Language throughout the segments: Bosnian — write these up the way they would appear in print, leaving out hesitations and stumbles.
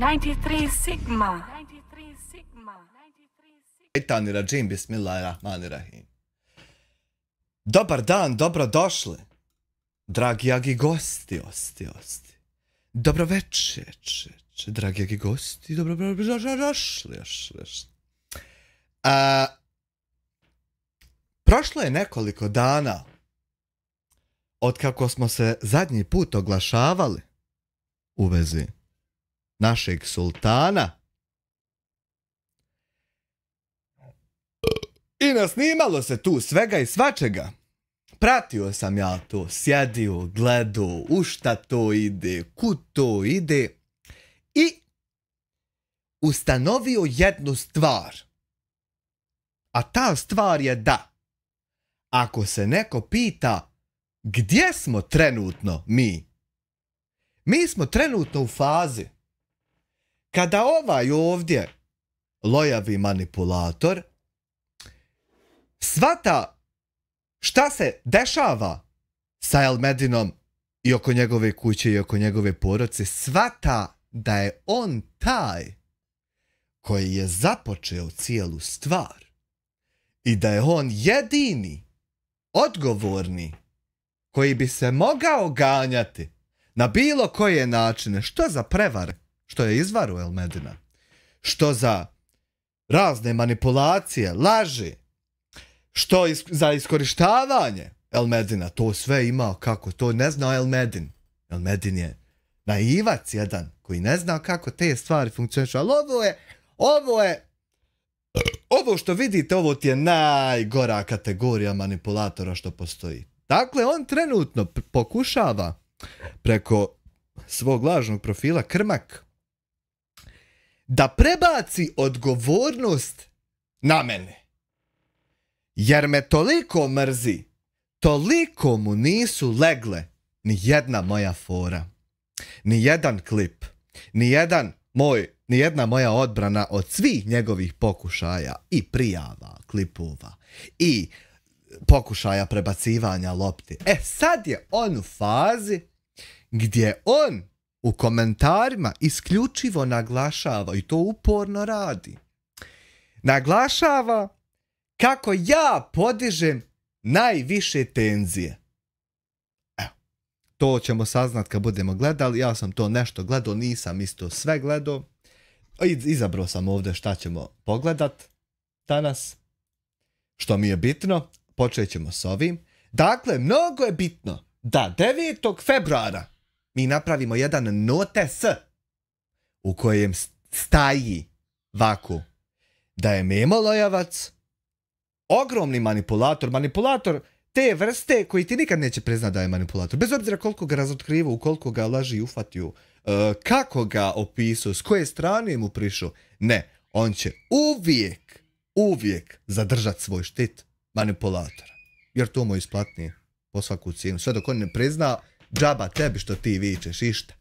93 Sigma. Šejtani racim, bismillahirrahmanirrahim. Dobar dan, dobrodošli. Dragi jagi gosti, osti. Dobro večer, dragi jagi gosti, dobrodošli. Prošlo je nekoliko dana od kako smo se zadnji put oglašavali u vezi našeg sultana i nasnimalo se tu svega i svačega. Pratio sam ja to, sjedio, gledao, u šta to ide, kud to ide i ustanovio jednu stvar. A ta stvar je da, ako se neko pita gdje smo trenutno mi smo trenutno u fazi kada ovaj ovdje lojavi manipulator shvata šta se dešava sa Elmedinom i oko njegove kuće i oko njegove porodice, shvata da je on taj koji je započeo cijelu stvar i da je on jedini odgovorni koji bi se mogao ganjati na bilo koje načine, što za prevare, što je izvaru Elmedina, što za razne manipulacije, laži, što za iskorištavanje Elmedina, to sve ima kako, to ne zna Elmedin. Elmedin je naivac jedan koji ne zna kako te stvari funkcionišu, ali ovo što vidite, ovo ti je najgora kategorija manipulatora što postoji. Dakle, on trenutno pokušava preko svog lažnog profila Krmak da prebaci odgovornost na mene. Jer me toliko mrzi, toliko mu nisu legle ni jedna moja fora, ni jedan klip, ni jedna moja odbrana od svih njegovih pokušaja i prijava, klipova i pokušaja prebacivanja lopti. Sad je on u fazi gdje on u komentarima isključivo naglašava, i to uporno radi, naglašava kako ja podižem najviše tenzije. Evo, to ćemo saznat kad budemo gledali. Ja sam to nešto gledao, nisam isto sve gledao. Izabrao sam ovdje šta ćemo pogledat danas, što mi je bitno. Počet ćemo s ovim. Dakle, mnogo je bitno da 9. februara mi napravimo jedan notes u kojem staji ovako da je Memo Lojavac ogromni manipulator te vrste koji ti nikad neće priznat da je manipulator. Bez obzira koliko ga razotkrivao, koliko ga laži ufatio, kako ga opisao, s koje strane mu prišao. Ne, on će uvijek zadržat svoj štit manipulatora. Jer to mu je isplatnije po svaku cijenu. Sve dok on ne prizna, džaba tebi što ti vičeš išta.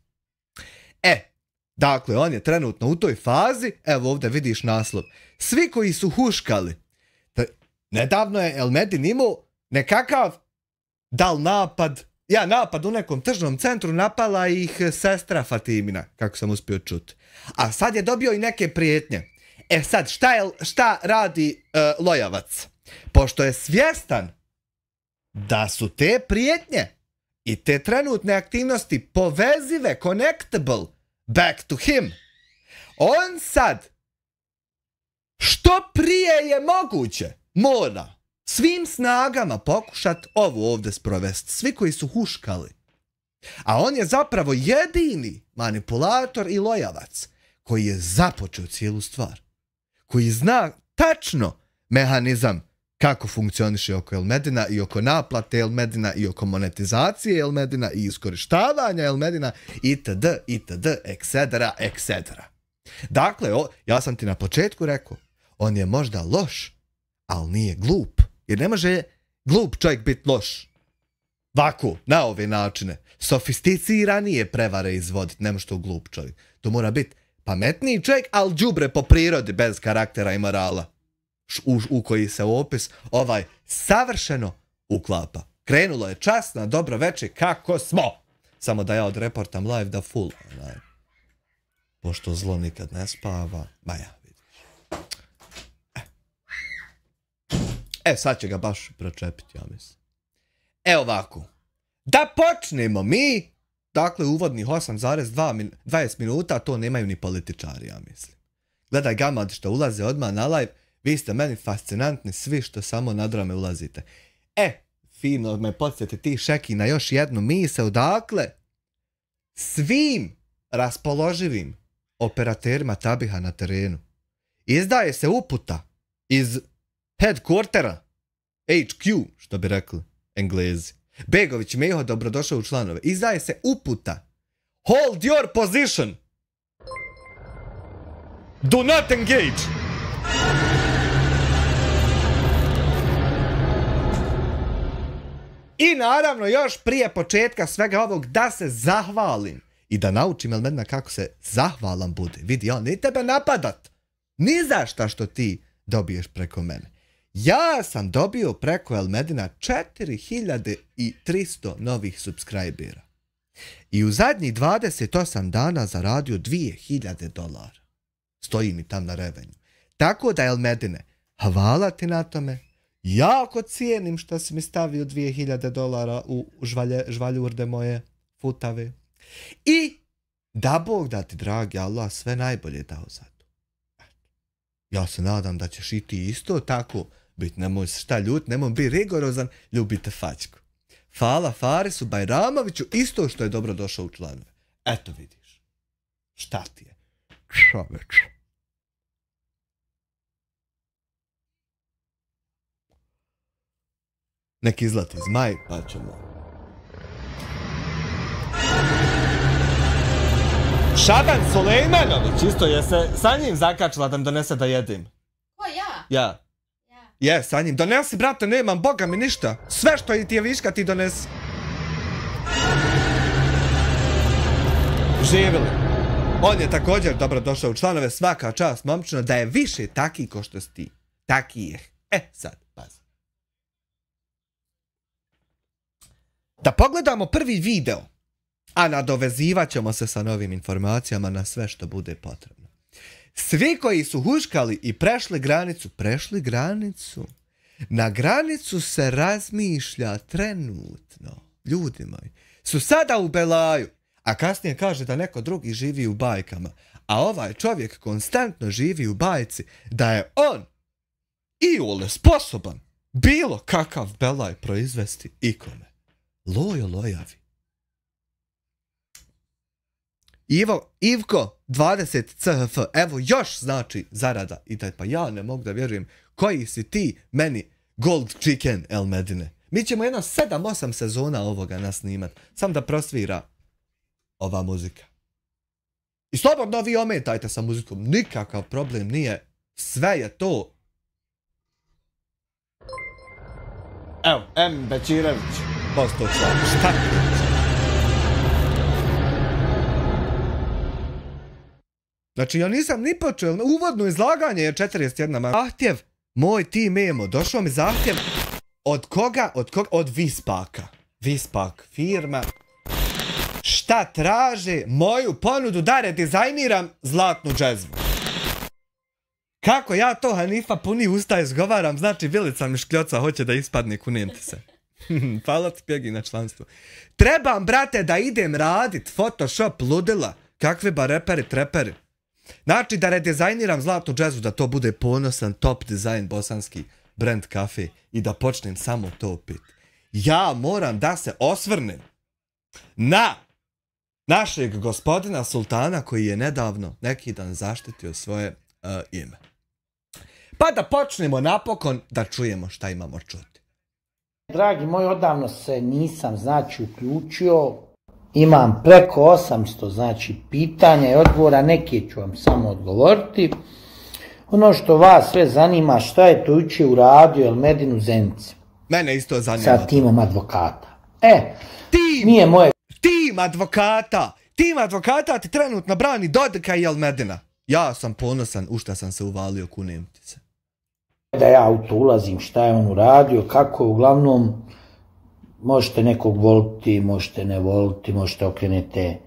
Dakle, on je trenutno u toj fazi. Evo ovdje vidiš naslov. Svi koji su huškali. Nedavno je Elmedin imao nekakav napad u nekom tržnom centru, napala ih sestra Fatimina, kako sam uspio čuti. A sad je dobio i neke prijetnje. Sad, šta radi Lojavac? Pošto je svjestan da su te prijetnje i te trenutne aktivnosti povezive, connectable, back to him, on sad, što prije je moguće, mora svim snagama pokušat ovo ovdje sprovesti. Svi koji su huškali. A on je zapravo jedini manipulator i lojavac koji je započeo cijelu stvar. Koji zna tačno mehanizam kako funkcioniše oko Elmedina i oko naplate Elmedina i oko monetizacije Elmedina i iskorištavanja Elmedina itd. etc. Dakle, ja sam ti na početku rekao, on je možda loš, ali nije glup. Jer ne može glup čovjek biti loš. Ovako, na ove načine. Sofisticiranije prevare izvoditi, ne može to glup čovjek. To mora biti pametniji čovjek, ali đubre po prirodi, bez karaktera i morala. U koji se opis savršeno uklapa. Krenulo je čas na dobro večer, kako smo. Samo da ja odreportam live da full pošto zlo nikad ne spava, ma ja vidiš. Sad će ga baš pročepiti, ja mislim. Ovako. Da počnemo mi, dakle uvodnih 8,20 minuta, to nemaju ni političari, ja mislim. Gledaj gamad što ulaze odmah na live, vi ste meni fascinantni svi što samo na drame ulazite. Fino me podsjeti ti Šeki na još jednu misao, dakle, svim raspoloživim operaterima Tabiha na terenu izdaje se uputa iz headquartera, HQ, što bi rekli Englezi. Begović Meho, dobrodošao u članove. Izdaje se uputa. Hold your position. Do not engage. I naravno još prije početka svega ovog da se zahvalim i da naučim Elmedina kako se zahvalan bude. Vidi, ja ne tebe napadat. Ni za šta što ti dobiješ preko mene. Ja sam dobio preko Elmedina 4300 novih subscribera. I u zadnjih 28 dana zaradio $2000. Stoji mi tam na revenju. Tako da, Elmedine, hvala ti na tome. Jako cijenim što si mi stavio $2000 u žvaljurde moje futave. I da Bog da ti, dragi Allah, sve najbolje dao za to. Ja se nadam da ćeš i ti isto tako biti, nemoj se šta ljut, nemoj biti rigorozan, ljubite fačku. Hvala Farisu Bajramoviću, isto što je dobro došao u članove. Eto vidiš, šta ti je? Čoveč. Nek izlati zmaj, pa ćemo. Šaban Sulejmanović, isto je se sa njim zakačila da mi donese da jedim. Ko, ja? Ja. Je, sa njim. Donesi, brate, nemam, boga mi ništa. Sve što ti je viška ti donesi. Živjeli. On je također dobro došao u članove, svaka čast momčino, da je više taki ko što si ti. Taki je. Sad, pazi. Da pogledamo prvi video, a nadovezivat ćemo se sa novim informacijama na sve što bude potrebno. Svi koji su huškali i prešli granicu. Na granicu se razmišlja trenutno. Ljudi moji, su sada u belaju, a kasnije kaže da neko drugi živi u bajkama. A ovaj čovjek konstantno živi u bajci da je on iole sposoban bilo kakav belaj proizvesti ikome. Lojo lojavi. Ivko 20 CHF, evo još znači zarada. I taj, pa ja ne mogu da vjerujem koji si ti meni gold chicken, Elmedine. Mi ćemo jedno 7-8 sezona ovoga nasnimat, sam da prosvira ova muzika. I slobodno vi ometajte sa muzikom, nikakav problem nije, sve je to. Evo, M. Bečirević, postao član, šta ti? Znači, ja nisam ni počeo, uvodno izlaganje je 41. Zahtjev, moj tim Emo, došao mi zahtjev od koga? Od Vispaka. Vispak firma. Šta traže? Moju ponudu da redizajniram zlatnu džezvu. Kako ja to, Hanifa, puni usta izgovaram, znači Vilica mi škljoca hoće da ispadne, kunem ti se. Hvala ti, Pjegi, na članstvu. Trebam, brate, da idem radit Photoshop ludila. Kakvi ba reperi, treperi. Znači da redizajniram zlatnu džezu, da to bude ponosan top dizajn bosanski brand kafe i da počnem samo to pit. Ja moram da se osvrnem na našeg gospodina Sultana koji je nedavno neki dan zaštitio svoje ime. Pa da počnemo napokon da čujemo šta imamo čuti. Dragi moji, odavno se nisam uključio. Imam preko 800 pitanja i odgovora, neke ću vam samo odgovoriti. Ono što vas sve zanima, šta je to jučer uradio Elmedin u Zenici? Mene isto zanima. Sa timom advokata. Nije moje... Tim advokata ti trenutno brani Dodika i Elmedina. Ja sam ponosan u šta sam se uvalio, kunem ti se. Da ja u to ulazim, šta je on uradio, kako, uglavnom... Možete nekog voliti, možete ne voliti, možete okrenete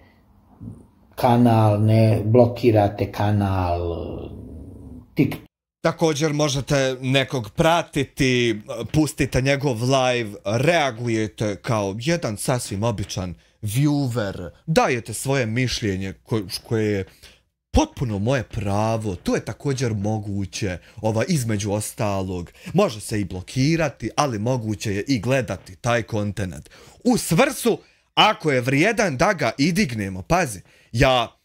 kanal, ne blokirate kanal, TikTok. Također možete nekog pratiti, pustite njegov live, reagujete kao jedan sasvim običan viewer, dajete svoje mišljenje koje je potpuno moje pravo, to je također moguće, između ostalog. Može se i blokirati, ali moguće je i gledati taj kontenat. U svrsu, ako je vrijedan da ga i dignemo, pazi, ja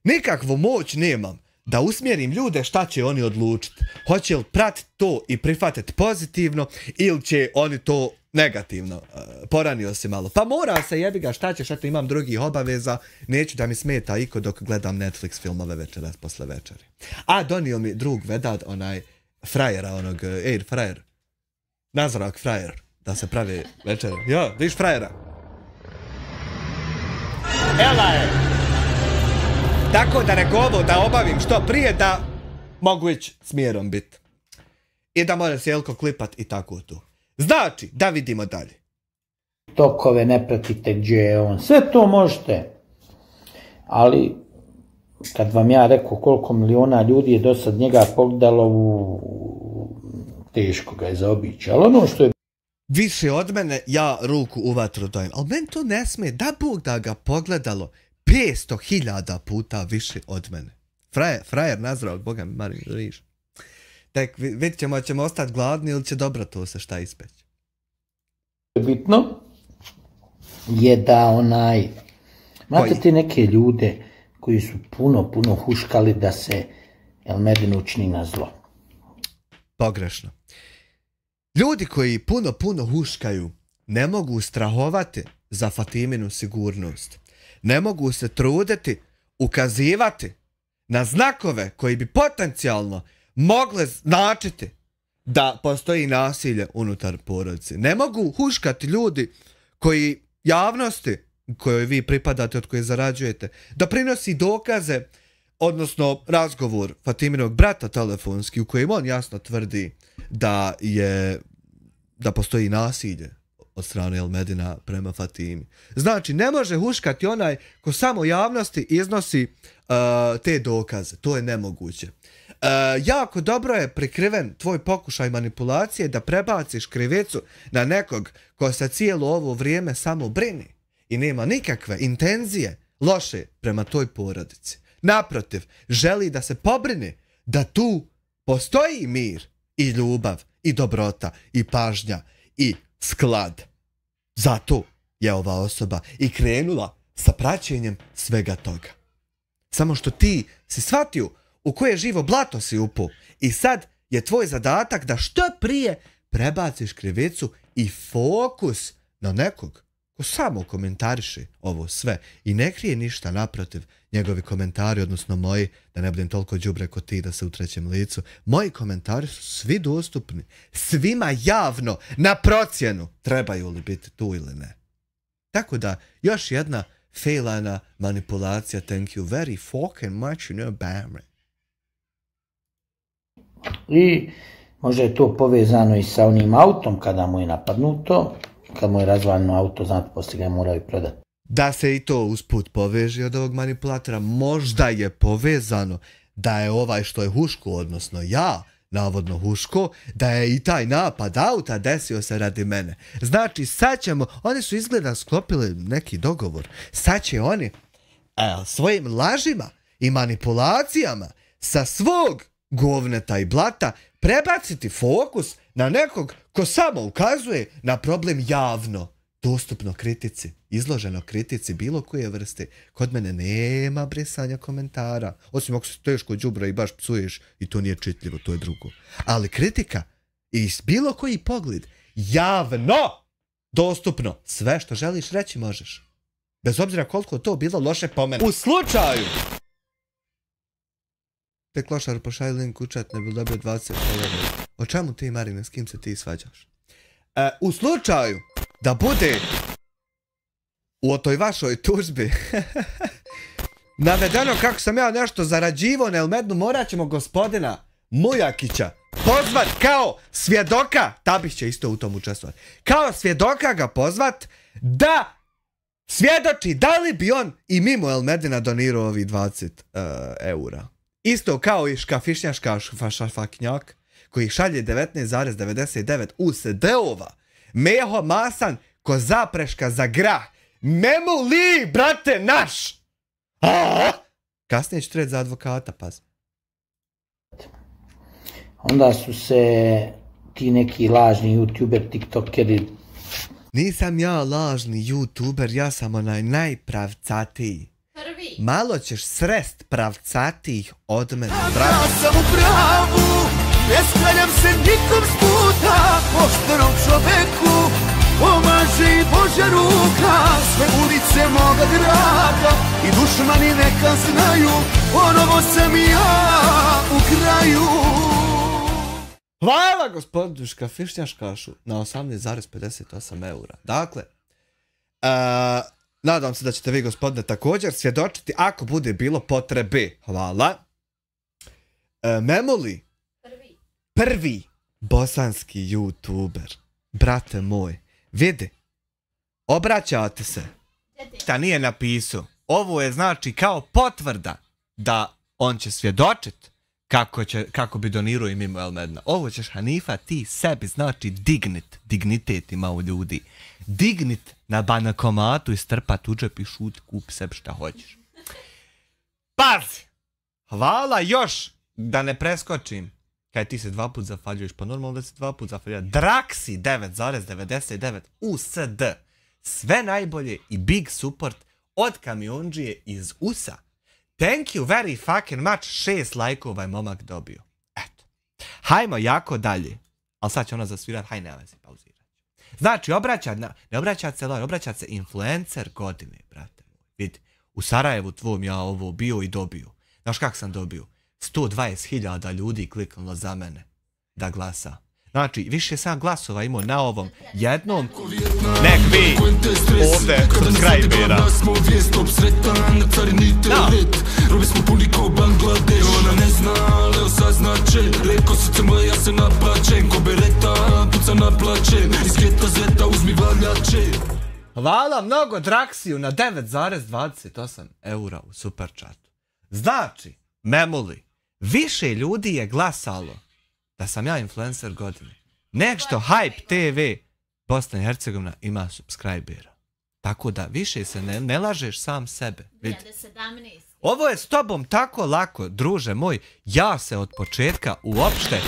nikakvu moć nemam da usmjerim ljude šta će oni odlučiti. Hoće li pratiti to i prihvatiti pozitivno ili će oni to negativno. Poranio si malo. Pa mora se, jebi ga, šta ćeš, eto imam drugih obaveza, neću da mi smeta iko dok gledam Netflix filmove večeras posle večeri. A donio mi drug Vedad, onaj frajera, onog Air frajer. Nazrak frajer, da se pravi večeri. Jo, viš frajera. Ela je! Tako da rekovo da obavim što prije da mogu ići smjerom bit. I da mora se Jelko klipat i tako tu. Znači, da vidimo dalje. Tokove ne pratite gdje je on. Sve to možete. Ali, kad vam ja rekao koliko miliona ljudi je do sad njega pogledalo, teško ga je zaobići. Ali ono što je... Više od mene, ja ruku u vatru dajem. Ali meni to ne smije. Da Bog da ga pogledalo 500.000 puta više od mene. Frajer nazrao, Boga mi Marin riš. Tek vidit ćemo ostati gladni ili će dobro to se šta ispeći. Bitno je da imate ti neke ljude koji su puno huškali da se Elmedin učini na zlo. Pogrešno. Ljudi koji puno huškaju ne mogu strahovati za Fatiminu sigurnost. Ne mogu se truditi, ukazivati na znakove koji bi potencijalno mogle značiti da postoji nasilje unutar porodice. Ne mogu huškati ljudi koji javnosti kojoj vi pripadate, od koje zarađujete, da prinosi dokaze, odnosno razgovor Fatiminog brata telefonski u kojem on jasno tvrdi da postoji nasilje od strane Elmedina prema Fatimi. Znači, ne može huškati onaj ko samo javnosti iznosi te dokaze. To je nemoguće. Jako dobro je prikriven tvoj pokušaj manipulacije da prebaciš krivicu na nekog ko se cijelo ovo vrijeme samo brini i nema nikakve intenzije loše prema toj porodici. Naprotiv, želi da se pobrini da tu postoji mir i ljubav i dobrota i pažnja i sklad. Zato je ova osoba i krenula sa praćenjem svega toga. Samo što ti si shvatio u koje živo blato si upao i sad je tvoj zadatak da što prije prebaciš krivicu i fokus na nekog ko samo komentariše ovo sve i ne krije ništa, naprotiv. Njegovi komentari, odnosno moji, da ne budem toliko đubre ko ti da se u trećem licu, moji komentari su svi dostupni, svima javno, na procjenu, trebaju li biti tu ili ne. Tako da, još jedna failana manipulacija, thank you very fucking much, you know, bam. I možda je to povezano i sa onim autom kada mu je napadnuto, kad mu je razvaljeno auto, znate, poslije ga moraju prodati. Da se i to usput poveži od ovog manipulatora, možda je povezano da je ovaj što je huško, odnosno ja, navodno huško, da je i taj napad auta desio se radi mene. Znači, sad ćemo, oni su izgleda sklopili neki dogovor, sad će oni svojim lažima i manipulacijama sa svog govneta i blata prebaciti fokus na nekog ko samo ukazuje na problem javno, dostupno kritici, izloženo kritici bilo koje vrste. Kod mene nema brisanja komentara, osim ako se teško đubra i baš psuješ i to nije čitljivo, to je drugo. Ali kritika i bilo koji pogled, javno, dostupno, sve što želiš reći možeš. Bez obzira koliko to bilo loše po mene. U slučaju te klošar pošalj link u chat, ne bi dobio 20 follow. O čemu ti, Marine, s kim se ti svađaš? U slučaju da bude u toj vašoj tužbi navedeno kako sam ja nešto zarađivo na Elmednu, morat ćemo gospodina Mujakića pozvat kao svjedoka, Tabić će isto u tom učestvovati, kao svjedoka ga pozvat da svjedoči da li bi on i mimo El Medina donirao ovih 20 eura. Isto kao i škafišnjaška šafaknjak koji šalje 19,99 USD-ova. Meho masan ko zapreška za grah. Memu li, brate, naš! Kasnije ću treći za advokata, paz. Onda su se ti neki lažni youtuber, tiktokeri. Nisam ja lažni youtuber, ja sam onaj najpravcatiji. Prvi. Malo ćeš srest pravcatijih od mene, Ja brate. sam u pravu, ne sklanjam se nikom s puta, poštenom čoveku pomaže i Božja ruka, sve ulice moga grada i dušmani neka znaju, ponovo sam i ja u kraju. Hvala gospodinu škafišnjaškašu na 18,58 eura. Dakle, nadam se da ćete vi, gospodine, također svjedočiti ako bude bilo potrebe. Hvala. Memoli, prvi bosanski youtuber, brate moj, vidi, obraćate se, šta nije napisao. Ovo je znači kao potvrda da on će svjedočiti kako bi donirao i mimo El Medina. Ovo ćeš, Hanifa, ti sebi znači dignitet ima u ljudi. Dignit na bankomatu i strpat u džep i šut, kup sebi šta hoćeš. Pazi! Hvala još, da ne preskočim. Kaj ti se 2 put zafaljuješ, pa normalno da se 2 put zafaljuješ. Draxi 9,99 USD. Sve najbolje i big support od kamionđije iz USA. Thank you very fucking much. 6 lajkova je momak dobio. Eto. Hajmo jako dalje. Ali sad će ona zasvirat, haj nema se pauzirat. Znači, ne obraćat se laj, obraćat se influencer godine, brate. Vidi, u Sarajevu tvom ja ovo bio i dobio. Znaš kak sam dobio? 120.000 ljudi kliknulo za mene da glasa. Znači, više sam glasova imao na ovom jednom. Nek vi ovdje subscribera. Da. Robi smo puni ko Bangladeš, ona ne zna, Leo saznače. Reko srce moje, ja se naplačem, ko bereta, puca naplačem. Iz geta zeta uzmi valjače. Hvala mnogo Draxiju na 9,28 eura u superchatu. Znači, Memoli, više ljudi je glasalo da sam ja influencer godine. Nek što Hype TV Bosna i Hercegovina ima subscribera. Tako da više se ne lažeš sam sebe. Vidi. 2017. Ovo je s tobom tako lako, druže moj. Ja se od početka uopšte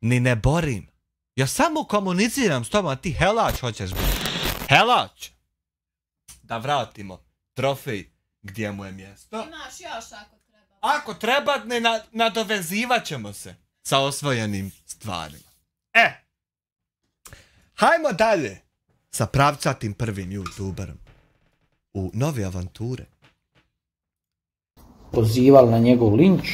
ni ne borim. Ja samo komuniciram s tobom, a ti helać hoćeš biti. Helać! Da vratimo trofej gdje mu je mjesto. Imaš još ako treba. Ako treba, nadovezivat ćemo se sa osvojenim stvarima. Hajmo dalje sa pravcatim prvim youtuberom u nove avanture. Pozivali na njegov linč.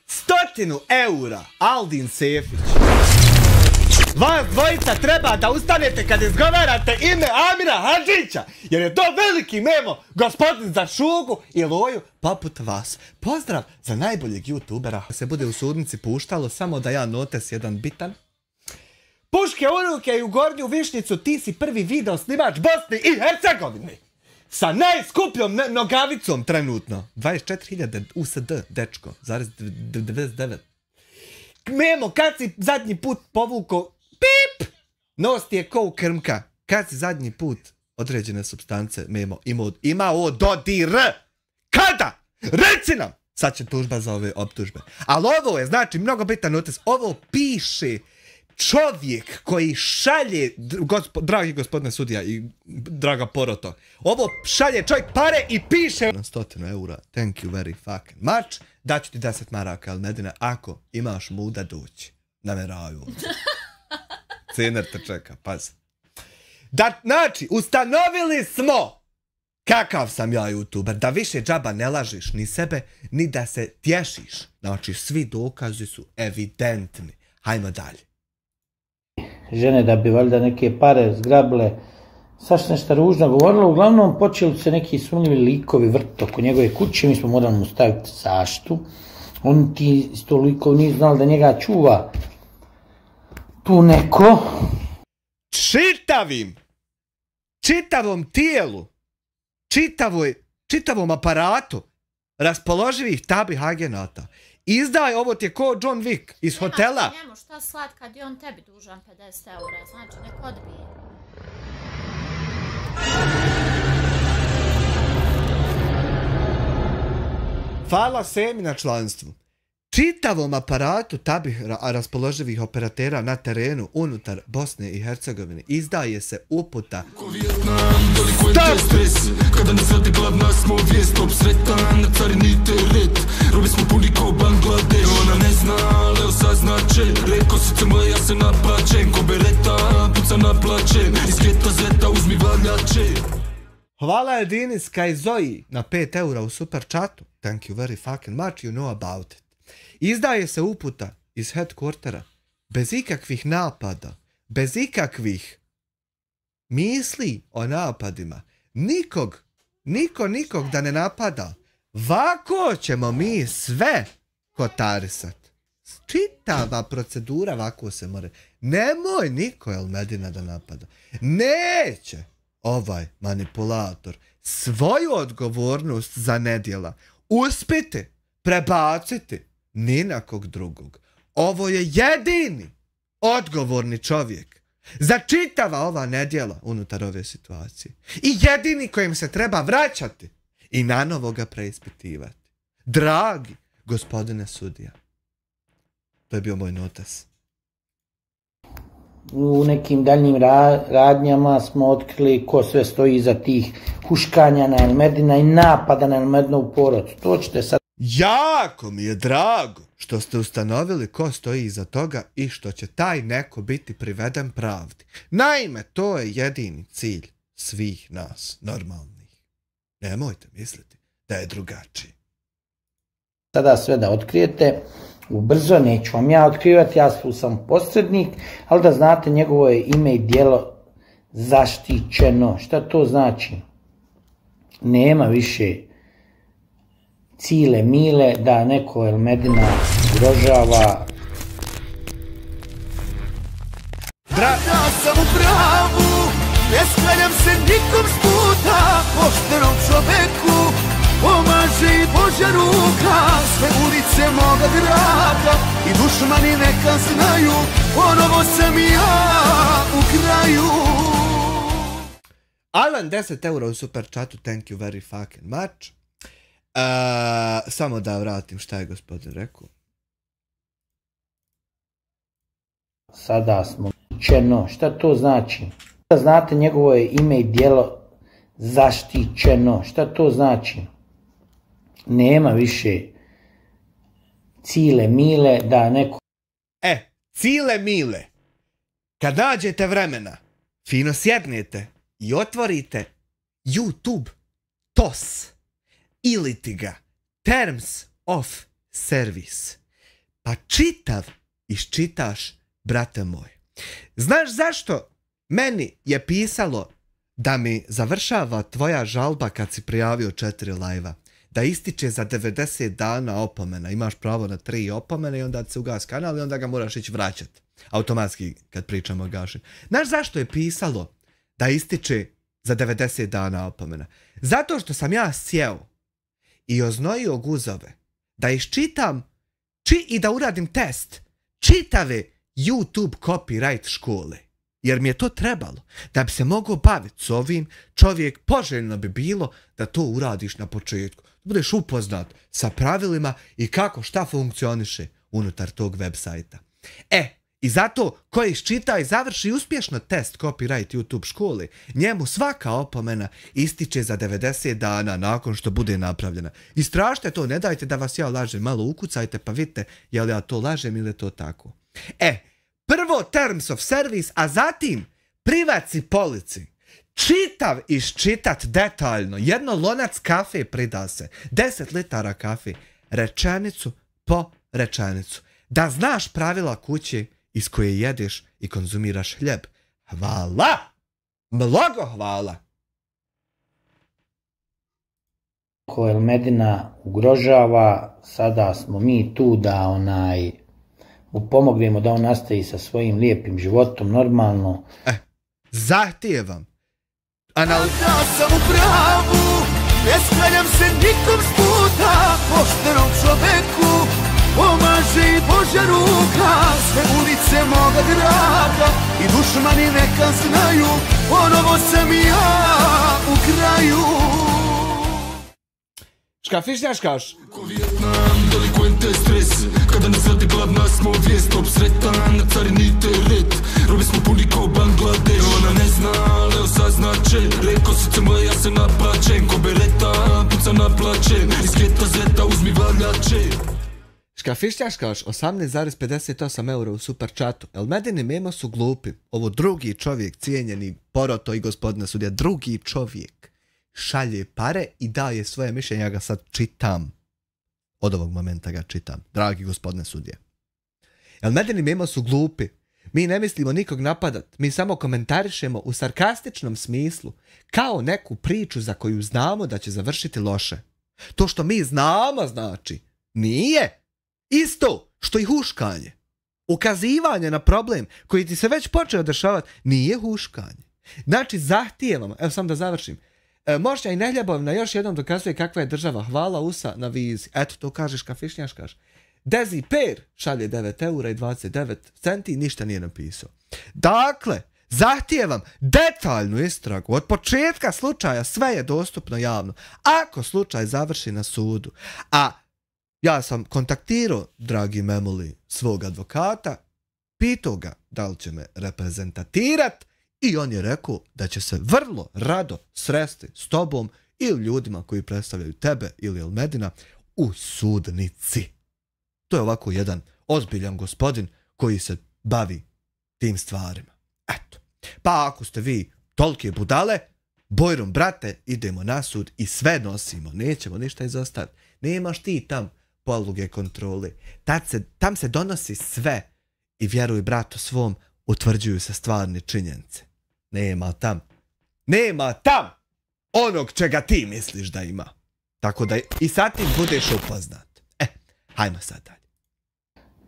€100 Aldin Sefić. Vas dvojica treba da ustanete kad izgovarate ime Amira Hadžića, jer je to veliki memo, gospodin za šugu i loju poput vas. Pozdrav za najboljeg youtubera. Se bude u sudnici puštalo, samo da ja notes jedan bitan. Puške u ruke i u gornju višnjicu, ti si prvi video snimač Bosni i Hercegovini. Sa najskupljom nogavicom trenutno. 24.000 USD, dečko, zarez 99. Memo, kad si zadnji put povuko pip, nos ti je ko u krmka. Kad si zadnji put određene supstance, Memo, imao dodir. Kada? Reci nam! Sad će tužba za ove optužbe. Ali ovo je, znači, mnogo bitan notes. Ovo piše čovjek koji šalje, dragi gospodine sudija i draga poroto, ovo šalje čovjek pare i piše na 100 eura, thank you very fucking much, daću ti 10 maraka, ali Medina, ako imaš muda doći, nameraju. Cener te čeka, pazi. Znači, ustanovili smo kakav sam ja youtuber, da više džaba ne lažiš ni sebe, ni da se tješiš. Znači, svi dokazi su evidentni. Hajmo dalje. Žene da bi valjda neke pare zgrabile, saš nešto ružno govorilo, uglavnom počeli se neki sumnjivi likovi vrti oko njegove kuće, mi smo morali mu staviti zaštitu, on ti s to likov nije znali da njega čuva tu neko. Čitavom tijelu, čitavom aparatu raspoloživih tabih agenata. Izdaj, ovo ti je ko John Wick iz hotela. Njemu šta slat kad je on tebi dužan 50 eura, znači nek odbije. Hvala Semi na članstvu. Čitavom aparatu tabih raspoloživih operatera na terenu unutar Bosne i Hercegovine izdaje se uputa. Stop! Kada nas vrati glavna smo vijest, top sretan, na carini teret. Robi smo puni ko Bangladeš. Ona ne zna, ali osaznače. Reko srce moje, ja se naplačem. Ko bereta, puca naplačem. Iz geta zeta uzmi valjače. Hvala jedini Sky Zoe na 5 eura u super chatu. Thank you very fucking much, you know about it. Izdaje se uputa iz headquartera, bez ikakvih napada, bez ikakvih misli o napadima. Nikog da ne napada. Vako ćemo mi sve kotarisat. Čitava procedura vako se more. Nemoj niko El Medina da napada. Neće ovaj manipulator svoju odgovornost za nedjela uspite prebaciti ni na kog drugog. Ovo je jedini odgovorni čovjek za čitava ova nedjela unutar ove situacije. I jedini kojim se treba vraćati i nanovo ga preispitivati. Dragi gospodine sudija. To je bio moj notas. U nekim daljnjim radnjama smo otkrili ko sve stoji iza tih huškanja na El Medina i napada na El Medinovu porodicu. To ćete sad... Jako mi je drago što ste ustanovili ko stoji iza toga i što će taj neko biti priveden pravdi. Naime, to je jedini cilj svih nas, normalnih. Nemojte misliti da je drugačiji. Sada sve da otkrijete, ubrzo neću vam ja otkrivati, ja sam posrednik, ali da znate njegovo je ime i djelo zaštićeno. Šta to znači? Nema više cile mile da neko El Medina ugrožava. Ja sam u pravu, ne sklanjam se nikom s puta, poštenom čoveku pomaže i Božja ruka, sve ulice moga grada i dušmani neka znaju, ponovo sam i ja u kraju. Alan, 10 eura u super chatu, thank you very fucking much. Samo da vratim šta je gospodin rekao. Sada smo zaštićeno. Šta to znači? Da znate njegovo je ime i djelo zaštićeno. Šta to znači? Nema više cile mile da neko... Cile mile. Kad nađete vremena, fino sjednete i otvorite YouTube TOS ili ti ga Terms of Service. Pa čitav iščitaš, brate moj. Znaš zašto meni je pisalo da mi završava tvoja žalba kad si prijavio 4 live-a? Da ističe za 90 dana opomena. Imaš pravo na 3 opomene i onda se ugas kanal i onda ga moraš ići vraćat. Automatski kad pričamo o gašenju. Znaš zašto je pisalo da ističe za 90 dana opomena? Zato što sam ja sjeo i oznojio guzove da iščitam i da uradim test čitave YouTube copyright škole. Jer mi je to trebalo. Da bi se mogao baviti s ovim, čovjek poželjno bi bilo da to uradiš na početku. Da budeš upoznat sa pravilima i kako šta funkcioniše unutar tog web sajta. I zato ko iščita i završi uspješno test copyright YouTube škole, njemu svaka opomena ističe za 90 dana nakon što bude napravljena. Istražite to, ne dajte da vas ja lažem, malo ukucajte pa vidite je li ja to lažem ili je to tako. Prvo terms of service, a zatim privacy policy. Čitav iščitat detaljno, jedno lonac kafe prida se, 10 litara kafe, rečenicu po rečenicu. Da znaš pravila kuće iz koje jedeš i konzumiraš hljeb. Hvala! Mnogo hvala! Ko Elmedina ugrožava, sada smo mi tu da mu pomognemo da on nastavi sa svojim lijepim životom normalno. Zahtijevam. Da sam u pravu, ne sklanjam se nikom s puta, poštenom čoveku pomaže i Božja ruka, sve ulice moga grada i dušmani neka znaju, ponovo sam i ja u kraju. Škafišnjaškaš? Ko Vijetnam, delikvente stres. Kada nas vrati gladna smo vijest. Stop sretan, na carini teret. Robi smo puni ko Bangladeš. Ona ne zna, ali osaznače. Reko srce moje, ja se naplačem. Ko bereta, puca naplačem. Iz kjeta zeta uzmi valjače. Škafišnjaškaš, 18,58 eura u super chatu. Elmedini memo su glupi. Ovo drugi čovjek, cijenjeni Poroto i gospodine sudija, drugi čovjek šalje pare i daje svoje mišljenje, ja ga sad čitam. Od ovog momenta ga čitam, dragi gospodine sudije. Elmedini memo su glupi. Mi ne mislimo nikog napadat, mi samo komentarišemo u sarkastičnom smislu, kao neku priču za koju znamo da će završiti loše. To što mi znamo znači, nije isto što i huškanje. Ukazivanje na problem koji ti se već počeo dešavati nije huškanje. Znači zahtijevam, evo sam da završim, Možda i Nehljabovna još jednom dokazuje kakva je država. Hvala USA na vizi. Eto, to kažeš kafišnjaškaš. Dezi Per šalje 9 eura i 29 centi, ništa nije napisao. Dakle, zahtijevam detaljnu istragu. Od početka slučaja sve je dostupno javno. Ako slučaj završi na sudu, a ja sam kontaktirao, dragi Memuli, svog advokata, pitao ga da li će me reprezentatirat i on je rekao da će se vrlo rado sresti s tobom ili ljudima koji predstavljaju tebe ili Elmedina u sudnici. To je ovako jedan ozbiljan gospodin koji se bavi tim stvarima. Eto. Pa ako ste vi tolike budale, Bojrom, brate, idemo na sud i sve nosimo. Nećemo ništa izostaviti. Nemaš ti tam poluge kontrole. Tam se donosi sve i vjeruj bratu svom, utvrđuju se stvarne činjenice. Nema tam onog čega ti misliš da ima. Tako da i sad tim budeš upoznat. Hajmo sad dalje.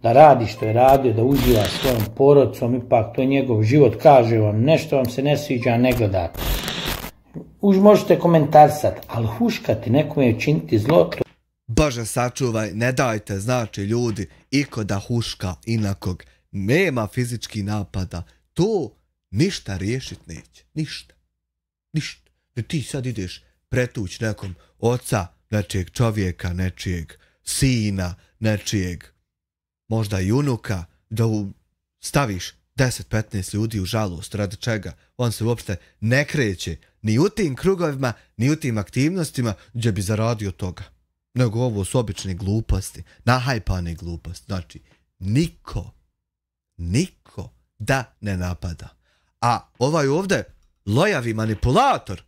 Da radi što je radio, da uživa svojom porodicom, ipak to je njegov život, kaže vam, nešto vam se ne sviđa, ne gledate. Už možete komentarisati, ali huškati nekome učiniti zlo. Bože sačuvaj, ne dajte, znači ljudi, iko da huška inakog, nema fizički napada, to ništa riješit neće, ništa. Da ti sad ideš pretuć nekom oca, nečijeg čovjeka, nečijeg sina, nečijeg možda i unuka, da staviš 10-15 ljudi u žalost, radi čega on se uopšte ne kreće ni u tim krugovima, ni u tim aktivnostima gdje bi zaradio toga. Nego ovo su obične gluposti, nahajpane gluposti. Znači, niko da ne napada. A ovaj ovdje lojavi manipulator,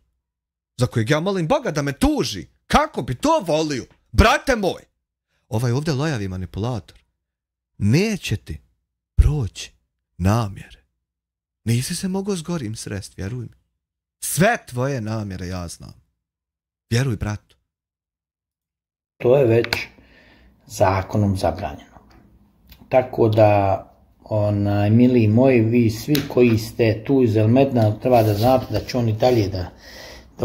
za kojeg ja molim Boga da me tuži, kako bi to volio, brate moj, ovaj ovdje lojavi manipulator neće ti proći namjere. Nisi se mogao s gorim srest, vjeruj mi. Sve tvoje namjere ja znam. Vjeruj, bratu. To je već zakonom zabranjeno. Tako da, mili moji, vi svi koji ste tu iz Elmedna, treba da znate da će on i dalje da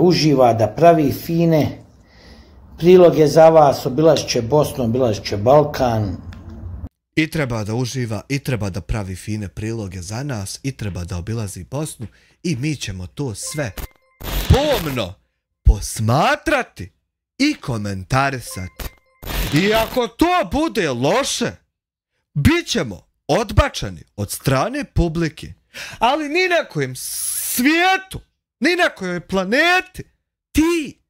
uživa, da pravi fine priloge za vas, obilazit će Bosnu, obilazit će Balkan. I treba da uživa, i treba da pravi fine priloge za nas, i treba da obilazi Bosnu, i mi ćemo to sve pomno posmatrati i komentarisati. I ako to bude loše, bit ćemo odbačeni od strane publike. Ali ni na kojem svijetu, ni na kojoj planeti ti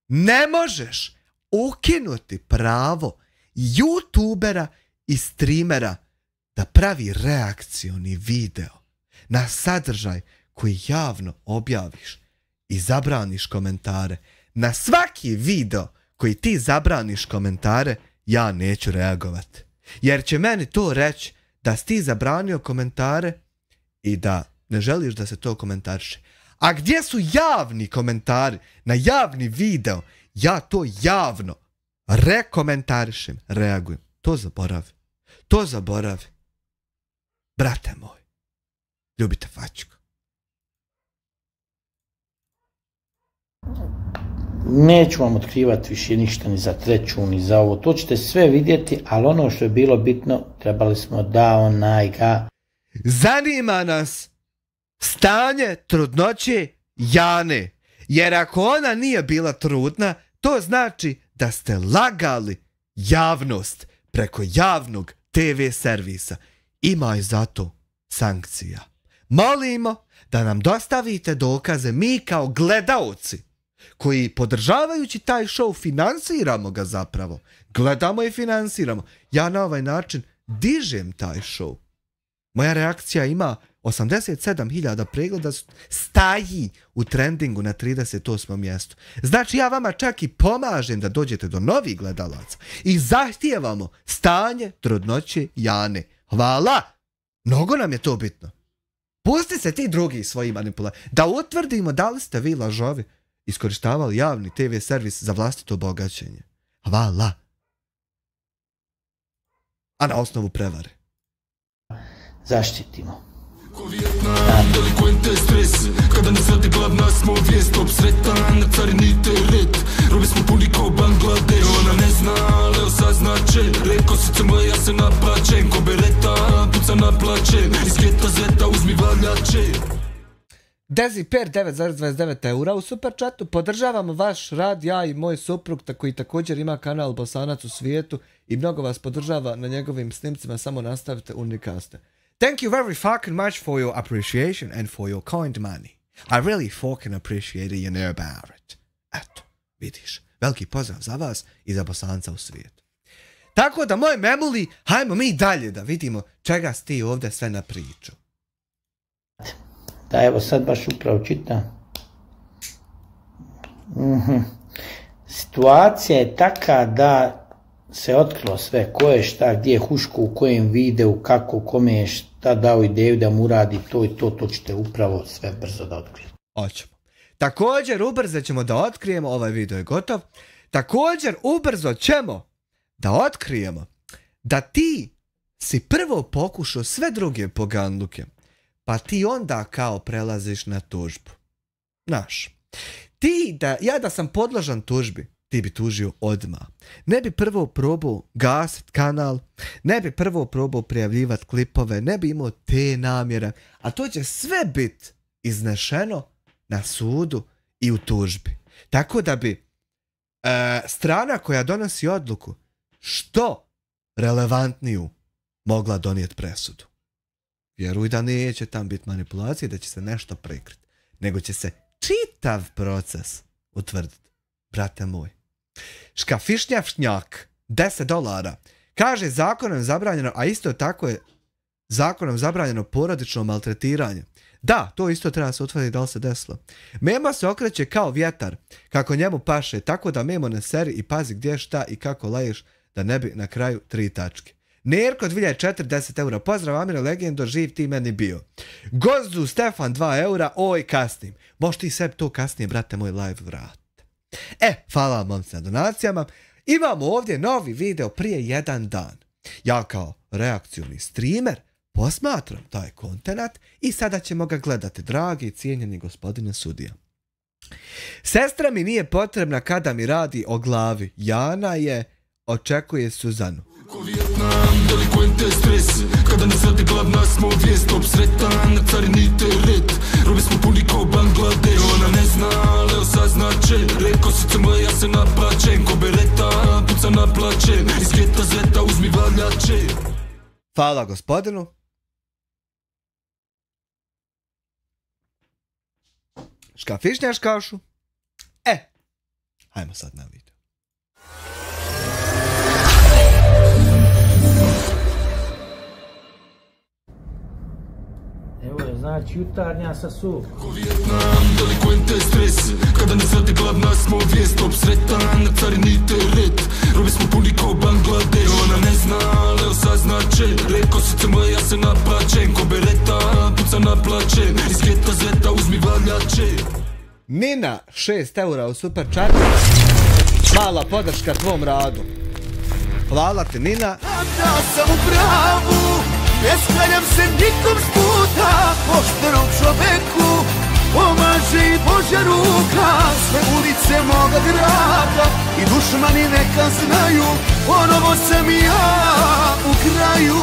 ne možeš ukinuti pravo youtubera i streamera da pravi reakcioni video na sadržaj koji javno objaviš i zabraniš komentare. Na svaki video koji ti zabraniš komentare, ja neću reagovati. Jer će meni to reći da si ti zabranio komentare i da ne želiš da se to komentariše. A gdje su javni komentari na javni video? Ja to javno rekomentarišem, reagujem. To zaboravi. To zaboravi. Brate moj, ljubite fačku. Neću vam otkrivati više ništa ni za treću, ni za ovo. To ćete sve vidjeti, ali ono što je bilo bitno, trebali smo da ga... Zanima nas stanje trudnoće Jane. Jer ako ona nije bila trudna, to znači da ste lagali javnost preko javnog TV servisa. Ima i zato sankcija. Molimo da nam dostavite dokaze, mi kao gledaoci koji podržavajući taj show finansiramo ga zapravo. Gledamo i finansiramo. Ja na ovaj način dižem taj show. Moja reakcija ima 87.000 pregleda, staji u trendingu na 38. mjestu. Znači ja vama čak i pomažem da dođete do novih gledalaca. I zahtijevamo stanje trudnoće Jane. Hvala! Mnogo nam je to bitno. Pusti se ti drugi svoji manipulacije. Da utvrdimo da li ste vi lažovi iskorištavali javni TV servis za vlastito bogaćenje. Hvala! A na osnovu prevare. Zaštitimo. Ko Vijetnam, delikvente stres. Kada nas vrati glavna smo vijest. Obsretan, na carini teret. Robi smo puni ko Bangladeš. Ona ne zna, ali osaznaće. Reko srce moje, ja se naplaćem. Ko bereta, puca naplaćem. Iz geta zeta uzmi valjače. Deziper 9,29 eura u super chatu. Podržavamo vaš rad, ja i moj suprug koji također ima kanal Bosanac u svijetu i mnogo vas podržava na njegovim snimcima, samo nastavite unikaste. Thank you very fucking much for your appreciation and for your kind money. I really fucking appreciate it, you know about it. Eto, vidiš, veliki pozdrav za vas i za Bosanca u svijetu. Tako da, moj memuli, hajmo mi dalje da vidimo čega si ti ovdje sve napričao. Da, evo sad baš upravo čitam. Situacija je taka da se otkrilo sve, ko je šta, gdje je Huško, u kojem videu, kako, kome je šta dao ideju da mu radi to i to ćete upravo sve brzo da otkrijete. Hoćemo. Također ubrzo ćemo da otkrijemo, ovaj video je gotov, također ubrzo ćemo da otkrijemo da ti si prvo pokušao sve druge poganduke, pa ti onda kao prelaziš na tužbu. Znaš, ja da sam podložan tužbi, ti bi tužio odmah. Ne bi prvo probao gasit kanal, ne bi prvo probao prijavljivati klipove, ne bi imao te namjere, a to će sve biti iznešeno na sudu i u tužbi. Tako da bi strana koja donosi odluku što relevantniju mogla donijeti presudu. Vjeruj da neće tam biti manipulacije, da će se nešto prikriti, nego će se čitav proces utvrditi. Brate moj. Škafišnjavšnjak, $10. Kaže zakonom zabranjeno, a isto tako je zakonom zabranjeno porodično maltretiranje. Da, to isto treba se utvrditi da li se desilo. Memo se okreće kao vjetar, kako njemu paše, tako da Memo ne seri i pazi gdje šta i kako laješ, da ne bi na kraju 3 tačke. Nerko 2004, 10 eura. Pozdrav Amire Legendo, živ ti meni bio. Gozdu Stefan 2 eura, oj kasnim. Možeš ti sebi to kasnije, brate moj, live vrat. Hvala vam momci na donacijama. Imamo ovdje novi video prije jedan dan. Ja kao reakcijni streamer posmatram taj kontenat i sada ćemo ga gledati, dragi i cijenjeni gospodine sudija. Sestra mi nije potrebna kada mi radi o glavi. Jana je, očekuje Suzanu. Ko Vijetnam, delikvente stres. Kada nas radi glavna smo vijest. Top sretan, na carini teret. Robi smo puni kao Bangladeš. Ona ne zna, Leo saznače. Reko srce moje, ja se naplačem. Ko bereta, puca naplačem. Iz geta zeta uzmi valjače. Hvala gospodinu. Škafišnjaš kašu? Hajmo sad na video. Evo je, znači, jutarnja sa su. Ko Vijetnam, delikvente stres. Kada nas radi glavna smo vijest. Top sretan, na carini teret. Robi smo puni kao Bangladeš. Ona ne zna, Leo saznače. Reko srce moje, ja se naplačem. Ko bereta, puca naplačem. Iz geta zeta uzmi valjače. Nina, 6 eura u super chatu. Mala podrška tvom radu. Hvala ti, Nina. Da sam u pravu, ne sklanjam se nikom s puta, poštenom čoveku pomaže i Božja ruka. Sve ulice moga grada i dušmani neka znaju, ponovo sam ja u kraju.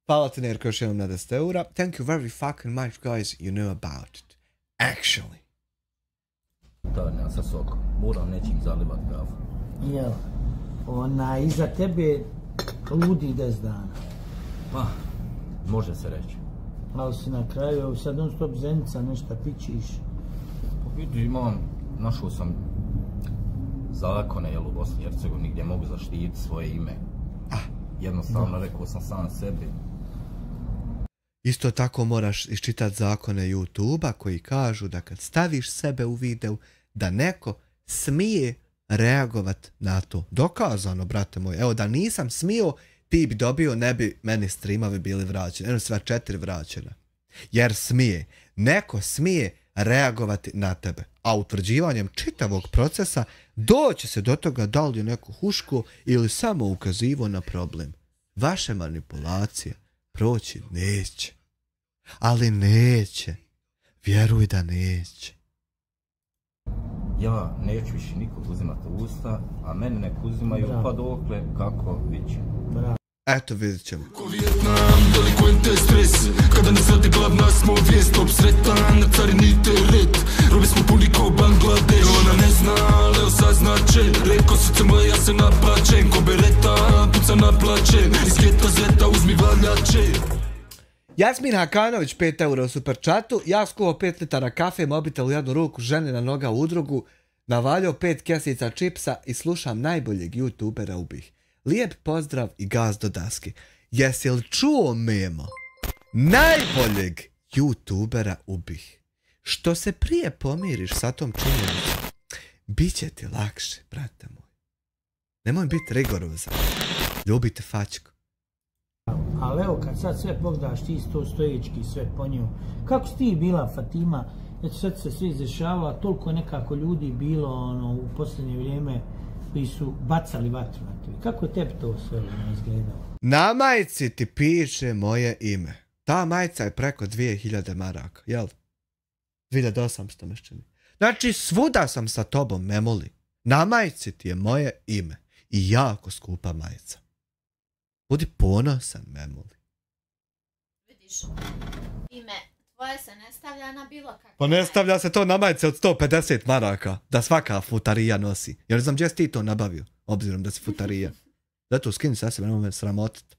Hvala ti, Nerko, još jednom na 10 eura. Thank you very fucking much, guys. You know about it. Actually. Jutarnja sa sokom. Moram nečim zalivat kafu. Jel, iza tebe ludi 10 dana. Pa, može se reći. Ali si na kraju, sad non stop zenica, nešto pičiš. Vidi, našao sam zakone, jel, u Bosni i Hercegovini gdje mogu zaštititi svoje ime. Jednostavno rekao sam sam sebi. Isto tako moraš iščitati zakone YouTube-a koji kažu da kad staviš sebe u video, da neko smije reagovat na to. Dokazano, brate moj. Evo, da nisam smio, ti bi dobio, ne bi meni streamovi bili vraćeni. Eno, sva 4 vraćena. Jer smije. Neko smije reagovati na tebe. A utvrđivanjem čitavog procesa doće se do toga da li je neko huško ili samo ukazivo na problem. Vaše manipulacije proći neće. Ali neće. Vjeruj da neće. Ja neću više nikog uzimati u usta, a meni nek uzimaju pa dokle kako viće. Eto, vidit ćemo. Ko Vijetnam, delikvente stres. Kada nas radi glavna smo vijest. Top sretan, na carini teret. Robi smo puni kao Bangladeš. Ona ne zna, Leo saznače. Reko srce moje, ja se naplačem. Ko bereta, puca naplačem. Iz geta zeta uzmi valjače. Jasmin Hakanović 5 eura u super chatu. Ja skuo 5 litara kafe, mobitel u jednu ruku, ženina noga u udrugu, navalio 5 kesica čipsa i slušam najboljeg youtubera ubih. Lijep pozdrav i gaz do daske. Jesi li čuo memo? Najboljeg youtubera ubih. Što se prije pomiriš sa tom činjenicom, bit će ti lakše, brate moj. Nemoj biti rigorozan. Ljubite fačku. Ali evo, kad sad sve pogledaš, ti sto stojički sve po njemu. Kako si ti bila, Fatima? Znači sad se sve izdešavala, toliko je nekako ljudi bilo u posljednje vrijeme koji su bacali vatru na tebi. Kako je tebi to sve izgledalo? Na majici ti piše moje ime. Ta majica je preko 2000 maraka, jel? 2800 mešćini. Znači svuda sam sa tobom, memoli. Na majici ti je moje ime. I jako skupa majica. Budi ponosan, memoli. Vidiš, ime tvoje se ne stavlja na bilo kakve. Pa ne stavlja se to na majice od 150 maraka. Da svaka futarija nosi. Ja ne znam gdje si ti to nabavio. Obzirom da si futarija. Zato skini sa sebe, nemoj me sramotit.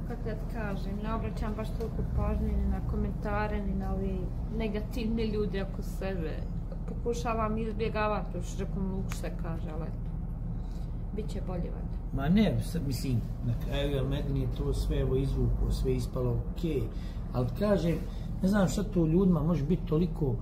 Kako da ti kažem, ne obraćam baš toliko pažnje ni na komentare, ni na ovi negativni ljudi oko sebe. Pokušavam izbjegavati, to što rekom Luks se kaže, ali bit će bolje valjda. Ma ne, mislim, na kraju, jer meni je to sve evo izvuko, sve ispalo okej. Ali kažem, ne znam šta to u ljudima može biti toliko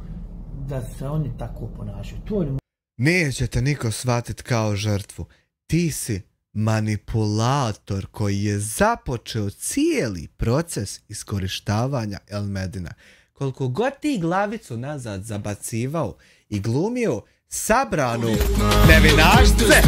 da se oni tako ponašaju. Neće te niko shvatit kao žrtvu. Ti si manipulator koji je započeo cijeli proces iskorištavanja Elmedina. Koliko god ti glavicu nazad zabacivao i glumio sabranu nevinašce.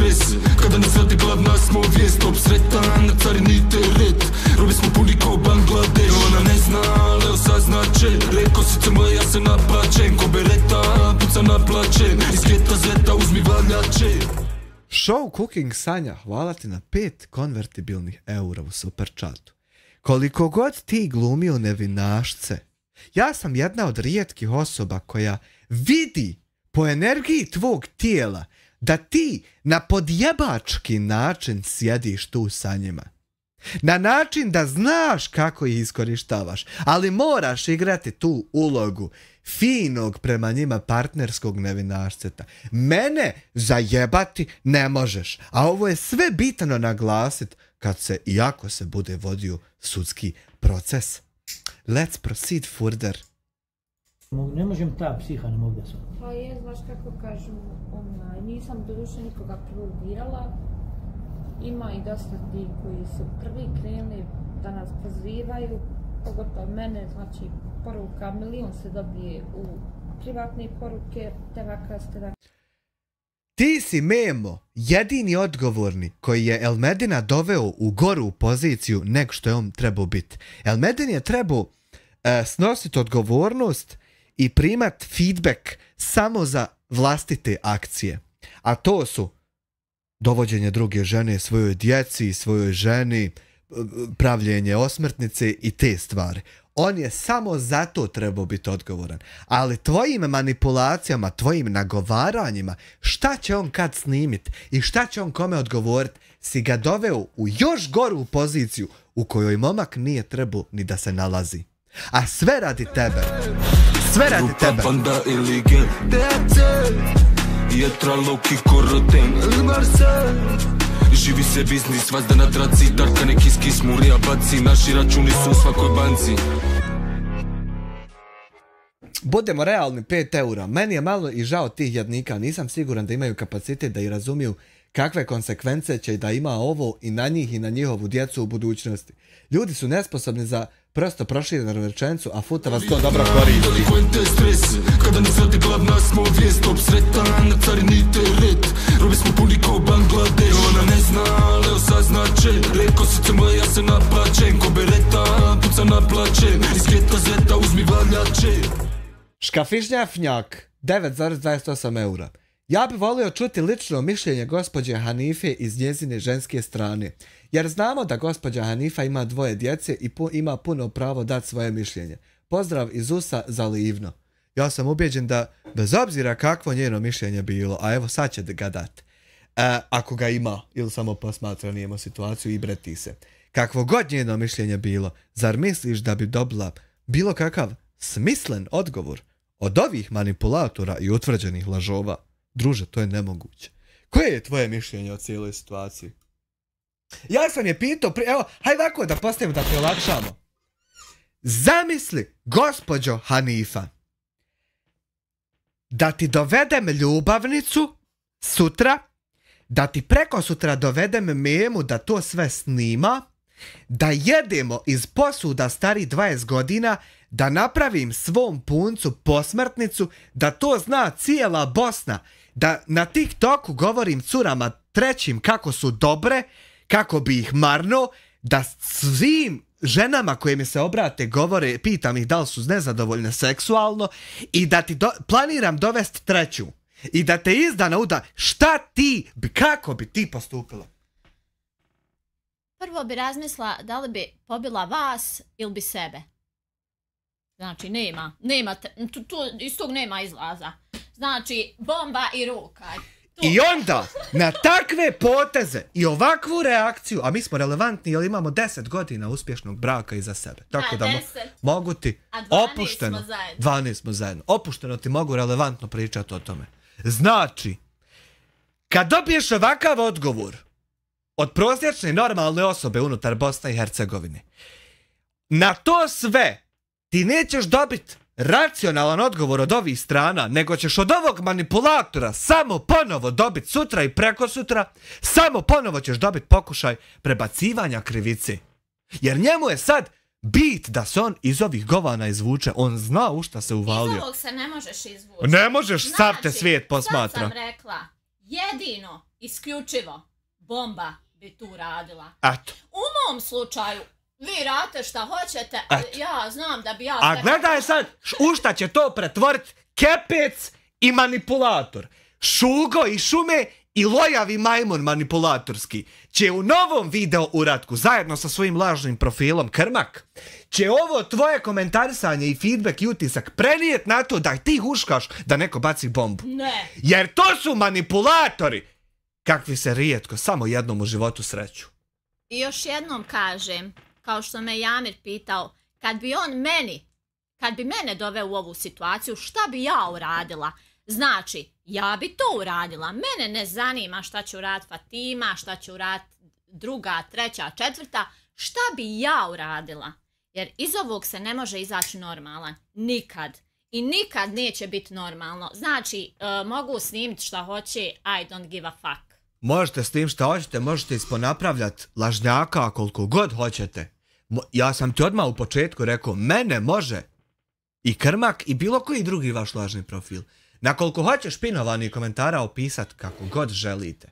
Kada nas radi glavna smo vijest, top sretan, na carini teret. Robi smo puni ko Bangladeš. Ona ne zna, ali osaznače. Reko sice moja, ja se naplačem. Ko bereta, puca naplačem. Iz geta zeta uzmi valjače. Show Cooking Sanja, hvala ti na 5 konvertibilnih eura u superchatu. Koliko god ti glumio nevinašce, ja sam jedna od rijetkih osoba koja vidi po energiji tvog tijela da ti na podjebački način sjediš tu sa njima. Na način da znaš kako ih iskorištavaš, ali moraš igrati tu ulogu finog prema njima partnerskog nevinašceta. Mene zajebati ne možeš, a ovo je sve bitno naglasiti kad se, iako se bude vodio sudski proces. Let's proceed further. Ne možem ta psiha, ne mogu da sam. Pa je, znaš kako kažu, nisam doduše nikoga prologirala. Ima i dosta ti koji su prvi krenuli da nas pozivaju, pogotovo mene, znači poruka milion se dobije u privatne poruke, Ti si Memo, jedini odgovorni koji je Elmedina doveo u goru poziciju nego što je on trebao biti. Elmedin je trebao snositi odgovornost i primat feedback samo za vlastite akcije. A to su dovođenje druge žene svojoj djeci, svojoj ženi, pravljenje osmrtnice i te stvari. On je samo zato trebao biti odgovoran. Ali tvojim manipulacijama, tvojim nagovaranjima, šta će on kad snimit i šta će on kome odgovoriti, si ga doveo u još goru poziciju u kojoj momak nije trebao ni da se nalazi. A sve radi tebe. Sve radi tebe. Živi se biznis, vazda na traci, Darka neki skis murija baci, naši računi su u svakoj banci. Budemo realni, 5 eura. Meni je malo i žao tih jadnika, nisam siguran da imaju kapacitet da i razumiju kakve konsekvence će da ima ovo i na njih i na njihovu djecu u budućnosti. Ljudi su nesposobni za prosto proširenu rečenicu, a futa vas to dobro koristi. Delikvente stres, kada nas radi glavna smo vijest, top sretan, na carini teret. Robi smo puni ko Bangladeš. Ona ne zna, ali osaznače. Reko sice moja, ja se naplačem. Ko bereta, puca naplačem. Iz geta zeta uzmi valjače. Škafišnjafnjak, 9,28 eura. Ja bi volio čuti lično mišljenje gospođe Hanife iz njezine ženske strane, jer znamo da gospođa Hanifa ima 2 djece i ima puno pravo dati svoje mišljenje. Pozdrav iz USA za Livno. Ja sam ubeđen da, bez obzira kakvo njeno mišljenje bilo, a evo sad će ga dati, ako ga ima ili samo posmatra, nijemo situaciju i breti se. Kakvo god njeno mišljenje bilo, zar misliš da bi dobila bilo kakav smislen odgovor od ovih manipulatora i utvrđenih lažova? Druže, to je nemoguće. Koje je tvoje mišljenje o cijeloj situaciji? Ja sam je pitao, evo, hajde ovako da postavimo da te olakšamo. Zamisli, gospođo Hanifa, da ti dovedem ljubavnicu sutra, da ti preko sutra dovedem Memu da to sve snima, da jedemo iz posuda stari 20 godina, da napravim svom puncu posmrtnicu, da to zna cijela Bosna, da na TikToku govorim curama trećim kako su dobre, kako bi ih marno, da svim ženama koje mi se obrate govore, pitam ih da li su nezadovoljne seksualno i da ti planiram dovesti treću i da te izdana uda, šta ti, kako bi ti postupila? Prvo bi razmislila da li bi pobila vas ili bi sebe. Znači, iz tog nema izlaza. Znači, bomba i ruka. I onda, na takve poteze i ovakvu reakciju, a mi smo relevantni jer imamo 10 godina uspješnog braka iza sebe. Tako da mogu ti opušteno, 12 smo zajedno, opušteno ti mogu relevantno pričati o tome. Znači, kad dobiješ ovakav odgovor od prosječne normalne osobe unutar Bosne i Hercegovine, na to sve ti nećeš dobiti racionalan odgovor od ovih strana, nego ćeš od ovog manipulatora samo ponovo dobiti sutra i preko sutra, samo ponovo ćeš dobiti pokušaj prebacivanja krivice. Jer njemu je sad bit da se on iz ovih govana izvuče. On zna u šta se uvalio. Iz ovog se ne možeš izvući. Ne možeš, sav te svijet posmatra. Sad sam rekla, jedino, isključivo, bomba bi tu radila. Eto. U mom slučaju, vi radite šta hoćete, ja znam da bi ja... A gledaj sad, u šta će to pretvoriti Kepec i manipulator. Šugo i Šume i lojavi majmun manipulatorski će u novom video uratku zajedno sa svojim lažnim profilom Krmak će ovo tvoje komentarisanje i feedback i utisak prenijet na to da ti huškaš da neko baci bombu. Ne. Jer to su manipulatori kakvi se rijetko samo jednom u životu sreću. I još jednom kažem, kao što me Jamir pitao, kad bi mene doveo u ovu situaciju, šta bi ja uradila? Znači, ja bi to uradila. Mene ne zanima šta će uraditi Fatima, šta će uraditi druga, treća, četvrta. Šta bi ja uradila? Jer iz ovog se ne može izaći normalan. Nikad. I nikad neće biti normalno. Znači, mogu snimiti šta hoće, I don't give a fuck. Možete snimiti šta hoćete, možete isponapravljati lažnjaka koliko god hoćete. Ja sam ti odmah u početku rekao, mene može i Krmak i bilo koji drugi vaš lažni profil. Na koliko hoćeš pinovanih komentara opisat kako god želite.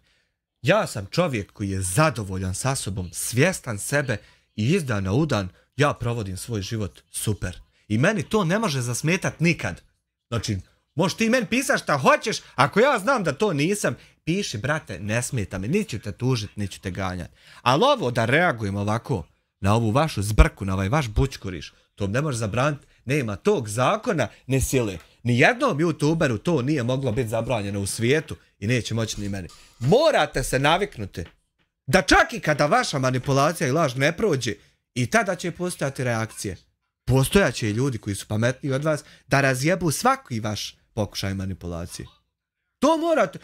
Ja sam čovjek koji je zadovoljan sa sobom, svjestan sebe i iz dana u dan ja provodim svoj život super. I meni to ne može zasmetat nikad. Znači, možeš ti meni pisat šta hoćeš, ako ja znam da to nisam, piši brate, ne smeta me, ni ću te tužit, ni ću te ganjat. Ali ovo da reagujem ovako na ovu vašu zbrku, na ovaj vaš bućkuriš, to ne može zabraniti, nema tog zakona, ne sile. Nijednom youtuberu to nije moglo biti zabranjeno u svijetu i neće moći ni meni. Morate se naviknuti da čak i kada vaša manipulacija i laž ne prođe, i tada će postojati reakcije. Postojaće i ljudi koji su pametniji od vas da razjebu svaki vaš pokušaj manipulacije. To morate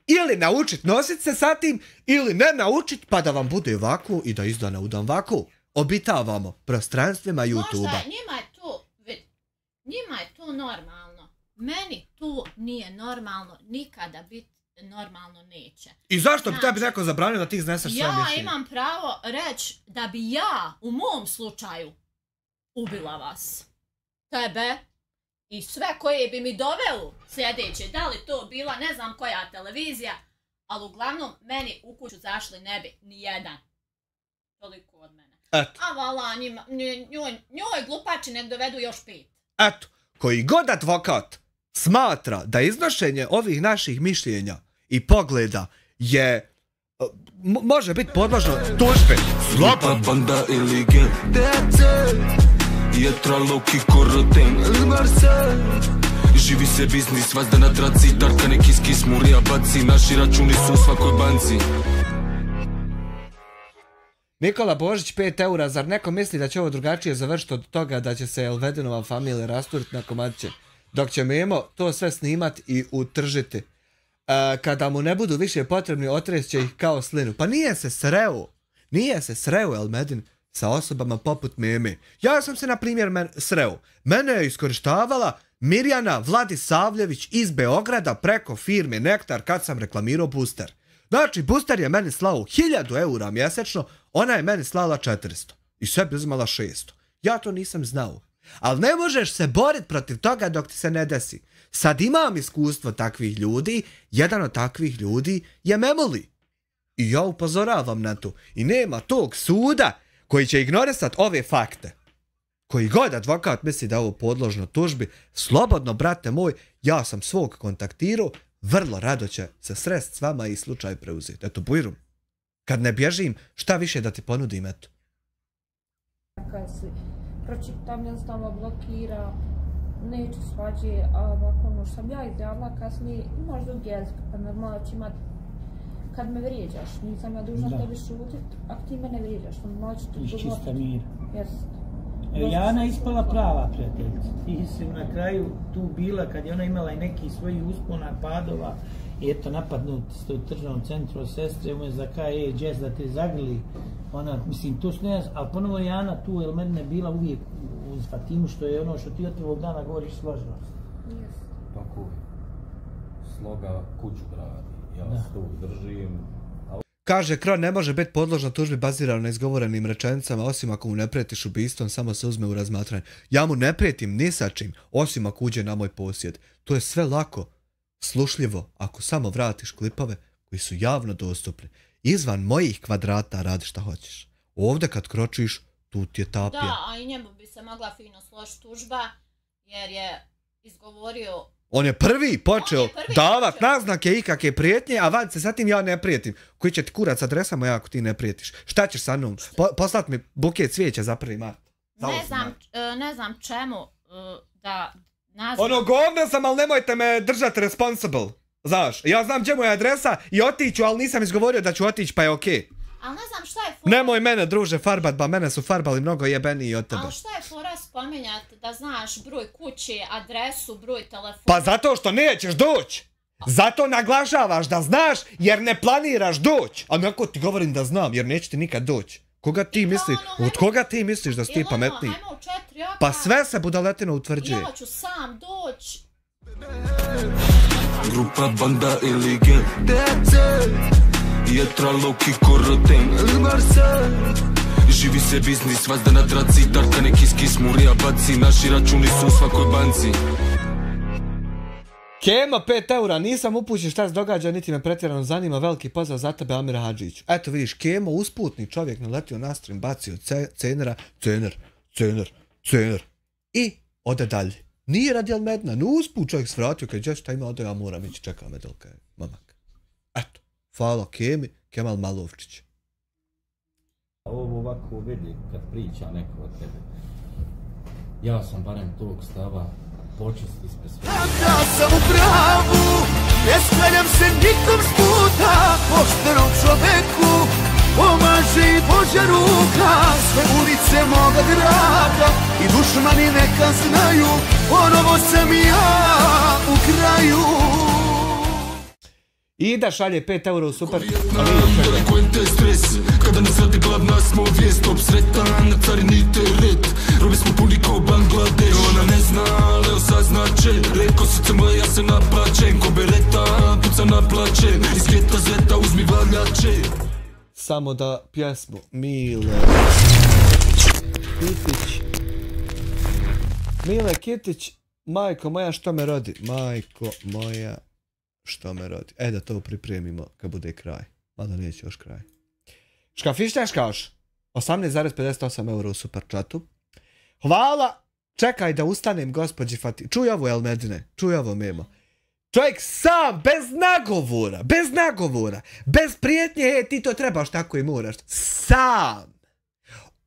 ili naučiti nositi se sa tim, ili ne naučiti pa da vam bude vaku i da iz dana u dan vaku obitavamo prostranstvima YouTubea. Možda njima je to normalno. Meni to nije normalno. Nikada biti normalno neće. I zašto bi tebi neko zabranio da ti izneseš sve mišljenje? Ja imam pravo reći da bi ja u mom slučaju ubila vas. Tebe i sve koje bi mi doveli sljedeće. Da li to bila ne znam koja televizija, ali uglavnom meni u kuću zašli ne bi ni jedan. Toliko od mene. Eto. A vala, njoj glupači nek dovedu još 5. Eto, koji god advokat smatra da iznošenje ovih naših mišljenja i pogleda je može biti podložno tužbi. Slapa banda ili gen Jetra, Loki, Koroten ili Marcel Živi se biznis, vazda na traci Darka neki skis, murija baci Naši računi su u svakoj banci. Nikola Božić 5 eura, zar neko misli da će ovo drugačije završiti od toga da će se Elvedinova familija rasturiti na komadiće, dok će Memo to sve snimat i utržiti. Kada mu ne budu više potrebni, otresće ih kao slinu. Pa nije se sreo Elmedin sa osobama poput Meme. Ja sam se na primjer sreo. Mene je iskorištavala Mirjana Vladisavljević iz Beograda preko firme Nektar kad sam reklamirao Booster. Znači, Booster je meni slao 1000 eura mjesečno, ona je meni slala 400 i sebi uzimala 600. Ja to nisam znao. Ali ne možeš se boriti protiv toga dok ti se ne desi. Sad imam iskustvo takvih ljudi, jedan od takvih ljudi je Memoli. I ja upozoravam na to. I nema tog suda koji će ignorisati ove fakte. Koji god advokat misli da je ovo podložno tužbi, slobodno, brate moj, ja sam svog kontaktirao, vrlo rado će se srest s vama i slučaj preuzeti. Eto, bujrum. Kad ne bježim, šta više da ti ponudim, eto. Kad se pročitam, jednostavno blokira, neće svađe, a ovako ono što sam ja izjavila kasnije, imaš drugi jezik, pa normalno će imati, kad me vrijeđaš, nisam ja dužna tebi šutit, ako ti me ne vrijeđaš, normalno će ti govoriti. Iz čista mira. Jest. Jana ispala prava prijateljica. Ti si na kraju tu bila kad je ona imala i neki svojih uspona, padova i eto napadnut ste u tržnom centru od sestre, umjesto za KE Jazz da te zagrli. Ona, mislim, to su ne, ali ponovo Jana tu, jer mene je bila uvijek iz Fatimu, što je ono što ti od prvog dana govoriš složnost. Tako je. Sloga kuću gradi. Ja se tu držim. Kaže, Kro ne može biti podložna tužbi bazirano na izgovorenim rečenicama, osim ako mu ne prijetiš ubistvom, samo se uzme u razmatranje. Ja mu ne prijetim ni sa čim, osim ako uđe na moj posjed. To je sve lako, slušljivo, ako samo vratiš klipove koji su javno dostupni. Izvan mojih kvadrata radi šta hoćeš. Ovdje kad kročiš, tu ti je tapija. Da, a i njemu bi se mogla fino složiti tužba, jer je izgovorio... On je prvi počeo davat naznake i kakve prijetnje, a van se sa tim ja ne prijetim. Koji će ti kurac adresa moja ako ti ne prijetiš? Šta ćeš sa mnom? Poslat mi buket cvijeća za 1. mart. Ne znam čemu da nazvam... Ono govno sam, ali nemojte me držati responsible. Znaš, ja znam gdje moja adresa i otiću, ali nisam izgovorio da ću otići, pa je okej. Ali ne znam šta je fora... Nemoj mene, druže, farbat, ba mene su farbali mnogo jebeniji od tebe. Ali šta je fora spominjati da znaš broj kući, adresu, broj telefona? Pa zato što nećeš doći. Zato naglašavaš da znaš jer ne planiraš doći. A neko ti govorim da znam jer neće ti nikad doći. Koga ti misliš? Od koga ti misliš da si ti pametniji? Pa sve se budaletino utvrđuje. Ja ću sam doći. Grupa, banda ili gang Jetra, Loki, Koroten, Marcel Živi se biznis, vazda na traci Tarka neki skis, murija baci Naši računi su u svakoj banci. Kema 5 eura, nisam upućen šta se događa, niti me pretjerano zanima, veliki pozdrav za tebe Amira Hadžić. Eto vidiš, Kemo, usputni čovjek, naletio na stream, bacio cenera, cener i ode dalje. Nije radi Almedna, no usput čovjek svratio, kad je šta ima, ode ja moram ići, čeka me dolka je mamak. Eto, hvala Kemi, Kemal Malovčić. Ovo ovako vidi kad priča neko od tebe. Ja sam barem tog stava počist ispred sve. Ja sam u pravu, ne sklanjam se nikom s puta, poštenom čoveku pomaže i Božja ruka. Sve ulice moga grada i dušmani neka znaju, ponovo sam ja u kraju. Ida šalje 5 eura u super... Delikvente stres Kada nas radi glavna smo vijest Top sretan, na carini teret Robi smo puni kao Bangladeš Ona ne zna, ali evo saznače Reko srce moje, ja se naplačem Ko bereta, puca naplačem Iz geta zeta uzmi valjače. Samo da pjesmu Mile Kitić. Mile Kitić, majko moja što me rodi. Majko moja što me rodi. Da to pripremimo kad bude kraj. Mada neće još kraj. Škafištaškaš 18,58 eura u super chatu. Hvala. Čekaj da ustanem gospođi Fati. Čuj ovo Elmedine. Čuj ovo Memo. Čovjek sam, bez nagovora, bez prijetnje, ti to trebaš tako i moraš. Sam.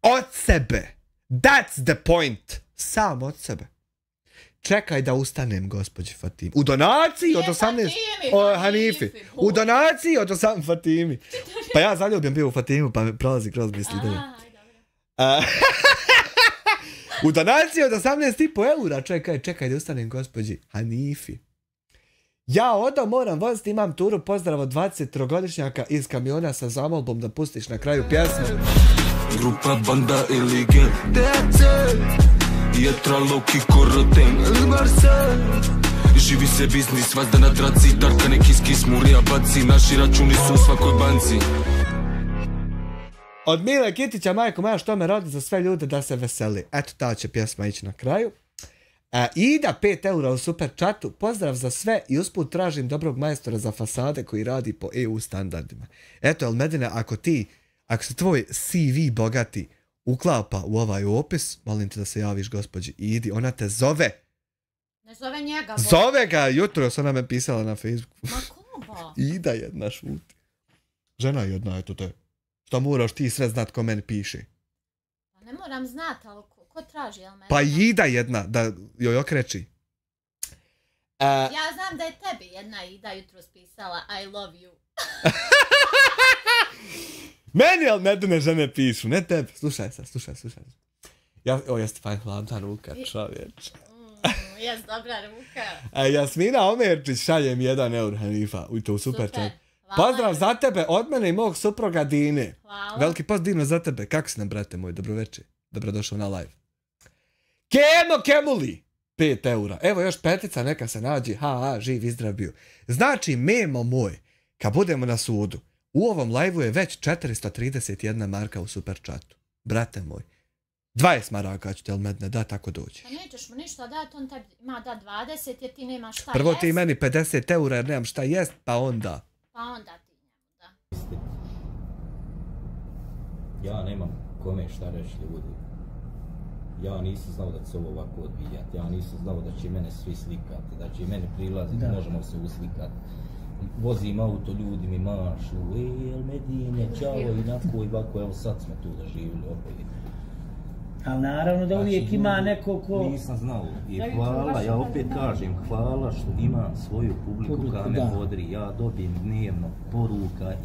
Od sebe. That's the point. Sam od sebe. Čekaj da ustanem, gospođi Fatimi. U donaciji od 18... Hanifi. U donaciji od 18... Fatimi. Pa ja zaljubim bio u Fatimu, pa me prolazi kroz misli. U donaciji od 18,5 eura. Čekaj da ustanem, gospođi Hanifi. Ja moram voziti, imam turu, pozdrav od 23-godišnjaka iz kamiona sa zamolbom da pustiš na kraju pjesmu. Grupa, banda ili gang Jetra, Loki, Koroten, Marcel Živi se biznis, vazda na traci Tarka neki skis, murija baci Naši računi su u svakoj banci. Od Mile Kitića, majko moja što me rodi za sve ljude da se veseli. Eto, ta će pjesma ići na kraju. Ida 5 eura u super chatu, pozdrav za sve i usput tražim dobrog majstora za fasade koji radi po EU standardima. Eto, Elmedine, ako se tvoj CV bogati uklapa u ovaj opis, molim te da se javiš gospođi Idi, ona te zove. Ne zove njega. Zove ga, jutro ona me pisala na Facebooku. Ma koga? Ida jedna šuti. Žena jedna, eto te. Šta moraš ti sve znat ko meni piše? Pa ne moram znat, ali ko traži, jel mene? Pa Ida jedna, da joj okreći. Ja znam da je tebi jedna Ida jutro spisala I love you. Meni Elmedine žene pišu, ne tebi. Slušaj. Jeste fajn hladna ruka, čovječ. Jes dobra ruka. Jasmina Omerčić šaljem 1 eur Hanifa. U to super chat. Pozdrav za tebe od mene i mog supruga Dine. Hvala. Veliki pozdrav Dino za tebe. Kako si nam, brate moj? Dobroveče. Dobrodošao na live. Kemuli! 5 eura. Evo još petica, neka se nađe. Živ i zdrav bio. Znači, Memo moj, kad budemo na sudu, u ovom live-u je već 431 marka u super chatu. Brate moj. 20 maraka ću te Elmedine da tako doći. Pa nećeš mu ništa dati, on tebi ima da 20 jer ti nemaš šta Prvo jest. ti meni 50 eura jer nemam šta jest, pa onda. Pa onda ti njemu da. Ja nemam kome šta reći ljudi. Ja nisam znao da će se ovo ovako odvijati. Ja nisam znao da će mene svi slikati, da će mene prilaziti, možemo se uslikati. Vozim auto, ljudi mi mašu, Elmedine, čao, inako i ovako, evo sad smo tu doživjeli opet. Ali naravno da uvijek ima neko ko... Nisam znao i hvala, ja opet kažem, hvala što imam svoju publiku koja me bodri. Ja dobijem dnevno poruka,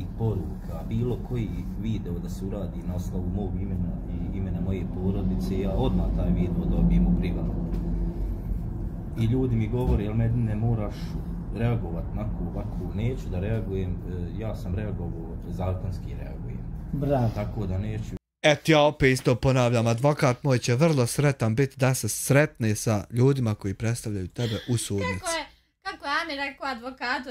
bilo koji video da se uradi na osnovu mog imena i imena moje porodice, ja odmah taj video dobijem u privatno. I ljudi mi govore, Elmedine, moraš reagovat ovako, neću da reagujem, ja sam reagovao, zakonski reagujem. Bravo. Tako da neću. Eto ja opet isto ponavljam, advokat moj će vrlo sretan biti da se sretne sa ljudima koji predstavljaju tebe u sudnici. Kako je Amir rekao advokatu,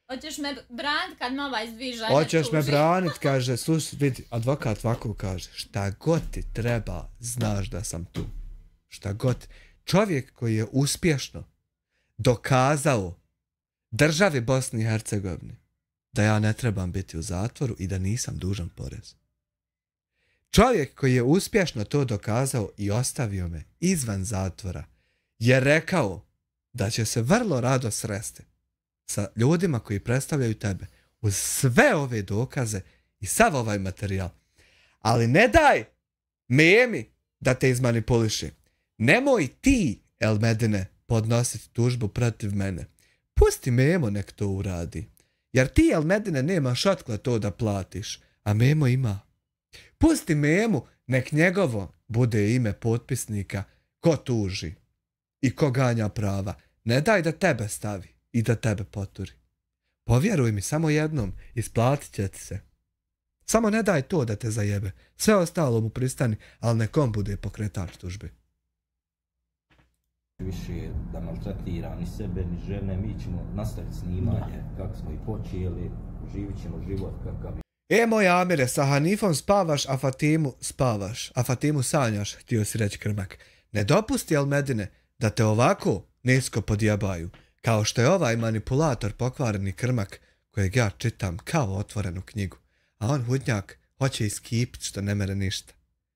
hoćeš me branit kad me ovaj zdviža. Hoćeš me branit, kaže, slušaj, vidi, advokat ovako kaže, šta god ti treba, znaš da sam tu. Šta god. Čovjek koji je uspješno dokazao državi Bosni i Hercegovini da ja ne trebam biti u zatvoru i da nisam dužan porez. Čovjek koji je uspješno to dokazao i ostavio me izvan zatvora je rekao da će se vrlo rado sresti sa ljudima koji predstavljaju tebe uz sve ove dokaze i sav ovaj materijal. Ali ne daj Memi da te izmanipuliši. Nemoj ti, Elmedine, podnositi tužbu protiv mene. Pusti Memo nek to uradi. Jer ti, Elmedine, nemaš otkle to da platiš, a Memo ima. Pusti Memu, nek njegovo bude ime potpisnika ko tuži i ko ganja prava. Ne daj da tebe stavi i da tebe poturi. Povjeruj mi samo jednom, isplatit će ti se. Samo ne daj to da te zajebe. Sve ostalo mu pristani, ali nekom bude pokretač tužbi. Više da maltretira ni sebe, ni žene, mi ćemo nastaviti snimanje kako smo i počeli, živit ćemo život kakav je. Moj Amire, sa Hanifom spavaš, a Fatimu spavaš, a Fatimu sanjaš, htio si reći Krmak. Ne dopusti, Elmedine, da te ovako nisko podjebaju, kao što je ovaj manipulator pokvareni Krmak, kojeg ja čitam kao otvorenu knjigu, a on hudnjak hoće iskipit što ne mere ništa.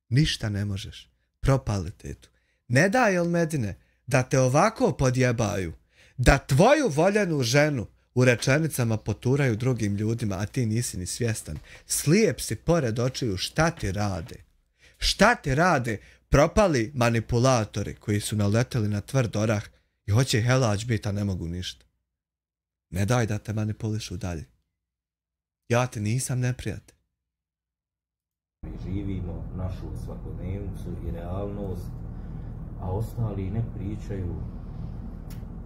Ništa ne možeš. Propali tetu. Ne daj, Elmedine, da te ovako podjebaju, da tvoju voljenu ženu u rečenicama poturaju drugim ljudima, a ti nisi ni svjestan. Slijep si pored očiju, šta ti rade? Šta ti rade propali manipulatori koji su naleteli na tvrd orah i hoće helać biti, a ne mogu ništa? Ne daj da te manipulišu dalje. Ja ti nisam neprijatelj. Mi živimo našu svakodnevnicu i realnost, a ostali ne pričaju,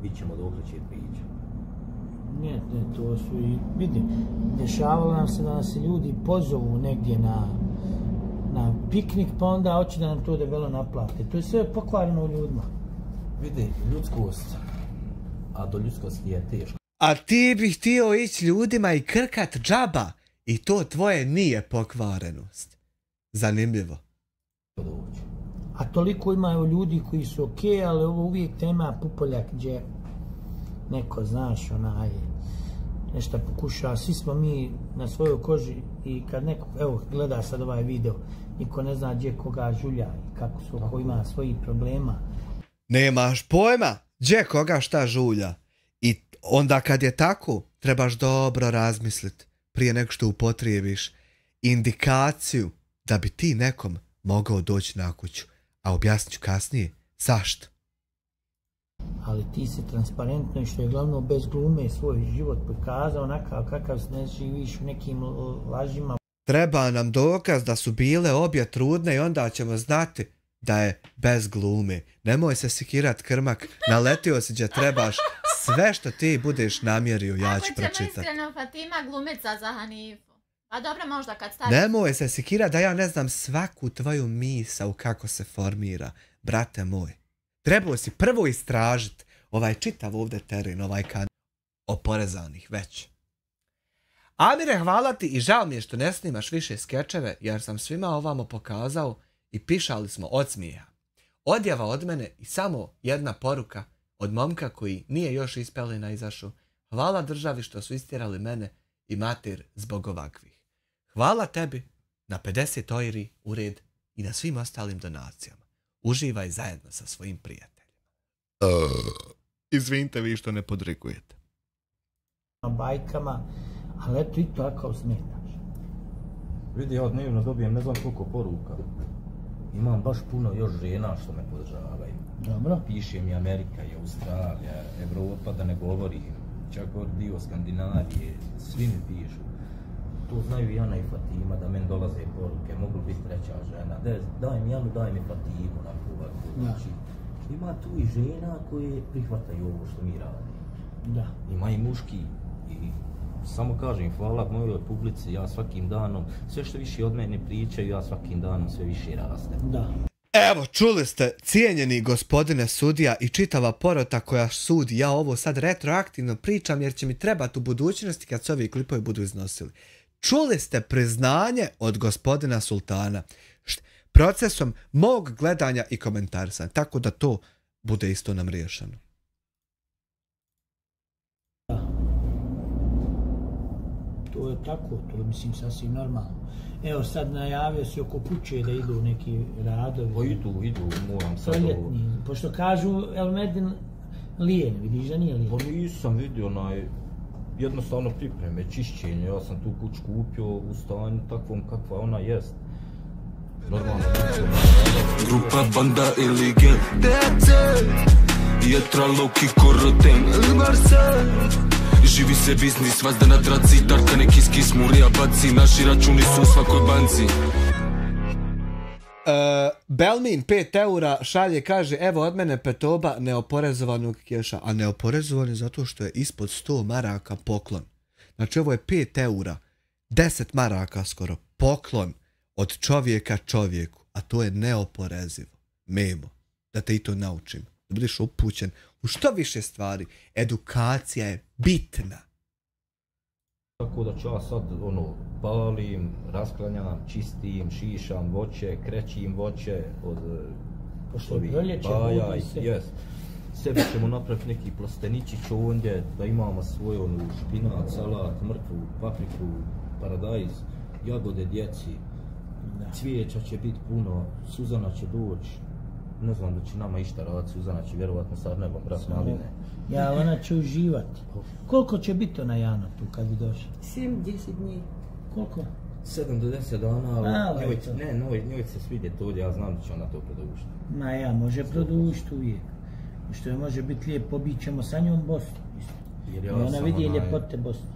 vidit ćemo dok će pričati. Ne, to su i, vidim, dešavalo nam se da nas ljudi pozovu negdje na piknik, pa onda hoće da nam to debelo naplate. To je sve pokvareno u ljudima. Vidi, ljudskost, a do ljudskosti je teško. A ti bi htio ići ljudima i krkat džaba i to tvoje nije pokvarenost. Zanimljivo. A toliko imaju ljudi koji su okej, ali ovo uvijek tema pupoljak gdje neko, znaš, nešto pokušava. Svi smo mi na svojoj koži i kad neko, evo, gleda sad ovaj video, niko ne zna gdje koga žulja i kako su, ko ima svojih problema. Nemaš pojma gdje koga šta žulja. I onda kad je tako, trebaš dobro razmisliti prije nego što upotrijebiš indikaciju da bi ti nekom mogao doći na kuću. A objasnit ću kasnije zašto. Ali ti si transparentno i što je glavno bez glume svoj život pokazao onakav kakav ne živiš u nekim lažima. Treba nam dokaz da su bile obje trudne i onda ćemo znati da je bez glume. Nemoj se sikirat, Krmak, naletio si gdje trebaš. Sve što ti budeš namjerio, ja ću pročitati. Ako ćemo iskreno, Fatima glumica za Hanifu. A dobro, možda kad staviš... Nemoj se sekira da ja ne znam svaku tvoju misao kako se formira, brate moj. Trebao si prvo istražiti ovaj čitav ovdje teren, ovaj kanal oporezanih već. Amire, hvala ti i žao mi je što ne snimaš više skečeve, jer sam svima ovamo pokazao i pišali smo od smijeha. Odjava od mene i samo jedna poruka od momka koji nije još iz pelena izašao. Hvala državi što su istjerali mene i mater zbog ovakvih. Hvala tebi na 50 ojri u red i na svim ostalim donacijama. Uživaj zajedno sa svojim prijateljima. Izvinite vi što ne podrikujete. Bajkama, ali eto i to kao smetaš. Vidi, ja dnevno dobijem ne znam koliko poruka. Imam baš puno još žena što me podržavaju. Dobro. Piše mi Amerika i Australija, Evropa da ne govorim, čak dio Skandinavije, svi mi pišu. To znaju i Jana i Fatima da meni dolaze poruke, mogu biti treća žena. Daj mi Janu, daj mi Fatimu, ovako. Znači, ima tu i žena koje prihvataju ovo što mi radimo. Da. Ima i muški i samo kažem hvala mojoj publici, ja svakim danom, sve što više od mene pričaju, ja svakim danom sve više rastem. Da. Evo, čuli ste, cijenjeni gospodine sudija i čitava porota koja sudi, ja ovo sad retroaktivno pričam jer će mi trebati u budućnosti kad se ovi klipovi budu iznosili. Čuli ste priznanje od gospodina Sultana procesom mog gledanja i komentarisanja, tako da to bude isto nam riješeno. To je tako, to je mislim sasvim normalno. Evo sad najavio si oko kuće da idu neki radovi. Pa idu, moram sad ovo. Pošto kažu Elmedin lijen, vidiš da nije lijen? Pa nisam vidio jednostavno pripreme, čišćenje, ja sam tu kuću kupio u stanju takvom kakva ona jest. Normalno. Grupa, banda ili gen, dece, jetra, loki, koroten, barse. Živi se biznis, vazda na traci, tarka neki skis, murija baci, naši računi su u svakoj banci. Belmin 5 eura šalje, kaže evo od mene petoba neoporezovanog keša, a neoporezovan je zato što je ispod 100 maraka poklon. Znači ovo je 5 eura, 10 maraka skoro, poklon od čovjeka čovjeku, a to je neoporezivo. Memo, da te i to naučim, da budeš upućen u što više stvari. Edukacija je bitna. Tako da ću ja sad palim, rasklanjam, čistim, šišam voće, krećim voće od ovih baja. Sebi ćemo napraviti neki plasteničić ondje, da imamo svoj špinat, salat, mrkvu, papriku, paradajz, jagode djeci. Cvijeća će biti puno, Suzana će doći. Ne znam da će nama išta raditi, Suzana će vjerovatno sad nebom brat maline. Ja, ona će uživati. Koliko će biti ona Jana tu kad bi došla? 7-10 dnji. Koliko? 7 do 10 dana, ali njoj se svidjeti ovdje, ja znam da će ona to produžiti. Ma ja, može produžiti uvijek. Što je može biti lijepo, pobit ćemo sa njom Bosnu. I ona vidi ljepote Bosne.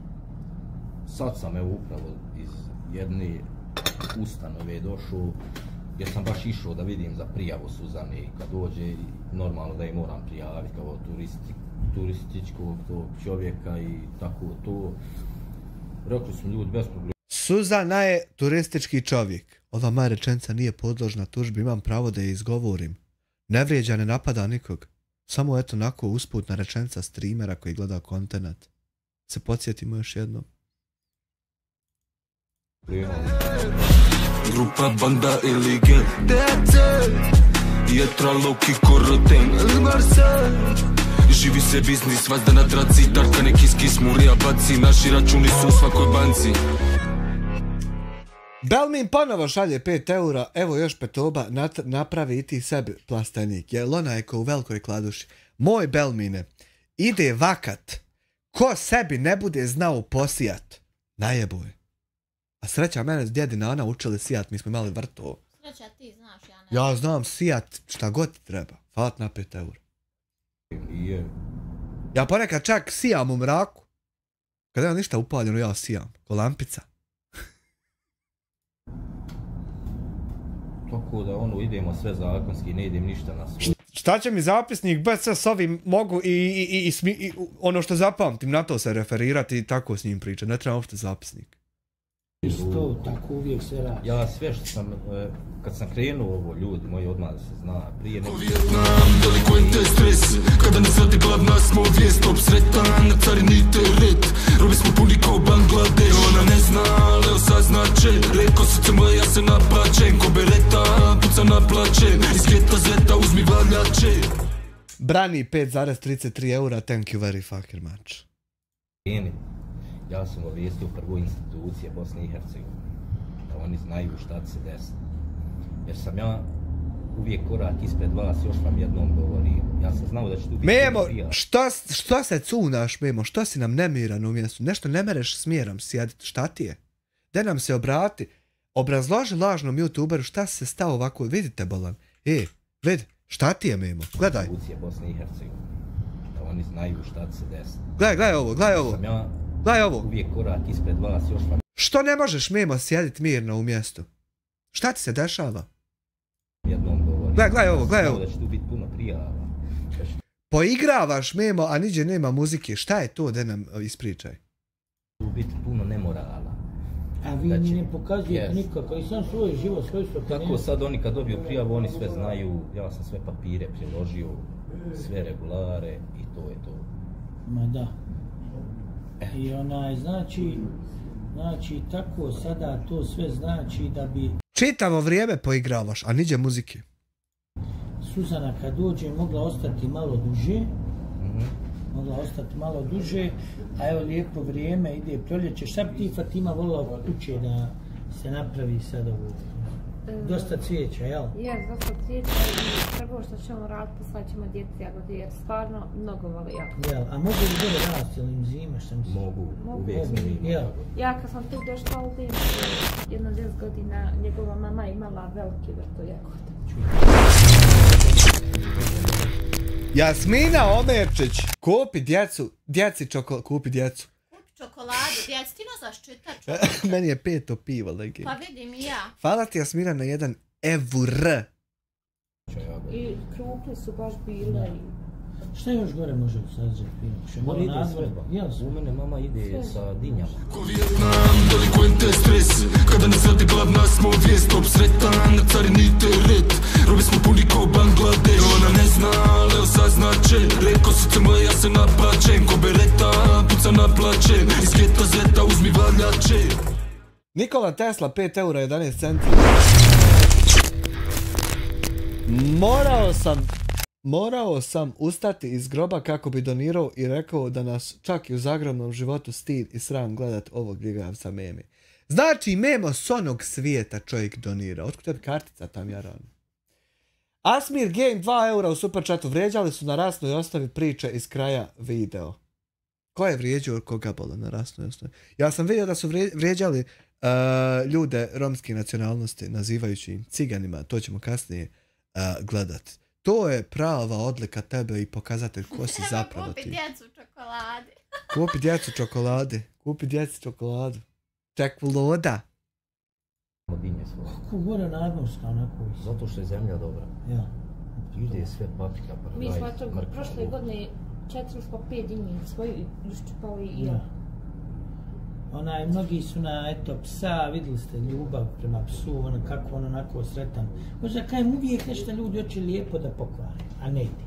Sad sam evo upravo iz jedne ustanove došao, jer sam baš išao da vidim za prijavu Suzane i kad dođe normalno da je moram prijaviti kao turističkog čovjeka i tako to. Rekli smo ljudi bez problema. Suzana je turistički čovjek. Ova moja rečenica nije podložna tužbi, imam pravo da je izgovorim. Ne vrijeđa, ne napada nikog. Samo eto onako usputna rečenica streamera koji gleda kontenat. Se podsjetimo još jednom. Grupa, banda ili gen, dece, jetra, loki, koroten, barse. Živi se biznis, vazda na traci, tarka neki skis, murija baci, naši računi su u svakoj banci. Belmin ponovo šalje 5 eura, evo još petoba, napravi i ti sebi plastenik, jer ona je ko u velikoj kladuši. Moj Belmine, ide vakat, ko sebi ne bude znao posijat, najeboj. A sreća mene s djedina, ona učili sijat, mi smo imali vrto. Sreća ti znaš, ja ne. Ja znam sijat šta god ti treba, falat na 5 eura. Ja ponekad čak sijam u mraku. Kada je ništa upaljeno, ja sijam, ko lampica. Tako da idemo sve zakonski, ne idem ništa na svoj. Šta će mi zapisnik bez sve s ovim mogu i ono što zapamtim, na to se referirati i tako s njim pričati, ne treba uopšte zapisnik. Isto, tako uvijek se radi. Ja sve što sam, kad sam krenuo ovo, ljudi moji, odmah da se zna, prije nego... Vijetnam, delikvente stres, kada ne zade gladna smo vijest, top sretan, na carini teret, robi smo puni kao Bangladeš, ona ne zna, ali osaznače, reko srce moje, ja se napačem, ko bereta, puca naplače, iz geta zeta uzmi valjače. Brani 5,33 eura, thank you very fucking much. Ja sam obavijestio prvu institucije Bosne i Hercegovine, da oni znaju šta se desi. Jer sam ja uvijek korak ispred vas, još vam jednom govorio. Ja sam znao da će tu biti... Memo, što se cunaš, Memo? Što si nam nemiran u mjestu? Nešto ne mereš smjerom sjediti, šta ti je? De nam se obrati, obrazloži lažnom youtuberu šta se stao ovako, vidite bolan. Vidi, šta ti je, Memo? Gledaj. Institucije Bosne i Hercegovine, da oni znaju šta se desi. Gledaj ovo. Sam ja Gledaj ovo. uvijek korak ispred vas, još vam Što ne možeš, Memo, sjediti mirno u mjestu? Šta ti se dešava? jednom govorio. Gledaj ovo. Da će tu biti puno prijava. Poigravaš, Memo, a niđe nema muzike. Šta je to, da nam ispričaj? Tu biti puno nemorala. A vi mi ne pokazujete nikako, i sam svoj život, svoj svakodnevno. Tako sad oni kad dobiju prijavu, oni sve znaju, ja sam sve papire priložio, sve regulare i to je to. Ma da. I znači tako sada to sve znači da bi Čitavo vrijeme poigravaš, a niđe muzike. Suzana kad dođe mogla ostati malo duže. A evo lijepo vrijeme, ide proljeće. Šta bi ti, Fatima, volila od kuće da se napravi sad ovo? Dosta cvijeća, jel? Dosta cvijeća i prvo što ćemo raditi, poslat ćemo djeci jagode, jer stvarno mnogo voli jagode. Jel, a mogu li gore rasti ili im zima, šta misliš? Mogu, uvijek smo jel? Ja kad sam tu došla ovdje, jedno 10 godina, njegova mama imala veliki vrto jagode. Jasmina Omerčić, kupi kupi djecu. Čokoladu, djeci, ti ne znaš čitač. Meni je 5 piva, legi. Pa vidim i ja. Hvala ti, Jasmina, na 1 eur. I krupne su baš bile i... Šta još gore može sađati? Mora ide sve. U mene mama ide sa dinjama. Ko Vijetnam, delikvente stres, kada ne zade gladna smo vijest, top sretan, na carini teret, robi smo puni kao Bangladeš, ona ne zna, ali osaznače, reko srce moje, ja se napačem, ko bereta, puca naplače, iz geta zeta uzmi valjače. Nikola Tesla, 5 eura 11 centi. Morao sam ustati iz groba kako bi donirao i rekao da nas čak i u zagrobnom životu stid i sram gledat ovog gigavca Meme. Znači, Memo s onog svijeta čovjek donira. Otkud tebi kartica tam, Jaran? Asmir Game 2 eura u superchatu. Vrijeđali su na rasnoj osnovi priče iz kraja video. Ko je vrijeđao koga bola na rasnoj osnovi? Ja sam vidio da su vrijeđali ljude romske nacionalnosti, nazivajući im ciganima. To ćemo kasnije gledat. To je prava odlika tebe i pokazatelj ko si zapravo ti. Kupi djecu čokolade. Kupi djecu čokoladu. Čekoloda. Kako gore nadmorska onako? Zato što je zemlja dobra. Ja. Ide sve paprika, paradajz, Mi smo to prošle godine 405 dinje svoju iščupali i ja. Mnogi su na psa, vidjeli ste ljubav prema psu, kako on onako sretan. Možda kajem uvijek nešto ljudi hoće lijepo da pokvari, a ne ide.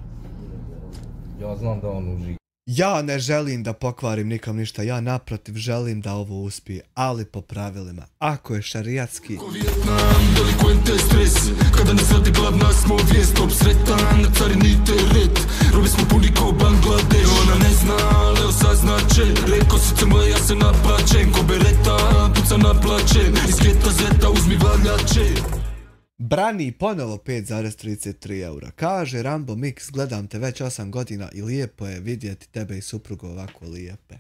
Ja znam da on uživa. Ja ne želim da pokvarim nikom ništa, ja naprotiv želim da ovo uspije, ali po pravilima. Ako je šarijatski... Ko Vijetnam, delikvente stres, kada ne zade gladna smo vijest, top sretan, na carini teret, robi smo puni kao Bangladeš, ona ne zna, ali osaznače, reko srce moje, ja se napačem, ko bereta, puca naplače, iz geta zeta uzmi valjače. Brani ponovo 5,33 eura. Kaže Rambo Mix, gledam te već 8 godina i lijepo je vidjeti tebe i suprugu ovako lijepe.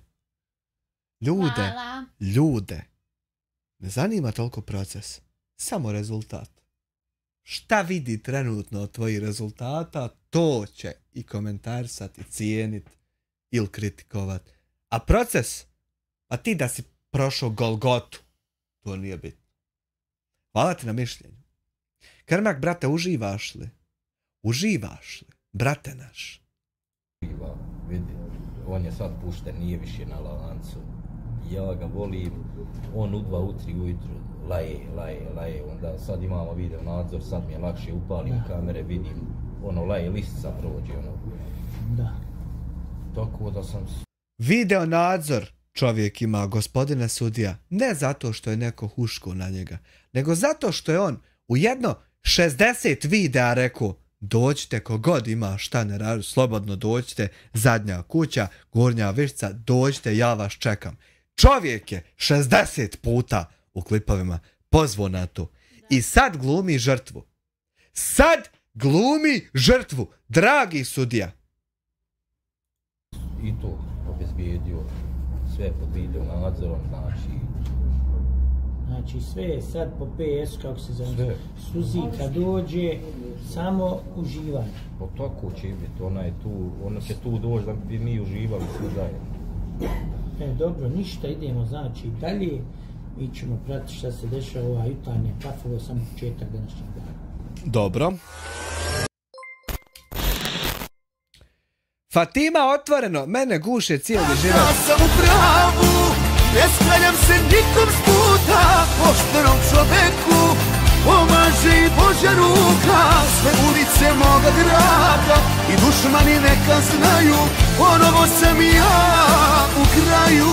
Ljude. Ne zanima toliko proces. Samo rezultat. Šta vidi trenutno od tvojih rezultata, to će i komentarsati, cijenit ili kritikovat. A proces? A ti da si prošao Golgotu. To nije bitno. Hvala ti na mišljenju. Krmak, brate, uživaš li? Brate naš. Uživa, vidi. On je sad pušten, nije više na lancu. ja ga volim, on u 2, u 3 ujutru laje, onda sad imamo video nadzor, sad mi je lakše, upalim kamere, vidim, ono laje, listica prođe, ono. Da. Tako da sam... Video nadzor čovjek ima, gospodine sudija, ne zato što je neko huško na njega, nego zato što je on u jedno 60 videa rekao, dođite kogod ima šta ne radi, slobodno dođite, zadnja kuća, gornja višca, dođite, ja vas čekam. Čovjek je 60 puta u klipovima pozvao na to. I sad glumi žrtvu. Sad glumi žrtvu, dragi sudija. I to obezbijedio sve pod video nadzorom, Znači sve je sad po PS, kako se zove, Suzika dođe, samo uživanje. Po tako će biti, ona će tu doći da bi mi uživali sve zajedno. Dobro, ništa, idemo znači dalje, mi ćemo pratiti šta se dešava ova jutarnja kafa, ovo je samo početak današnjeg dana. Dobro. Fatima otvoreno, mene guše cijeli život. Ja sam u pravu, ne sklanjam se nikom s puta, poštenom čoveku pomaže i Božja ruka. Sve ulice moga grada i dušmani neka znaju, ponovo sam i ja u kraju.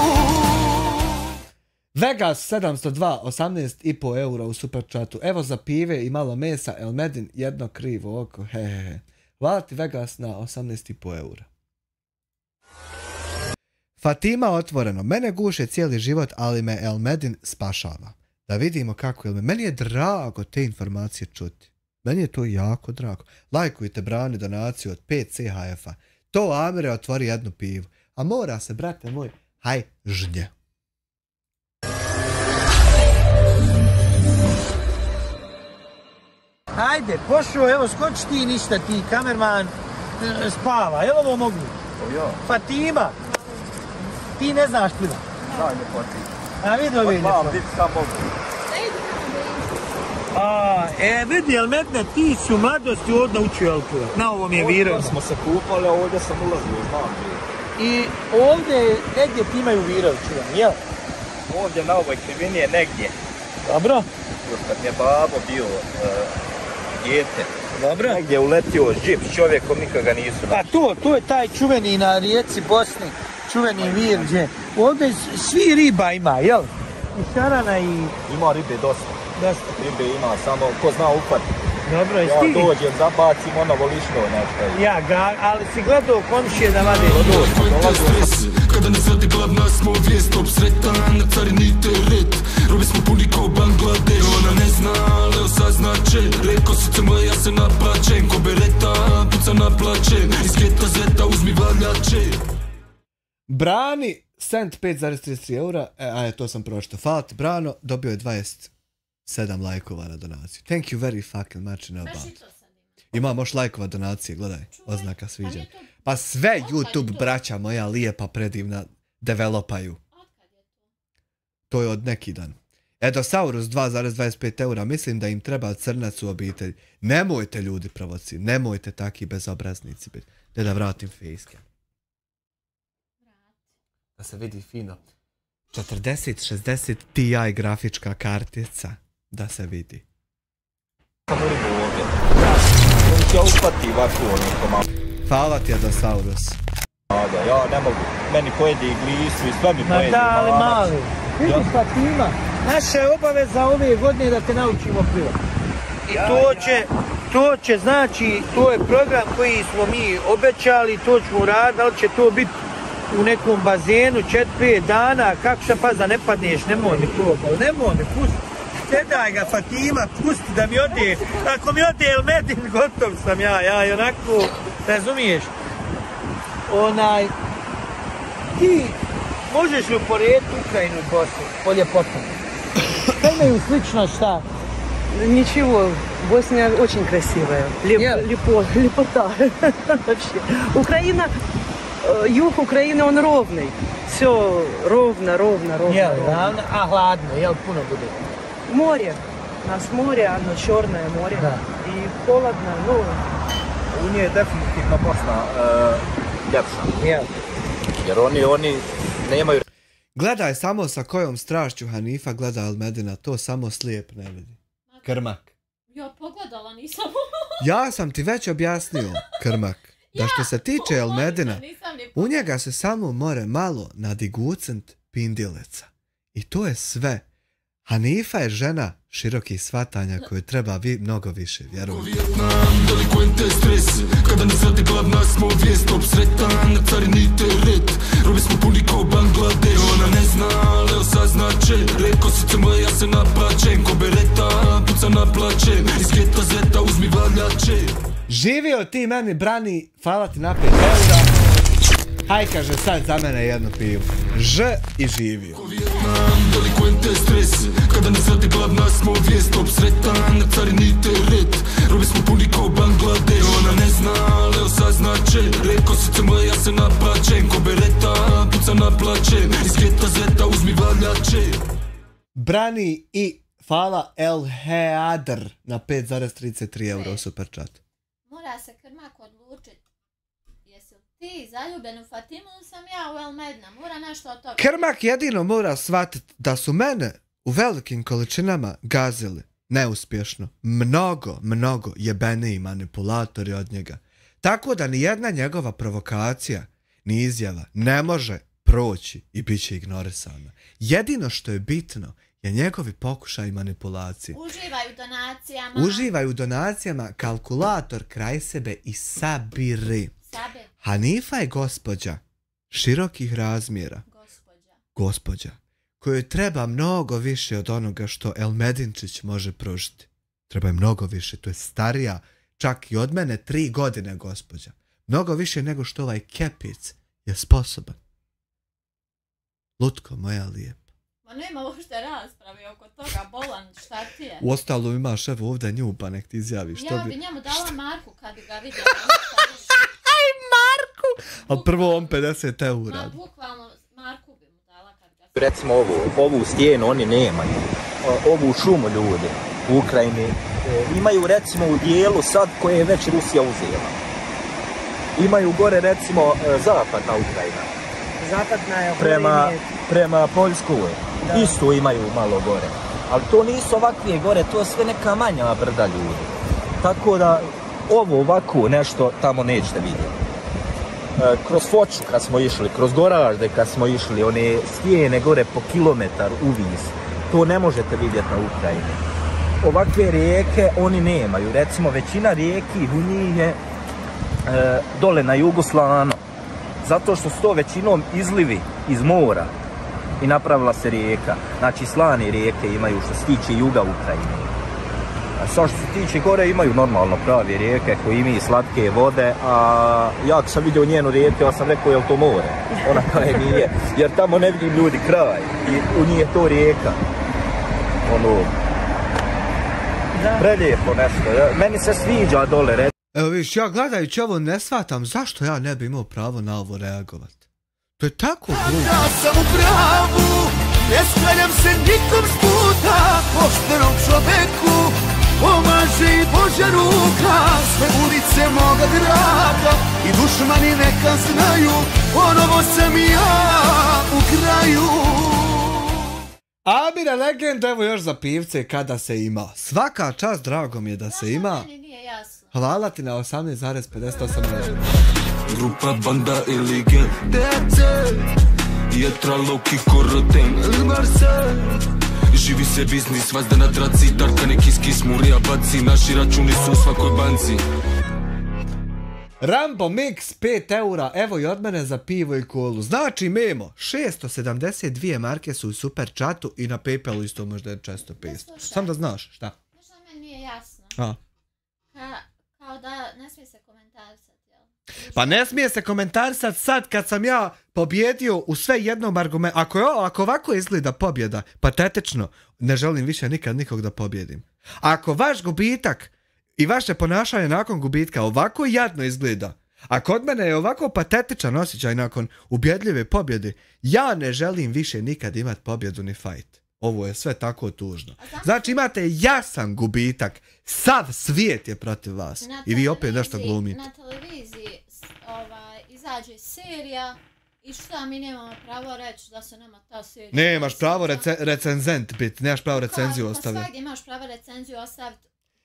Vegas 702, 18,5 eura u superchatu. Evo za pive i malo mesa, Elmedin jedno krivo oko, hehehe. Hvala ti Vegas na 18,5 eura. Fatima otvoreno, mene guše cijeli život, ali me Elmedin spašava. Da vidimo kako je. Meni je drago te informacije čuti. Meni je to jako drago. Lajkujte Brani donaciju od 5 CHF-a. To Amire otvori jednu pivu. A mora se, brate moj, haj žnje. Hajde, pošao, evo skoči ti ništa ti, kamerman spava, evo ovo mogu. Fatima, ti ne znaš pila. Znam je Fatima. A vidio vidim. Znam, vidi sam mogu. Vidi, Elmedne, ti si u mladosti ovdje naučio alkohol. Na ovom je virao. Ovdje smo se kupali, a ovdje sam ulazio, znam gdje. I ovdje negdje ti imaju virao, čuvam, jel? Ovdje na ovoj krivini je negdje. Dobro. Kad mi je babo bio dijete. Dobro. Negdje uletio džip s čovjekom, nikoga nisu. Pa to je taj čuveni na rijeci Bosni, čuveni vir gdje. Ovdje svi riba ima, jel? I šarana i... Ima ribe dosta. Ribe ima, samo ko zna uhvatiti. Dobro, ja dođem, zabacim ono volišno nešto. Ja ga, ali si gledao komšije da vade. Kada nas vrati glavna smo vijest, top sretan, na carini teret. Robi smo puni ko Bangladeš. Ona ne zna, ali osaznače. Reko srce moje, ja se naplačem. Ko bereta, puca naplačem. Iz geta zeta uzmi valjače. Brani, cent 5,33 eura. To sam pročito. Hvala ti, Brano, dobio je 27 lajkova na donaciju. Thank you very fucking much. Ima moš lajkova donacije, gledaj, oznaka sviđa. Pa sve YouTube braća moja lijepa predivna developaju. To je od neki dan. Edosaurus 2,25 eura, mislim da im treba crnac u obitelji. Nemojte ljudi provoci, nemojte taki bezobraznici biti. Da vratim facecam. Da se vidi fino. 4060 Ti grafička kartica. Da se vidi. Hvala ti, Edosaurus. Ja ne mogu, meni pojedi i glisu i sve mi pojedi. Da, ali mali. Vidi Fatima, naša je obaveza ove godine da te naučimo plivati. I to će znači, to je program koji smo mi obećali, to ćemo uraditi, ali će to biti u nekom bazenu 4-5 dana, kako se pa da ne padneš, nemoj mi to, nemoj mi, pusti. Ne daj ga Fatima, pusti da mi ode, ako mi ode Elmedin, gotov sam ja i onako, razumiješ, ti možeš li uporediti Ukrajinu i Bosnu po ljepotom? Da imaju slično šta? Ничего, Босния очень красивая, лепота вообще. Украина, юг Украины, он ровный, все ровно. А hladno, jel puno bude? Море, у нас море, оно черное море, и холодно, U nje je definitivno Bosna ljepša. Jer oni nemaju... Gledaj samo sa kojom strašću Hanifa gleda Elmedina, to samo slijep ne vidi. Krmak. Ja pogledala, nisam. Ja sam ti već objasnio, Krmak, da što se tiče Elmedina, u njega se samo more malo nadigucent pindilica. I to je sve. Hanifa je žena širokih shvatanja koju treba mnogo više vjerovati. Vijetnam, delikvente stres, kada nas radi glavna smo vijest, obsretan, na carini teret, robi smo puni ko Bangladeš, ona ne zna, ali osaznače, reko srce moje, ja se naplačem, ko bereta, puca naplačem, iz geta zeta uzmi valjače. Živio ti meni brani, hvala ti na 5 eura. Haj, kaže, sad za mene jedno pivo. Ž i živio. Vijetnam, delikvente stres, kada nas radi glavna smo vijest, obsretan, na carini teret, robi smo puni ko Bangladeš, ona ne zna, ali osaznače, reko srce moje, ja se naplačem, ko bereta, puca naplačem, iz geta zeta uzmi valjače. Brani i hvala El Headr na 5,33 euro super chat. Mora se Krmak odlučiti. Jesi li ti zaljubljen u Fatimu ili sam ja u Elmedina? Mora nešto od toga. Krmak jedino mora shvatiti da su mene u velikim količinama gazili neuspješno. Mnogo jebeniji manipulatori od njega. Tako da ni jedna njegova provokacija ni izjava ne može proći i bit će ignorisana. Jedino što je bitno je njegovi pokušaj manipulacije. Uživaju u donacijama, kalkulator kraj sebe i sabiri. Hanifa je gospođa širokih razmjera. Gospođa kojoj treba mnogo više od onoga što Elmedinčić može pružiti. Treba je mnogo više, to je starija, čak i od mene 3 godine gospođa. Mnogo više nego što ovaj kepic je sposoban. Lutko moja lijepa. Ma nema uopšte rasprave oko toga, bolan, šta ti je? Uostalom imaš evo ovdje nju, pa nek ti izjavi što bi... Ja bi njemu dala Marku kad bi ga vidjela. Aj, Marku! Ali prvo on 50 eura. Ma, bukvalno, Marku bi mu dala kad ga... Recimo ovu stijenu oni nemaju, ovu šumu ljudi u Ukrajini imaju recimo u dijelu sad koje je već Rusija uzela. Imaju gore recimo zapadna Ukrajina. Zapadna je prema Poljskoj. Isto imaju malo gore. Ali to nisu ovakve gore, to je sve neka manja brda ljudi. Tako da ovo ovako nešto tamo nećete vidjeti. Kroz Foču kad smo išli, kroz Goražde kad smo išli, one stijene gore po kilometar uvis, to ne možete vidjeti na Ukrajini. Ovakve rijeke oni nemaju. Recimo većina rijeki u njih je dole na jugu slano. Zato što su to većinom izlivi iz mora i napravila se rijeka. Znači slane rijeke imaju što se tiče juga Ukrajine. A što se tiče gore imaju normalno prave rijeke koje imaju slatke vode, a ja kad sam vidio njenu rijeku, ja sam rekao je li to more? Ona kaže nije, jer tamo ne vidim ljudi kraj i u njih je to rijeka. Ono, prelijepo nešto, meni se sviđa dole. Evo viš, ja gledajući ovo ne shvatam zašto ja ne bi imao pravo na ovo reagovat. To je tako glupo. Ja sam u pravu, ne sklanjam se nikom s puta, poštenom čoveku pomaže i Božja ruka, sve ulice moga grada i dušmani neka znaju, ponovo sam i ja u kraju. Amira legenda, evo još za pivce kada se ima. Svaka čast, drago mi je da se ima. Hvala ti na 18,58 nešto. Grupa, banda ili gdete, jetra, loki, koroten ili Marseille. Živi se biznis, vazda na traci, tarka neki skis, murija baci, naši računi su u svakoj banci. Rambo Mix 5 eura, evo i od mene za pivo i kolu. Znači Memo, 672 marke su u super chatu i na Paypalu isto možda je 450. Sam da znaš, šta? Možda meni nije jasno. Kao da ne smije se komentarisati, jel? Pa ne smije se komentarisati sad kad sam ja pobjedio u sve jednom argumentu. Ako ovako izgleda pobjeda, patetično, ne želim više nikad nikog da pobjedim. Ako vaš gubitak i vaše ponašanje nakon gubitka ovako jadno izgleda, a kod mene je ovako patetičan osjećaj nakon ubjedljive pobjede, ja ne želim više nikad imat pobjedu ni fight. Ovo je sve tako tužno. Znači imate jasan gubitak, sav svijet je protiv vas i vi opet nešto glumite. Na televiziji izađe serija I šta, mi nemamo pravo reći da se nama ta serija... Nemaš pravo recenzent biti, nemaš pravo recenziju ostaviti. Pa svakdje imaš pravo recenziju ostaviti.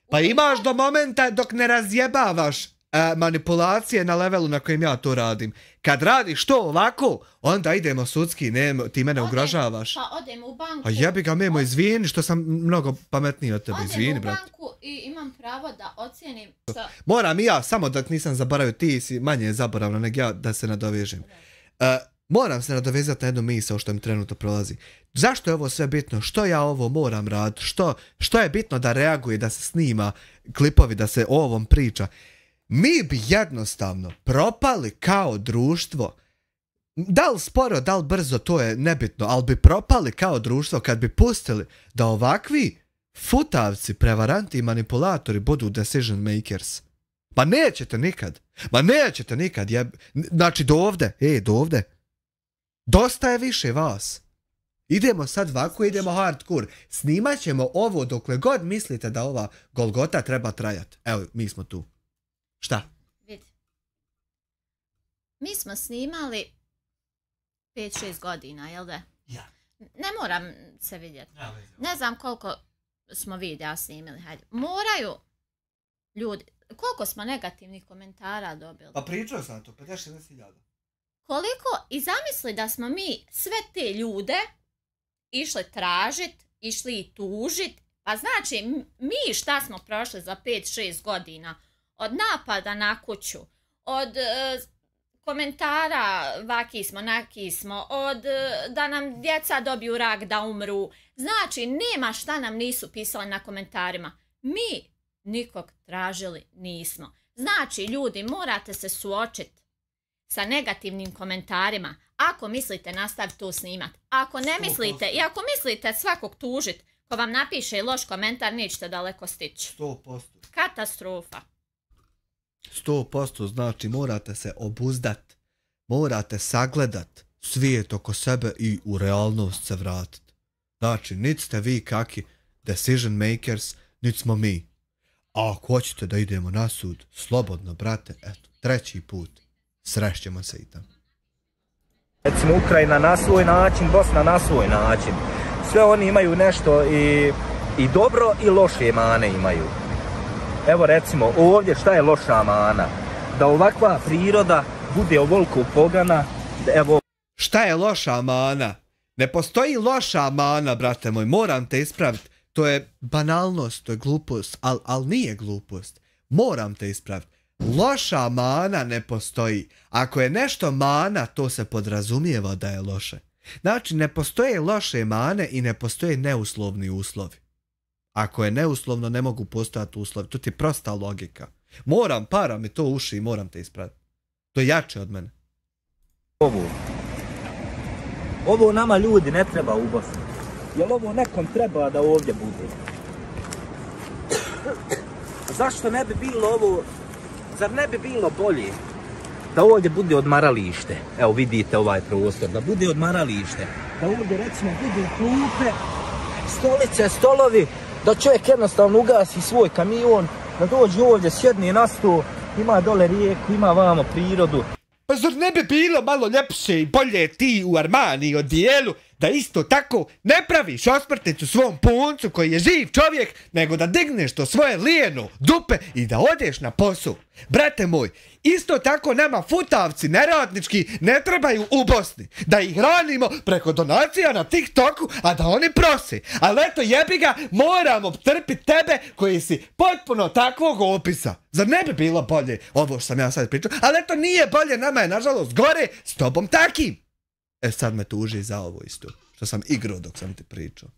Pa imaš do momenta dok ne razjebavaš manipulacije na levelu na kojem ja to radim. Kad radiš to ovako, onda idemo sudski, ti mene ugrožavaš. Pa odem u banku. Pa jebi ga, Memo, izvini što sam mnogo pametniji od tebe, izvini, brate. Odem u banku i imam pravo da ocijenim što... Moram i ja, samo da nisam zaboravio, ti si manje zaboravno nego ja, da se nadovežem. Moram se nadovezati na jednu misao što mi trenutno prolazi. Zašto je ovo sve bitno? Što ja ovo moram raditi? Što je bitno da reaguje, da se snima klipovi, da se o ovom priča? Mi bi jednostavno propali kao društvo. Da li sporo, da li brzo, to je nebitno, ali bi propali kao društvo kad bi pustili da ovakvi futavci, prevaranti i manipulatori budu decision makers. Pa nećete nikad. Ma nećete nikad. Znači do ovde. Do ovde. Dosta je više vas. Idemo sad ovako, idemo hardcore. Snimat ćemo ovo dokle god mislite da ova Golgota treba trajati. Evo, mi smo tu. Šta? Vidi. Mi smo snimali 5-6 godina, jel da? Ja. Ne moram se vidjeti. Ne znam koliko smo videa snimili. Hajde. Moraju ljudi... Koliko smo negativnih komentara dobili? Pa pričao sam to, 50-60.000. Koliko, i zamisli da smo mi sve te ljude išli tražit, išli tužit, pa znači mi šta smo prošli za 5-6 godina? Od napada na kuću, od komentara vaki smo, naki smo, od da nam djeca dobiju rak, da umru. Znači, nema šta nam nisu pisali na komentarima. Mi nikog tražili nismo. Znači, ljudi, morate se suočiti sa negativnim komentarima. Ako mislite nastaviti to snimat. Ako ne mislite, i ako mislite svakog tužit, ko vam napiše loš komentar, nećete daleko stići. 100%. Katastrofa. 100%, znači morate se obuzdat. Morate sagledat svijet oko sebe i u realnost se vratiti. Znači, niti ste vi kaki decision makers, niti smo mi. A ako hoćete da idemo na sud, slobodno, brate, eto, 3. put. Srešćemo se i tamo. Recimo Ukrajina na svoj način, Bosna na svoj način. Sve oni imaju nešto i dobro i loše mane imaju. Evo recimo ovdje šta je loša mana? Da ovakva priroda bude ovoliko pogana. Evo. Šta je loša mana? Ne postoji loša mana, brate moj, moram te ispraviti. To je banalnost, to je glupost, ali nije glupost. Moram te ispraviti. Loša mana ne postoji. Ako je nešto mana, to se podrazumijeva da je loše. Znači, ne postoje loše mane i ne postoje neuslovni uslovi. Ako je neuslovno, ne mogu postojati uslovi. To ti je prosta logika. Moram, para mi to uši i moram te ispraviti. To je jače od mene. Ovo nama ljudi ne treba u Bosni. Jel ovo nekom treba da ovdje bude? Zašto ne bi bilo ovo... Zar ne bi bilo bolje da ovdje bude odmaralište? Evo vidite ovaj prostor, da bude odmaralište. Da ovdje recimo budu klupe, stolice, stolovi, da čovjek jednostavno ugasi svoj kamion, da dođe ovdje, sjedne na stol, ima dole rijeku, ima vamo prirodu. Pa zar ne bi bilo malo ljepše i bolje ti u Armani odijelu da isto tako ne praviš osmrtnicu svom puncu koji je živ čovjek, nego da digneš to svoje lijeno dupe i da odeš na posao? Brate moj, isto tako nama futavci neradnički ne trebaju u Bosni. Da ih hranimo preko donacija na TikToku, a da oni prose. Ali eto jebi ga, moramo trpiti tebe koji si potpuno takvog opisa. Zar ne bi bilo bolje ovo što sam ja sad pričao? Ali eto nije bolje, nama je nažalost gore s tobom takim. Sad me tuži za ovo isto, što sam igrao dok sam ti pričao.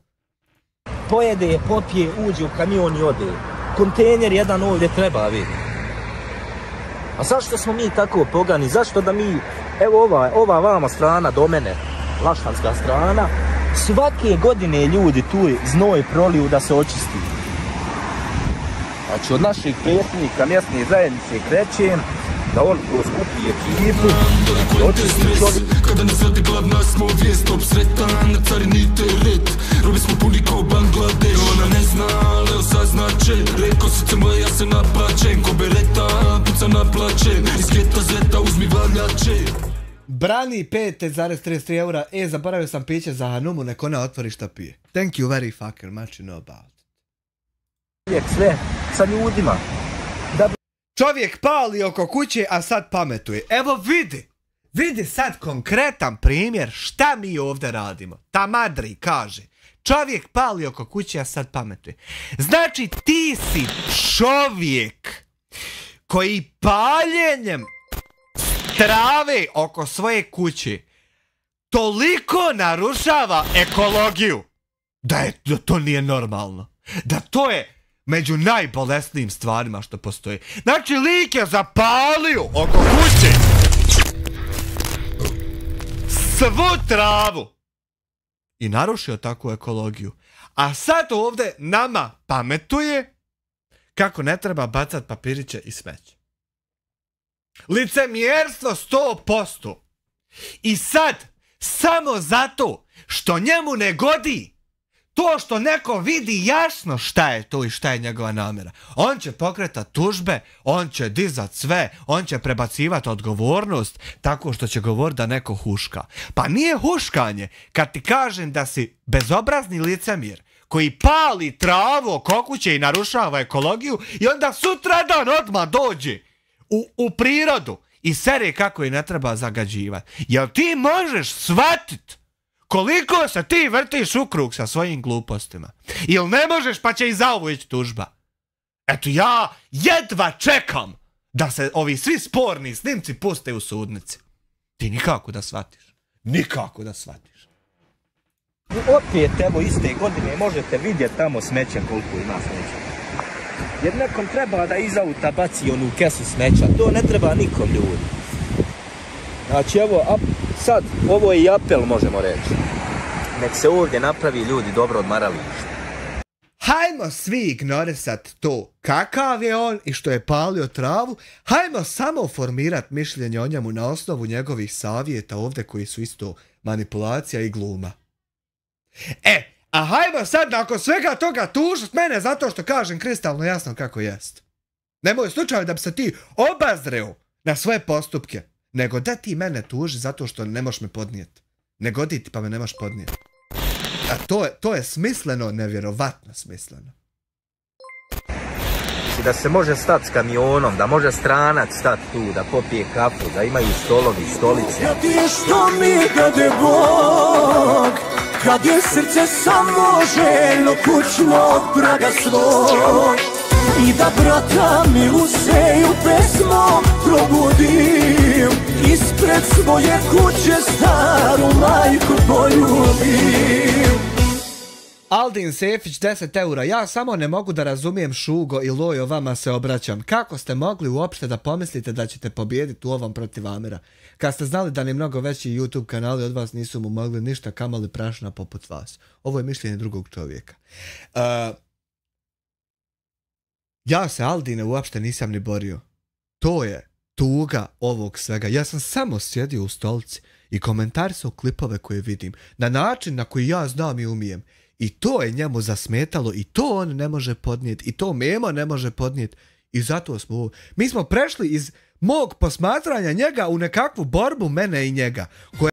Pojede, popije, uđe u kamion i ode. Kontejner jedan ovdje treba vidjeti. A zašto smo mi tako pogani? Zašto da mi, evo ova vama strana do mene, Laštanska strana, svake godine ljudi tu znoj proliju da se očisti. Znači od naših predsjednika mjesne zajednice krećem, da on skupi ekipu, očisti čovjek. Kada nas vrati glavna smo vijest, obsretan, na carini teret. Robi smo puni kao Bangladeš. Ona ne zna, ali osaznače. Reko srce moje, ja se naplačem. Ko bereta, puca naplačem. Iz geta zeta uzmi valjače. Brani 5,33 eura. Zaboravio sam piće za Hanumu, nek ona otvori šta pije. Thank you very fucking much, you know about it. Uvijek sve sa ljudima. Čovjek pali oko kuće, a sad pametuje. Evo vidi. Vidi sad konkretan primjer šta mi ovdje radimo. Ta Madri kaže. Čovjek pali oko kuće, a sad pametuje. Znači ti si čovjek koji paljenjem trave oko svoje kuće toliko narušava ekologiju da to nije normalno. Da to je među najbolesnijim stvarima što postoji. Znači lik je zapalio oko kuće svu travu i narušio takvu ekologiju. A sad ovdje nama pametuje kako ne treba bacat papiriće i smeće. Licemjerstvo 100%. I sad, samo zato što njemu ne godi to što neko vidi jasno šta je to i šta je njegova namjera. On će pokretat tužbe, on će dizat sve, on će prebacivat odgovornost tako što će govoriti da neko huška. Pa nije huškanje kad ti kažem da si bezobrazni licemjer koji pali travu oko kuće i narušava ekologiju i onda sutradan odmah dođe u prirodu i sere kako je ne treba zagađivati. Jel ti možeš shvatit koliko se ti vrtiš u krug sa svojim glupostima? Ili ne možeš pa će i za ovo ići tužba? Eto ja jedva čekam da se ovi svi sporni snimci puste u sudnici. Ti nikako da shvatiš. Nikako da shvatiš. Opet evo iste godine možete vidjeti tamo smeće koliko ima smeća. Jer nekom treba da iz auta baci onu kesu smeća. To ne treba nikom ljudi. Znači evo, sad, ovo je i apel možemo reći. Nek se ovdje napravi ljudi dobro odmaralište. Hajmo svi ignorisat to kakav je on i što je palio travu. Hajmo samo formirat mišljenje o njemu na osnovu njegovih savjeta ovdje koji su isto manipulacija i gluma. A hajmo sad nakon svega toga tužit mene zato što kažem kristalno jasno kako jest. Nemoj slučajno da bi se ti obazreo na svoje postupke, nego da ti mene tuži zato što ne možeš me podnijeti. Ne godi ti pa me ne možeš podnijeti. A to je smisleno, nevjerovatno smisleno. Da se može stati s kamionom, da može stranac stati tu, da popije kafu, da imaju stolovi, stolice. Kad je što mi dade Bog, kad je srce samo željno kućnog praga svog, i da brata milu seju pesmom probudim, ispred svoje kuće staru majku poljubim. Aldin Sefić 10 eura. Ja samo ne mogu da razumijem Šugo i Lojo, vama se obraćam. Kako ste mogli uopšte da pomislite da ćete pobijediti u ovom protiv Amira? Kad ste znali da ni mnogo veći YouTube kanali od vas nisu mu mogli ništa, kamali prašna poput vas. Ovo je mišljenje drugog čovjeka. Ja se Aldine uopšte nisam ni borio. To je tuga ovog svega. Ja sam samo sjedio u stolici i komentarisao klipove koje vidim na način na koji ja znam i umijem. I to je njemu zasmetalo i to on ne može podnijeti i to Memo ne može podnijeti i zato smo mi smo prešli iz mog posmatranja njega u nekakvu borbu mene i njega koja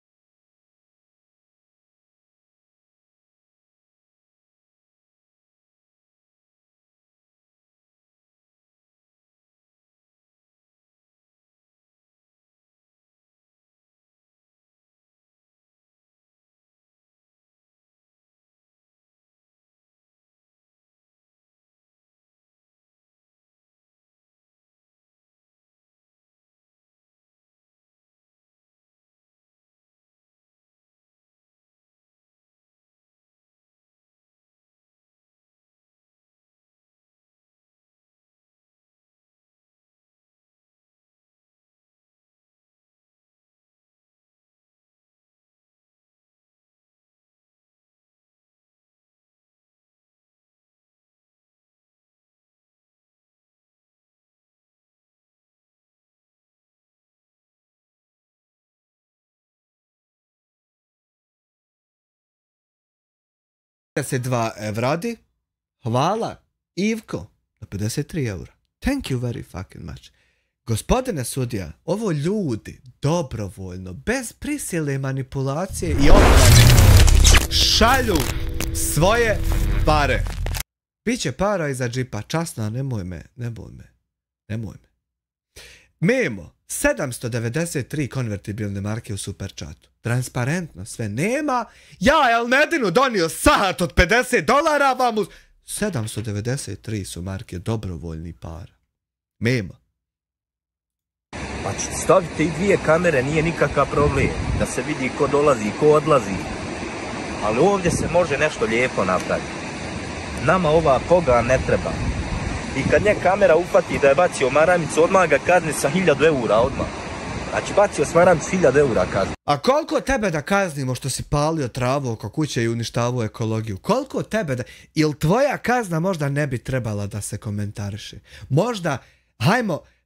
se 2 evradi. Hvala Ivko na 53 eura. Thank you very fucking much. Gospodine sudija, ovo ljudi dobrovoljno, bez prisile, manipulacije i obmane šalju svoje pare. Biće para iza džipa, časna, nemoj me. Mi imamo 793 konvertibilne marke u Superchatu. Transparentno, sve nema. Ja je Almedinu donio sat od $50, vam uz... 793 su marke dobrovoljni para. Mimo. Pa stavite i 2 kamere, nije nikakav problem. Da se vidi ko dolazi, ko odlazi. Ali ovdje se može nešto lijepo napraviti. Nama ova poga ne treba. I kad nje kamera upati da je bacio maramicu, odmah ga kazni sa 1000 eura odmah. Znači bacio s maramicu 1000 eura kazni. A koliko tebe da kaznimo što si palio travu oko kuće i uništavao ekologiju? Koliko tebe da... Ili tvoja kazna možda ne bi trebala da se komentariše? Možda,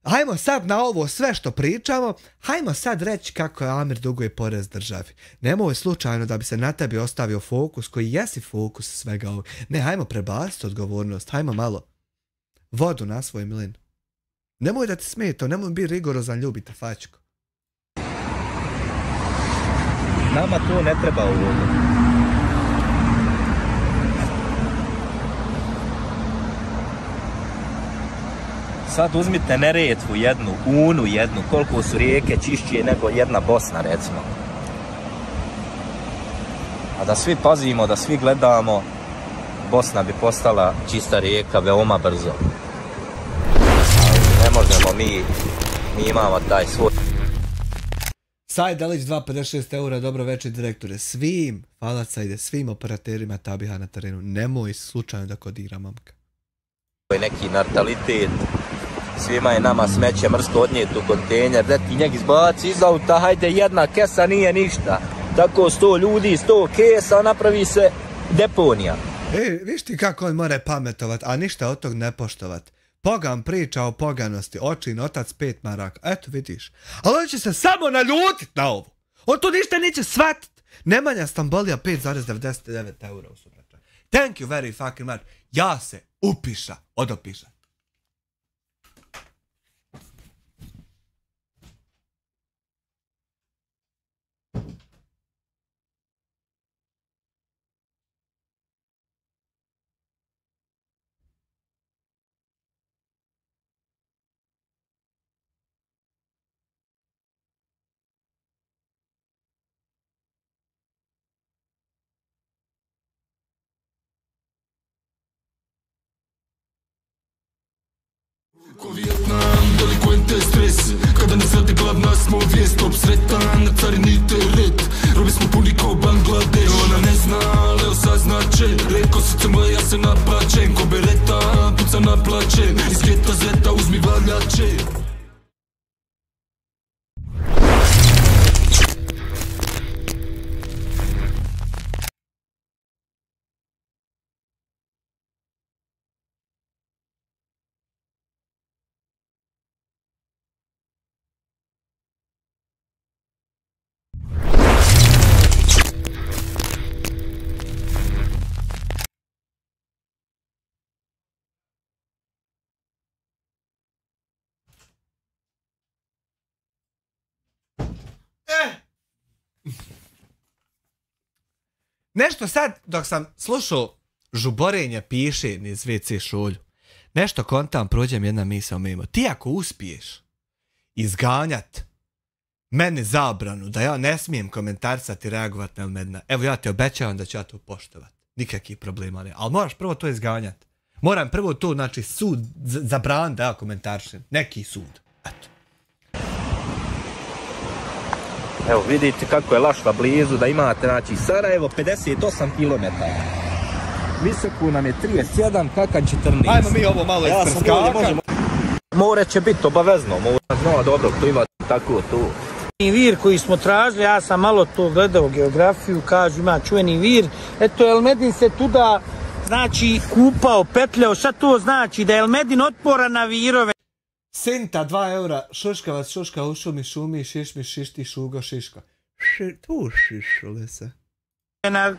hajmo sad na ovo sve što pričamo, hajmo sad reći kako je Amir duguje porez državi. Nemoj slučajno da bi se na tebi ostavio fokus koji jesi fokus svega ovog. Ne, hajmo prebaciti odgovornost, hajmo malo vodu na svoj mlin. Nemoj da ti smeta, nemoj biti rigorozan, ljubite fačko. Nama to ne treba ovdje. Sad uzmite Neretvu jednu, Unu jednu, koliko su rijeke čišćije nego jedna Bosna recimo. A da svi pazimo, da svi gledamo, Bosna bi postala čista rijeka veoma brzo. Ali ne možemo, mi imamo taj svoj. Saj Delić 256 eura, dobro večer direktore. Svim, hvala Sajde, svim operaterima Tabiha na terenu. Nemoj slučajno da kodira mamka. Neki natalitet, svima je nama smeće mrsko odnijeti u kontejner, da ti njeg izbaci iz auta, hajde jedna kesa nije ništa. Tako 100 ljudi, 100 kesa, napravi se deponija. Viš ti kako on mora pametovat, a ništa od tog ne poštovat. Pogan priča o poganosti, očin, otac 5 maraka, eto vidiš. Ali on će se samo naljutit na ovo. On to ništa neće shvatit. Nemanja Stambolija 5,99 eura u Superchatu. Thank you very fucking much. Ja se upiša, odopiša. Ko Vijetnam, delikvente stres. Kada nas rade glavna smo vijest. Top sretan, na carini teret. Robi smo puni ko Bangladeš. Ona ne zna, ali evo saznaće. Reko srce moje, ja se naplaćem. Ko bereta, puca naplaćem. Iz geta zeta uzmi valjače. Nešto sad, dok sam slušao žuborenje piše niz WC šolju, nešto kontam, prođem jedna misao mimo. Ti ako uspiješ izganjat meni zabranu da ja ne smijem komentarisati i reagovati na Elmedina, evo ja ti obećavam da ću ja to poštovat. Nikakvih problema ne. Ali moraš prvo to izganjati. Moram prvo to, znači, sud zabraniti da ja komentarišem. Neki sud. Eto. Evo vidite kako je Lašva blizu, da imate, znači Sarajevo 58 km. Visoko nam je 37, Kakan 14. Ajmo mi ovo malo isprskavati. More će biti obavezno, more zna dobro, to ima tako to. Vir koji smo tražili, ja sam malo to gledao geografiju, kažu ima čuveni vir. Eto, Elmedin se tuda, znači, kupao, petljao, šta to znači? Da je Elmedin otporan na virove. Sinta 2 eura, šuškavac šuška u šumi šumi, šišmi šišti šugo šiška. Tu šišule se. Na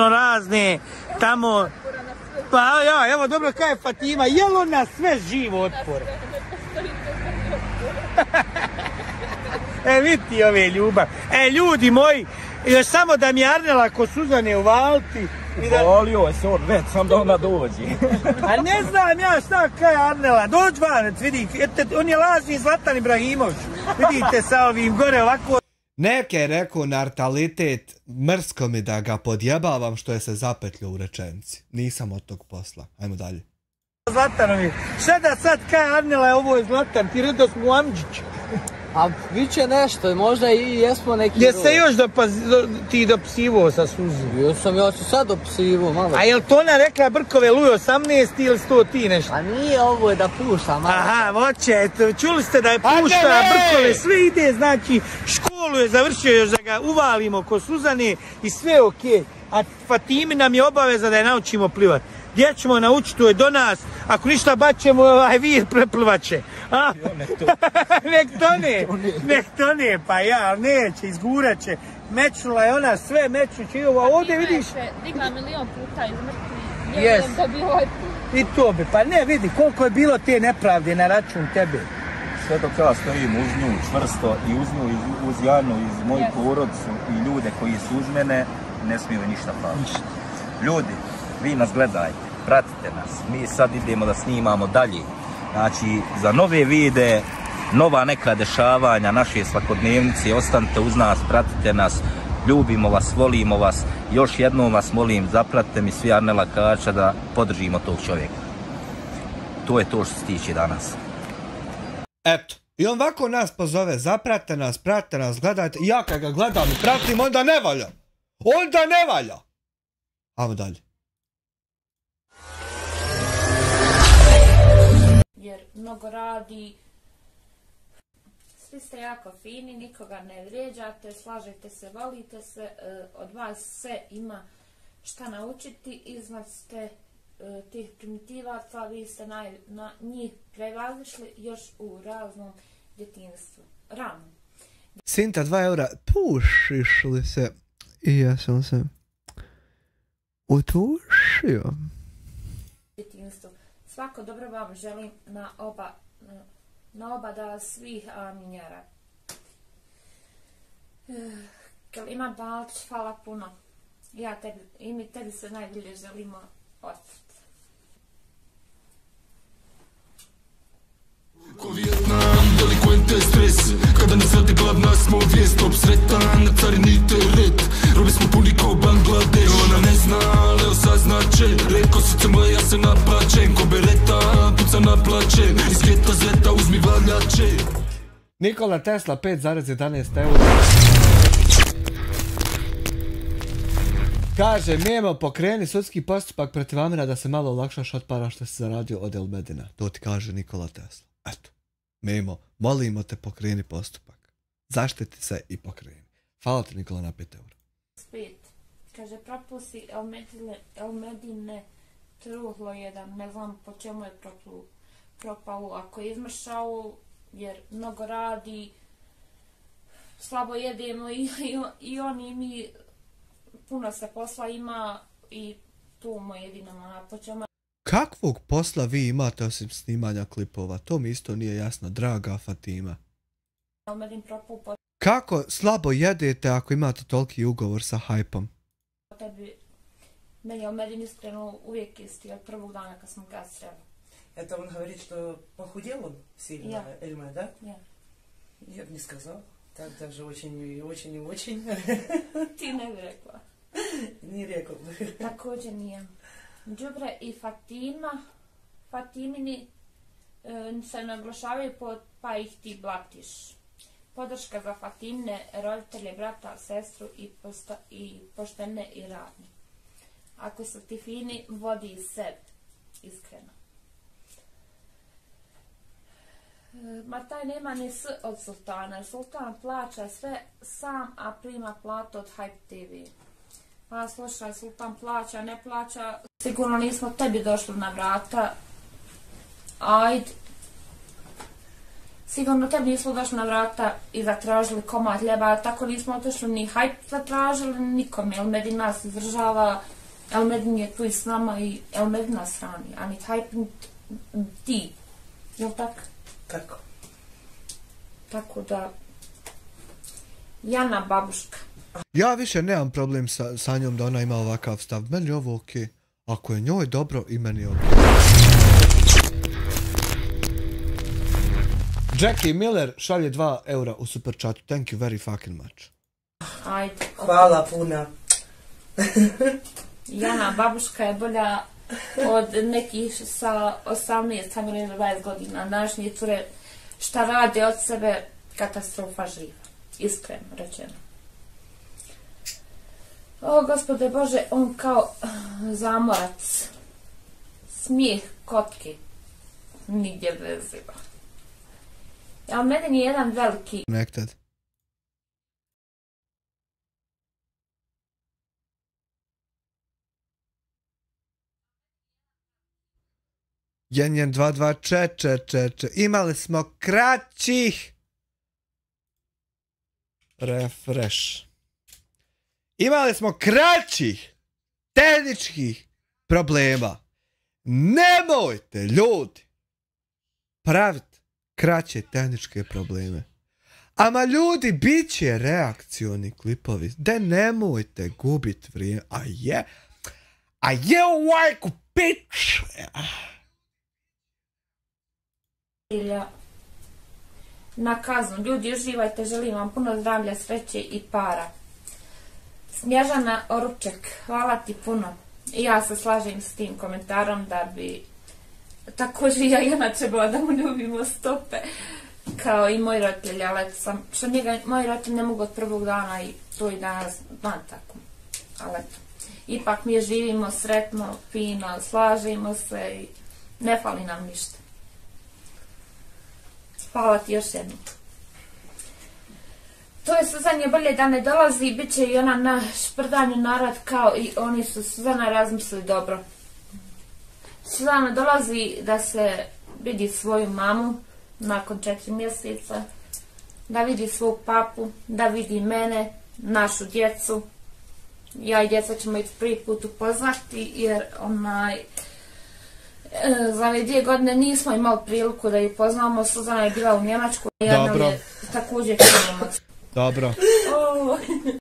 razne tamo, pa ja, evo dobro kaj je Fatima, jel ona sve živo otpor? Vidi ove ljubav. Ljudi moji, još samo da mi Arnela ko Suzane uvaliti. Volio je se on već, sam da ona dođe. A ne znam ja šta kaj Arnela, dođ van, vidi, on je lažni Zlatan Ibrahimović. Vidite sa ovim gore ovako. Neke je rekao nartalitet, mrsko mi da ga podjebavam što je se zapetljio u rečenici. Nisam od tog posla. Ajmo dalje. Zlatanovi, šta da sad kaj Arnela, ovo je Zlatan, ti redo smo u Amđić. A biće nešto, možda i jesmo neki... Jesi se još ti dopsivo sa Suzi? Ja se sad dopsivo, malo. A jel to ona rekla Brkove Luj 18 ili 100 ti nešto? A nije, ovo je da pušta malo. Aha, voće, čuli ste da je pušta Brkove, sve ide, znači školu je završio još da ga uvalimo ko Suzane i sve okej. A Fatimi nam je obaveza da je naučimo plivat. Gdje ćemo naučiti, to je do nas. Ako ništa baćemo, vir preplivaće. Nek tone, pa ja, neće, izgurat će. Mečnula je ona sve, mečnuće i ovo, ovdje vidiš. Digla 1.000.000 puta iz mrtvi. Vjerujem da bi ovaj put. I to bi, pa ne vidi koliko je bilo te nepravde na račun tebe. Sve dok ja stojim uz nju čvrsto i uz nju, uz Janu, iz moju porodicu i ljude koji su uz mene, ne smiju ništa praviti. Ljudi, vi nas gledajte, pratite nas, mi sad idemo da snimamo dalje. Znači, za nove videe, nova neka dešavanja, naše svakodnevnice, ostanite uz nas, pratite nas, ljubimo vas, volimo vas. Još jednom vas molim, zapratite mi svi Arnela Kača da podržimo tog čovjeka. To je to što se tiče danas. Eto, i on ovako nas pozove, zapratite nas, gledajte. Ja kad ga gledam i pratim, onda ne valja. Onda ne valja. Ajmo dalje. Jer mnogo radi, svi ste jako fini, nikoga ne vrijeđate, slažete se, volite se, od vas se ima šta naučiti, iznad ste tih primitivaca, vi ste njih prevazišli još u raznom djetinjstvu, rano. Sinta 2 eura, pušiš li se? I ja sam se utušio. Djetinjstvu. Svako dobro vam želim na oba da svih minjara. Kalimat Balč, hvala puno. Ja tebi, i mi tebi se najbolje želimo osvrt. Ko Vijetnam, delikvente stres. Kada nas vrati glavna smo vijest. Top sretan, na carini teret. Robi smo puni ko Bangladeš. Ona ne zna, ali osaznaće. Reko srce moje, ja se naplačem. Ko bereta, puca naplačem. Iz geta zeta uzmi valjače. Nikola Tesla 5,11 eura. Kaže, Memo, pokreni sudski postupak protiv Amira da se malo olakšaš od para što si zaradio od El Medina. To ti kaže Nikola Tesla. Eto, Memo, molimo te, pokreni postupak. Zaštiti se i pokreni. Hvala ti, Nikola, na 5 eura. Spet. Kaže, propusti El Medine truhlo jedan. Ne znam po čemu je propalo. Ako je izmršao, jer mnogo radi, slabo jedemo i on i mi, puno se posla ima i tu mu jedino na počemu. Kakvog posla vi imate osim snimanja klipova? To mi isto nije jasno, draga Fatima. Kako slabo jedete ako imate toliki ugovor sa Hypeom? Meni je Medin iskreno uvijek isti od prvog dana kad smo ga sreli. Это он говорит, что похудел сильно, Эльма, да? Я бы не сказал. Так даже очень и очень и очень. Ti ne bi rekla. Nije rekao. Također nije. Đubre i Fatimini se naglašavaju pa ih ti blatiš. Podrška za Fatimine, roditelje, brata, sestru i poštene i radne. Ako su ti fini, vodi sebe. Iskreno. Ma taj nema ni s od Sultana. Sultan plaća sve sam, a prima platu od Hype TV. Pa slušaj, Sultan plaća, ne plaća. Sigurno nismo tebi došli na vrata. Ajde. Sigurno tebi nismo došli na vrata i zatražili komad hljeba. Tako nismo otišli ni Hype zatražili, nikom. El Medin nas izdržava. El Medin je tu i s nama i El Medin nas hrani. A ni Hype, ni ti. Jel tako? Tako. Tako da, Jana babuška. Ja više nemam problem sa njom da ona ima ovakav stav. Meni je ovo okej. Ako je njoj dobro, i meni je okej. Jackie Miller šalje 2 eura u super chatu. Thank you very fucking much. Ajde. Hvala puno. Jana babuška je bolja od nekih sa 18, samo ne 20 godina. Današnje cure šta rade od sebe, katastrofa živa. Iskreno rečeno. O, Gospode Bože, on kao zamorac. Smijeh kotke. Nigdje veziva. Ja, meni je jedan veliki... Connected. Jen 224. Imali smo kraćih. Refresh. Imali smo kraćih tehničkih problema. Nemojte, ljudi, praviti kraće tehničke probleme. Ama ljudi, bit će reakcioni klipovi. Da nemojte gubit vrijeme. A je ovajku pić. Na kaznu. Ljudi, uživajte, želim vam puno zdravlja, sreće i para. Snježana Oruček, hvala ti puno. Ja se slažem s tim komentarom da bi također ja i ona trebala da mu ljubimo stope kao i moj roditelj, ali što njega moji roditelji ne mogu od prvog dana i to i danas dan tako. Ali eto, ipak mi živimo sretno, fino, slažemo se i ne fali nam ništa. Hvala ti još jednom. To je Suzanje bolje da ne dolazi, bit će i ona na šprdanju narad kao i oni su Suzana razmislili dobro. Suzana dolazi da se vidi svoju mamu nakon 4 mjeseca, da vidi svog papu, da vidi mene, našu djecu. Ja i djeca ćemo ih prvi put upoznati jer za ove 2 godine nismo imali priliku da ju poznamo. Suzana je bila u Njemačku, jedna je također Njemac. Dobro.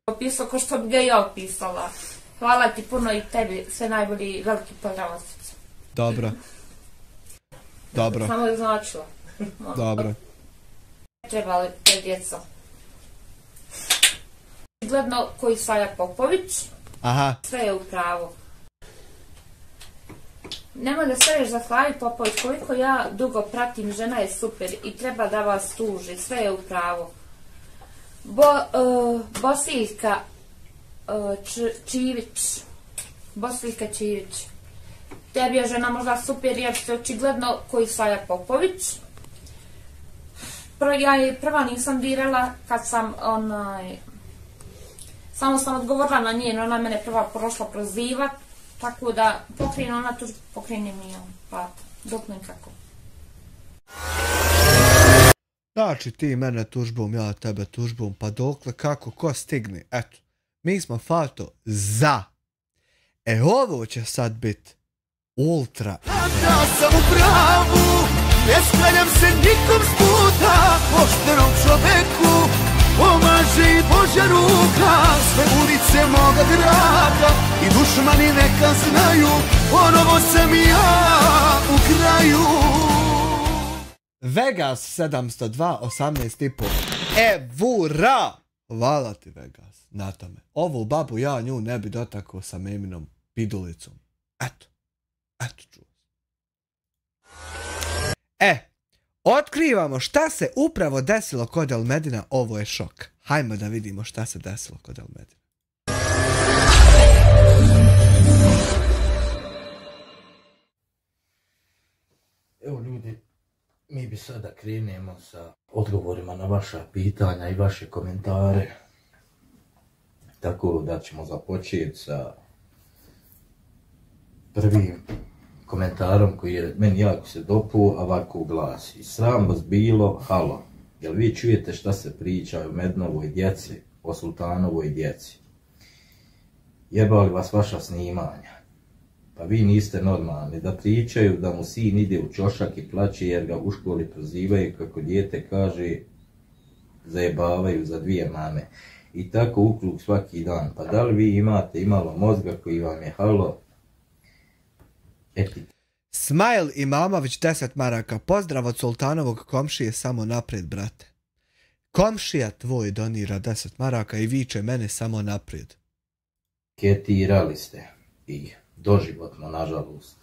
Opisao ko što bi ga ja opisala. Hvala ti puno i tebi, sve najbolji, veliki pozdrav. Dobro. Dobro. Samo je značila. Dobro. Trebali te djeca. Gledno koji Saja Popović. Aha. Sve je u pravu. Nemoj da staješ za Saja Popović, koliko ja dugo pratim, žena je super i treba da vas tuži, sve je u pravu. Bosiljka Čivić. Bosiljka Čivić. Tebi je žena možda super jer ste očigledno koji Saja Popović. Ja je prva nisam dirala kad sam samo sam odgovorila na njen, ona mene prva prošla prozivat, tako da pokrene ona tu, pokrene mi on, pa dok nekako. Znači ti mene tužbom, ja tebe tužbom, pa dokle, kako, ko stigne, eto. Mi smo fato za. Ovo će sad bit ultra. Ja sam u pravu, ne sklanjam se nikom s puta, poštenom čoveku pomaže i Božja ruka, sve ulice moga grada i dušmani neka znaju, ponovo sam ja u kraju. Vegas 702, 18,5 evura. Hvala ti Vegas, na tome. Ovu babu ja nju ne bi dotakao sa meminom pidulicom. Eto čuo. Otkrivamo šta se upravo desilo kod Elmedina, ovo je šok. Hajmo da vidimo šta se desilo kod Elmedina. Evo ljudi, mi bi sada krenemo sa odgovorima na vaša pitanja i vaše komentare. Tako da ćemo započeti sa prvim komentarom koji je meni jako se dopao, a ovako glasi. Sram vas bilo, halo, jel vi čujete šta se priča o Mednovoj djeci, o Sultanovoj djeci? Jebali vas vaša snimanja? Pa vi niste normalni da pričaju da mu sin ide u ćošak i plaće jer ga u školi prozivaju kako dijete kaže zajebavaju za 2 mame. I tako ukrug svaki dan. Pa da li vi imate imalo mozga koji vam je halo? Smile Imamović 10 maraka. Pozdrav od Sultanovog komšije, samo naprijed, brate. Komšija tvoj donira 10 maraka i viče mene samo naprijed. Ketirali ste i doživotno, nažalost.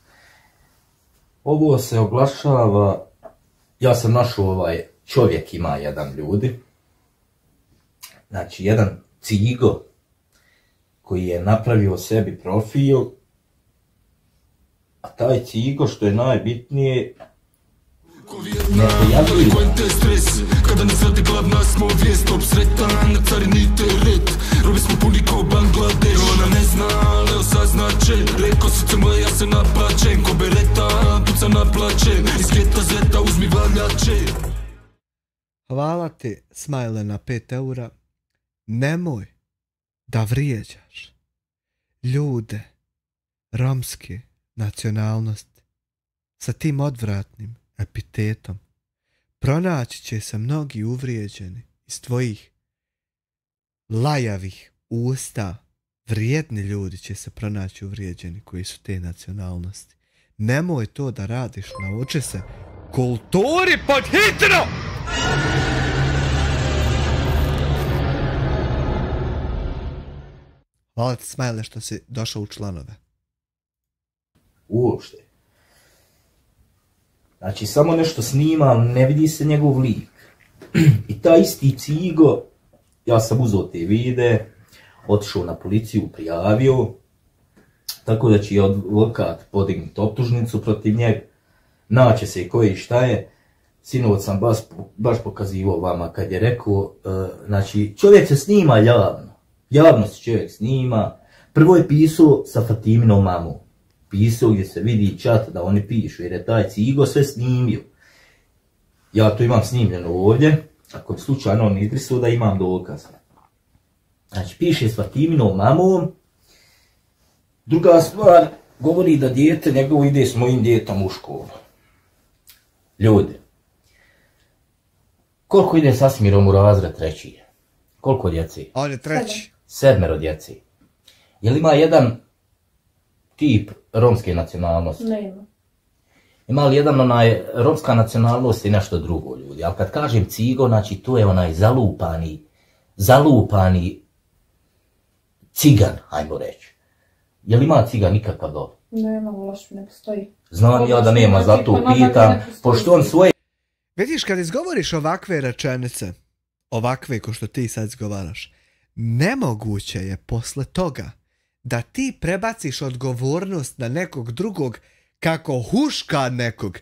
Ovo se oglašava, ja sam našao čovjek ima jedan ljudi, znači jedan cigo koji je napravio sebi profil, a taj cigo što je najbitnije ne pojavljuje. Kada nas vrati glavna smo vijest, top sretan, na carini teret. Robi smo puni ko Bangladeš. Ona ne zna, ali osaznaće. Reko srce moje, ja se naplačem. Ko bereta, puca naplačem. Iz geta zeta uzmi valjače. Hvala ti, Smile, na 5 eura. Nemoj da vrijeđaš ljude romske nacionalnosti sa tim odvratnim epitetom. Pronaći će se mnogi uvrijeđeni iz tvojih lajavih usta. Vrijedni ljudi će se pronaći uvrijeđeni koji su te nacionalnosti. Nemoj to da radiš, nauči se kulturi pod hitno! Hvala ti, Smile, što si došao u članove. Uopšte. Znači, samo nešto snima, ali ne vidi se njegov lik. I taj isti cigo, ja sam uzeo te vide, otišao na policiju, prijavio, tako da će advokat podignuti optužnicu protiv njega, naće se koji i šta je. Sinovac sam baš pokazivao vama kad je rekao, znači, čovjek se snima javno se čovjek snima. Prvo je pisao sa Fatiminom mamom. Pisao gdje se vidi čat da oni pišu, jer je taj cigo sve snimio. Ja to imam snimljeno ovdje, ako bi slučajno on izbrisao da imam dokaz. Znači, piše s Fatiminom mamom. Druga stvar, govori da dijete njegovo ide s mojim djetom u školu. Ljudi, koliko ide s Asmirom u razred 3? Koliko djeci? On je 3. 7 djeci. Je li ima jedan tip romske nacionalnosti? Nema. Ima li jedan romska nacionalnost i nešto drugo, ljudi? Ali kad kažem cigo, znači to je onaj zalupani cigan, ajmo reći. Je li ima cigan nikakav dol? Nema, volaš mi ne postoji. Znam ja da nema, zato pitam, pošto on svoje... Vidiš, kad izgovoriš ovakve rečenice, ovakve ko što ti sad izgovaraš, nemoguće je posle toga da ti prebaciš odgovornost na nekog drugog kako huška nekog.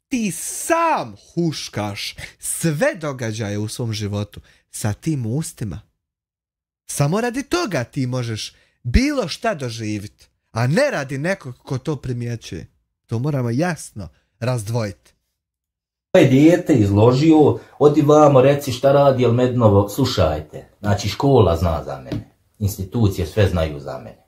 Ti sam huškaš sve događaje u svom životu sa tim ustima. Samo radi toga ti možeš bilo šta doživjeti, a ne radi nekog ko to primjećuje. To moramo jasno razdvojiti. Moje dijete izložio, odi vamo, reci šta radi Elmednovo, slušajte. Znači škola zna za mene, institucije sve znaju za mene.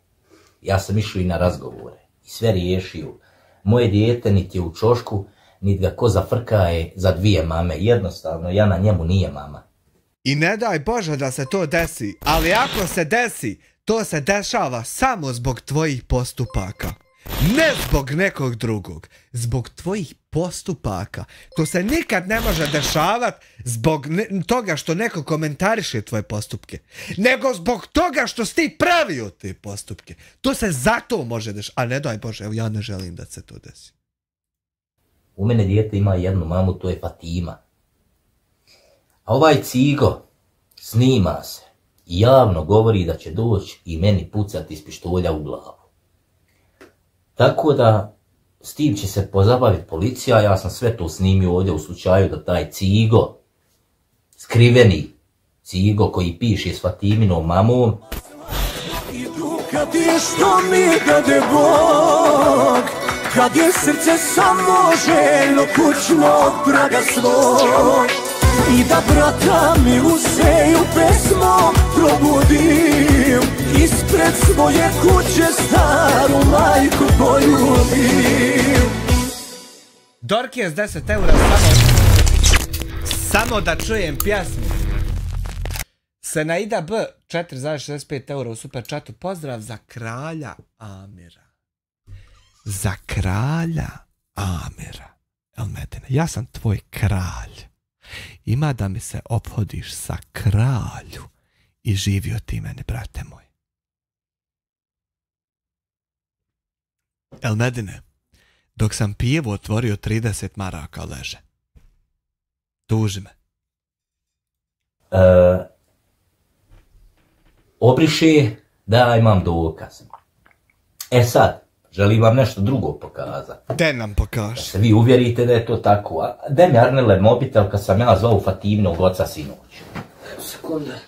Ja sam išao i na razgovore i sve riješio. Moje dijete niti je u čošku, niti ga ko zafrkaje za 2 mame. Jednostavno, ja na njemu nije mama. I ne daj Bože da se to desi, ali ako se desi, to se dešava samo zbog tvojih postupaka. Ne zbog nekog drugog, zbog tvojih postupaka. To se nikad ne može dešavati zbog toga što neko komentariše tvoje postupke, nego zbog toga što si ti pravio te postupke. To se zato može dešavati, a ne daj Bože, evo ja ne želim da se to desi. U mene dijete ima jednu mamu, to je Fatima. A ovaj cigo snima se i javno govori da će doći i meni pucati iz pištolja u glavu. Tako da s tim će se pozabaviti policija, ja sam sve to snimio ovdje u slučaju da taj cigo, skriveni cigo koji piše s Fatiminom mamom, kad je što mi dade Bog, kad je srce samo željno kućnog praga svog, i da brata mi useju pesmom probudim, ispred svoje kuće staru majku poljubim. Dorki je s 10 eura samo da čujem pjesmu. Senaida B, 4,65 € u super chatu. Pozdrav za kralja Amira. Za kralja Amira. Elmedine, ja sam tvoj kralj. Ima da mi se ophodiš sa kralju. I živio ti meni, brate moj. Elmedine, dok sam pijevo otvorio 30 maraka leže. Tuži me. Obriši da imam dokaz. Sad, želim vam nešto drugo pokazati. De nam pokaži. Da se vi uvjerite da je to tako. De mi Arnele mobitel kad sam ja zvao Fatiminog oca sinoć. Sekunde.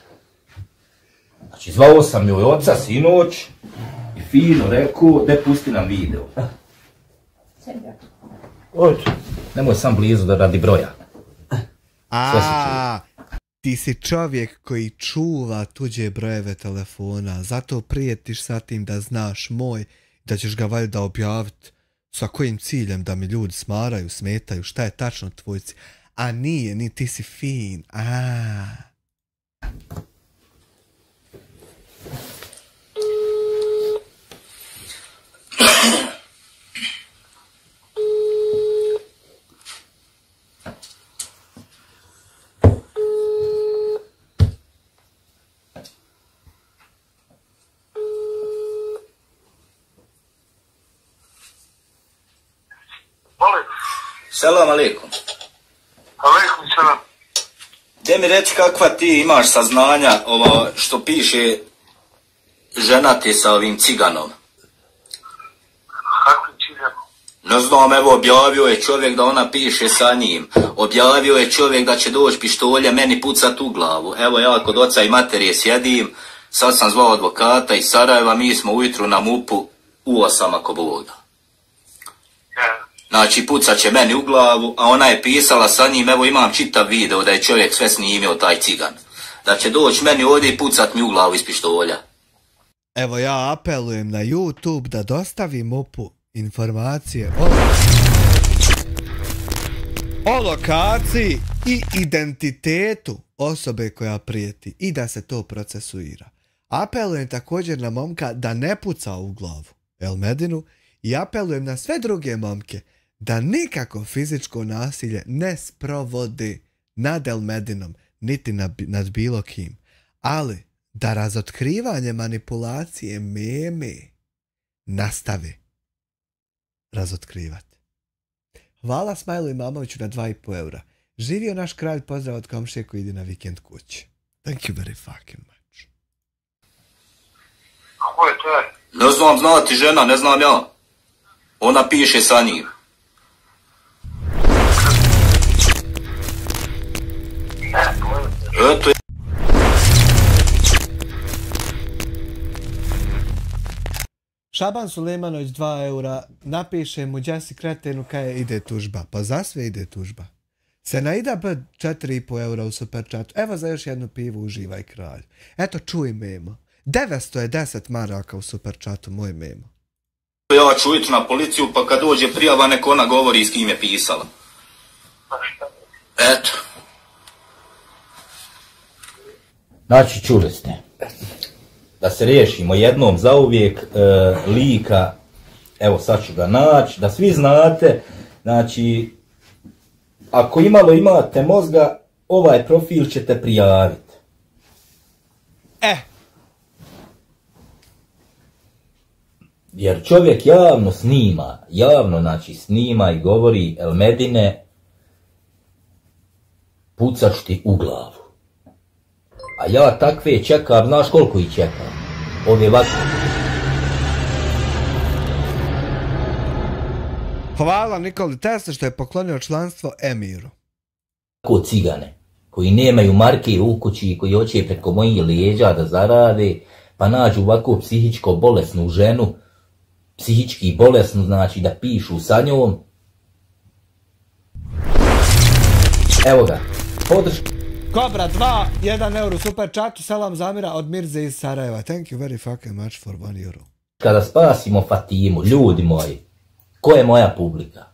Znači, zvao sam joj oca sinoć i fino rekao, de pusti nam video. Nemoj sam blizu da radi broja. Ti si čovjek koji čuva tuđe brojeve telefona, zato prijetiš sa tim da znaš moj, da ćeš ga valjda objaviti sa kojim ciljem da mi ljudi smaraju, smetaju, šta je tačno tvoj cilj. A nije, ni ti si fin. Selam aleikum. Aleikum selam. Gdje mi reći kakva ti imaš saznanja ovo što piše ženati sa ovim ciganom? Kakvi ciganom? Ne znam, evo objavio je čovjek da ona piše sa njim. Objavio je čovjek da će doći pištolja meni pucat u glavu. Evo ja kod oca i materije sjedim, sad sam zvao advokata iz Sarajeva, mi smo ujutru na MUP-u u 8 ako Boga. Znači, pucat će meni u glavu, a ona je pisala sa njim, evo imam čitav video da je čovjek sve snimio, taj cigan. Da će doći meni ovdje i pucat mi u glavu iz pištolja. Evo ja apelujem na YouTube da dostavi MUP-u informacije o lokaciji i identitetu osobe koja prijeti i da se to procesuira. Apelujem također na momka da ne puca u glavu Elmedinu i apelujem na sve druge momke da nikako fizičko nasilje ne sprovode nad Elmedinom, niti nad bilo kim, ali da razotkrivanje manipulacije meme nastave razotkrivati. Hvala Smajlu Imamoviću na 2,5 € Živio naš kralj, pozdrav od komšije koji ide na vikend kući. Thank you very fucking much. Ko je to? Ne znam, zna ti žena, ne znam ja. Ona piše sa njim. Eto je. Šaban Sulejmanović 2 € napiše mu Jesse Kretenu kaj ide tužba. Pa za sve ide tužba. Senaida B 4,5 € u super chatu. Evo za još jednu pivu uživaj kralj. Eto čuj memo. 910 maraka u super chatu, moj memo. Ja ću ići na policiju pa kad dođe prijava nek ona govori s kim je pisala. Eto. Znači, čuli ste. Da se riješimo jednom zauvijek lika, evo sad ću ga naći, da svi znate, znači, ako imalo imate mozga, ovaj profil ćete prijaviti. Jer čovjek javno snima, znači snima i govori Elmedine, pucaš ti u glavu. A ja takve čekam, znaš koliko ih čekam? Ove vatre. Hvala Nikoli Tesla što je poklonio članstvo Emiru. Tako cigane, koji nemaju marke u kući, koji hoće preko mojih lijeđa da zarade, pa nađu ovako psihičko bolesnu ženu, psihički bolesnu, znači da pišu sa njom. Evo ga, podrška. Kobra 2, 1 € super chatu, salam Zamira od Mirze iz Sarajeva. Thank you very fucking much for 1 €. Kada spasimo Fatimu, ljudi moji, ko je moja publika?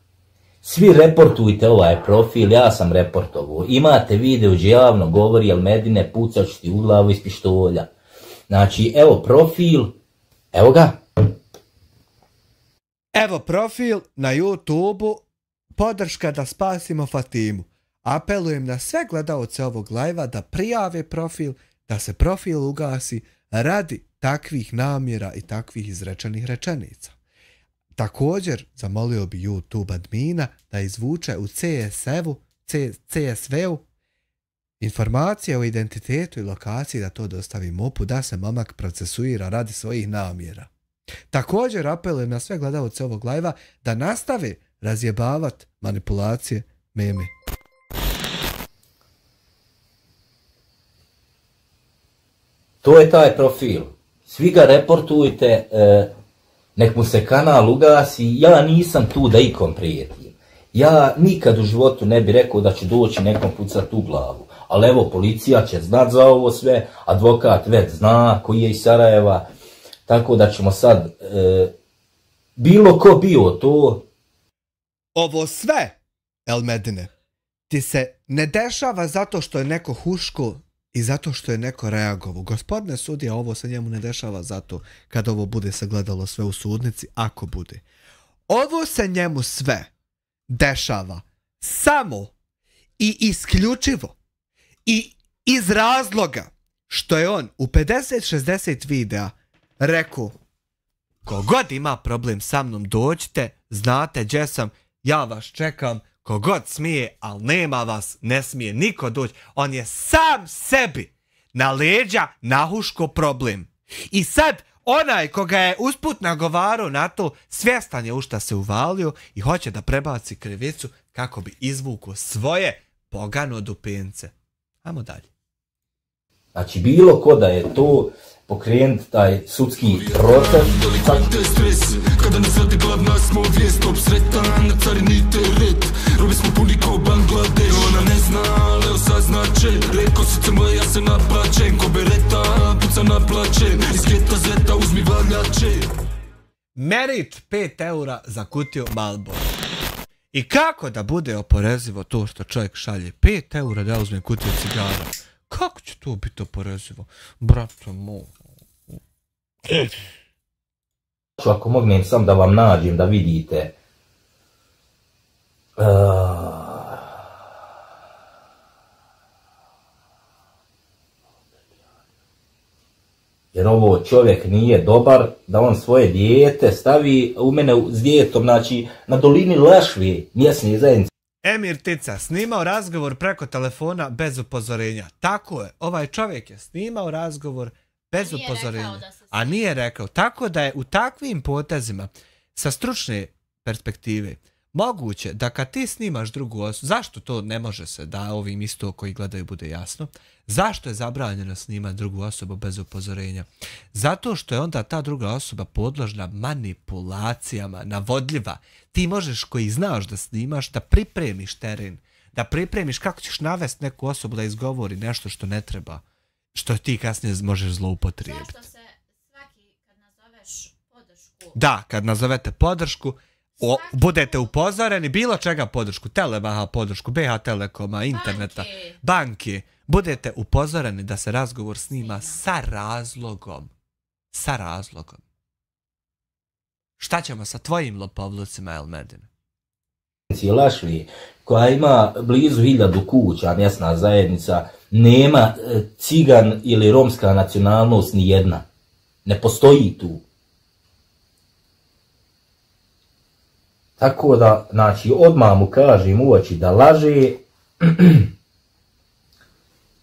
Svi reportujte ovaj profil, ja sam reportovao. Imate video gdje javno govori Elmedine, pucat ću ti u glavu iz pištolja. Znači, evo profil, evo ga. Evo profil na YouTube-u, podrška da spasimo Fatimu. Apelujem na sve gledaoce ovog live-a da prijave profil, da se profil ugasi radi takvih namjera i takvih izrečenih rečenica. Također, zamolio bi YouTube admina da izvuče u CSV-u informacije o identitetu i lokaciji, da to dostavi MUP-u, da se momak procesuira radi svojih namjera. Također apelujem na sve gledaoce ovog live-a da nastave razjebavat manipulacije meme. To je taj profil. Svi ga reportujte, nek mu se kanal ugasi. Ja nisam tu da ikom prijetim. Ja nikad u životu ne bi rekao da ću doći nekom pucat u glavu. Ali evo, policija će znat za ovo sve, advokat već zna koji je iz Sarajeva, tako da ćemo sad, bilo ko bio to. Ovo sve, Elmedine, ti se ne dešava zato što je neko huško i zato što je neko reagovao. Gospodine sudija, ovo se njemu ne dešava zato kad ovo bude se gledalo sve u sudnici, ako bude. Ovo se njemu sve dešava samo i isključivo i iz razloga što je on u 50-60 videa rekao: kogod ima problem sa mnom dođite, znate gdje sam, ja vas čekam, kogod smije, ali nema vas, ne smije niko doći. On je sam sebi na leđa nahuško problem. I sad onaj koga je usput nagovarao na to, svjestan je u šta se uvalio i hoće da prebaci krivicu kako bi izvukao svoje pogano dupence. Ajmo dalje. Znači, bilo ko da je to pokrenut taj sudski proces. Kada nas radi glavna smo vijest, obsretan na carini teret. Robi smo puni ko Bangladeš. Ona ne zna, ali evo saznače. Reko srce moje, ja se naplačem. Ko bereta, puca naplačem. Iz geta zeta uzmi valjače. Merit 5 eura za kutiju Marlboro. I kako da bude oporezivo to što čovjek šalje 5 eura da uzme kutiju cigara? Kako će to biti oporezivo? Brate moj. Ako mognem sam da vam nađem da vidite. Jer ovo čovjek nije dobar da on svoje dijete stavi u mene s dijetom, znači na dolini Lešvi, mjesne zajednice. Emir Tica snimao razgovor preko telefona bez upozorenja. Tako je, ovaj čovjek je snimao razgovor bez upozorenja, a nije rekao. Tako da je u takvim potezima sa stručne perspektive moguće da kad ti snimaš drugu osobu, zašto to ne može se da ovim isto koji gledaju bude jasno, zašto je zabranjeno snimati drugu osobu bez upozorenja? Zato što je onda ta druga osoba podložna manipulacijama, navodljiva. Ti možeš, koji znaš da snimaš, da pripremiš teren, da pripremiš kako ćeš navesti neku osobu da izgovori nešto što ne treba, što ti kasnije možeš zloupotrijebiti. Zašto se svaki kad nazoveš podršku? Da, kad nazovete podršku, budete upozoreni, bilo čega podršku, Telebaha podršku, BH Telekoma, interneta, banke, budete upozoreni da se razgovor snima sa razlogom. Sa razlogom. Šta ćemo sa tvojim lopovlucima, Elmedine? Lešvi, koja ima blizu 1000 kuća, mjesna zajednica, nema cigan ili romska nacionalnost ni jedna. Ne postoji tu. Tako da, znači, odmah mu kažem u oči da laže,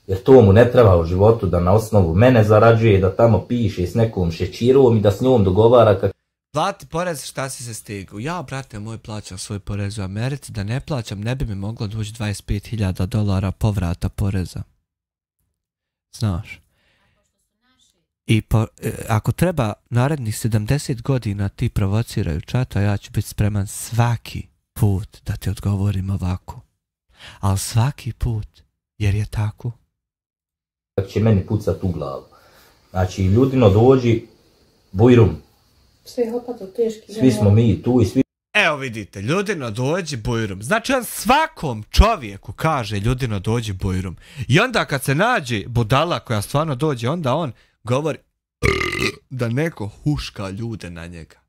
jer to mu ne treba u životu da na osnovu mene zarađuje, da tamo piše s nekom šećirom i da s njom dogovara kako... Plati porez šta si se stigao. Ja, brate moj, plaćam svoj porez u Americi, da ne plaćam ne bi mi moglo doći $25,000 povrata poreza. Znaš. I ako treba narednih 70 godina ti provociraju čata, ja ću biti spreman svaki put da ti odgovorim ovako. Ali svaki put, jer je tako. Kako će meni pucat u glavu. Znači, ljudino dođi, bujrum. Psihopato teški. Svi smo mi tu i svi Evo vidite, Ljudino dođi Bujrum. Znači on svakom čovjeku kaže Ljudino dođi Bujrum. I onda kad se nađe budala koja stvarno dođe, onda on govori da neko huška ljude na njega.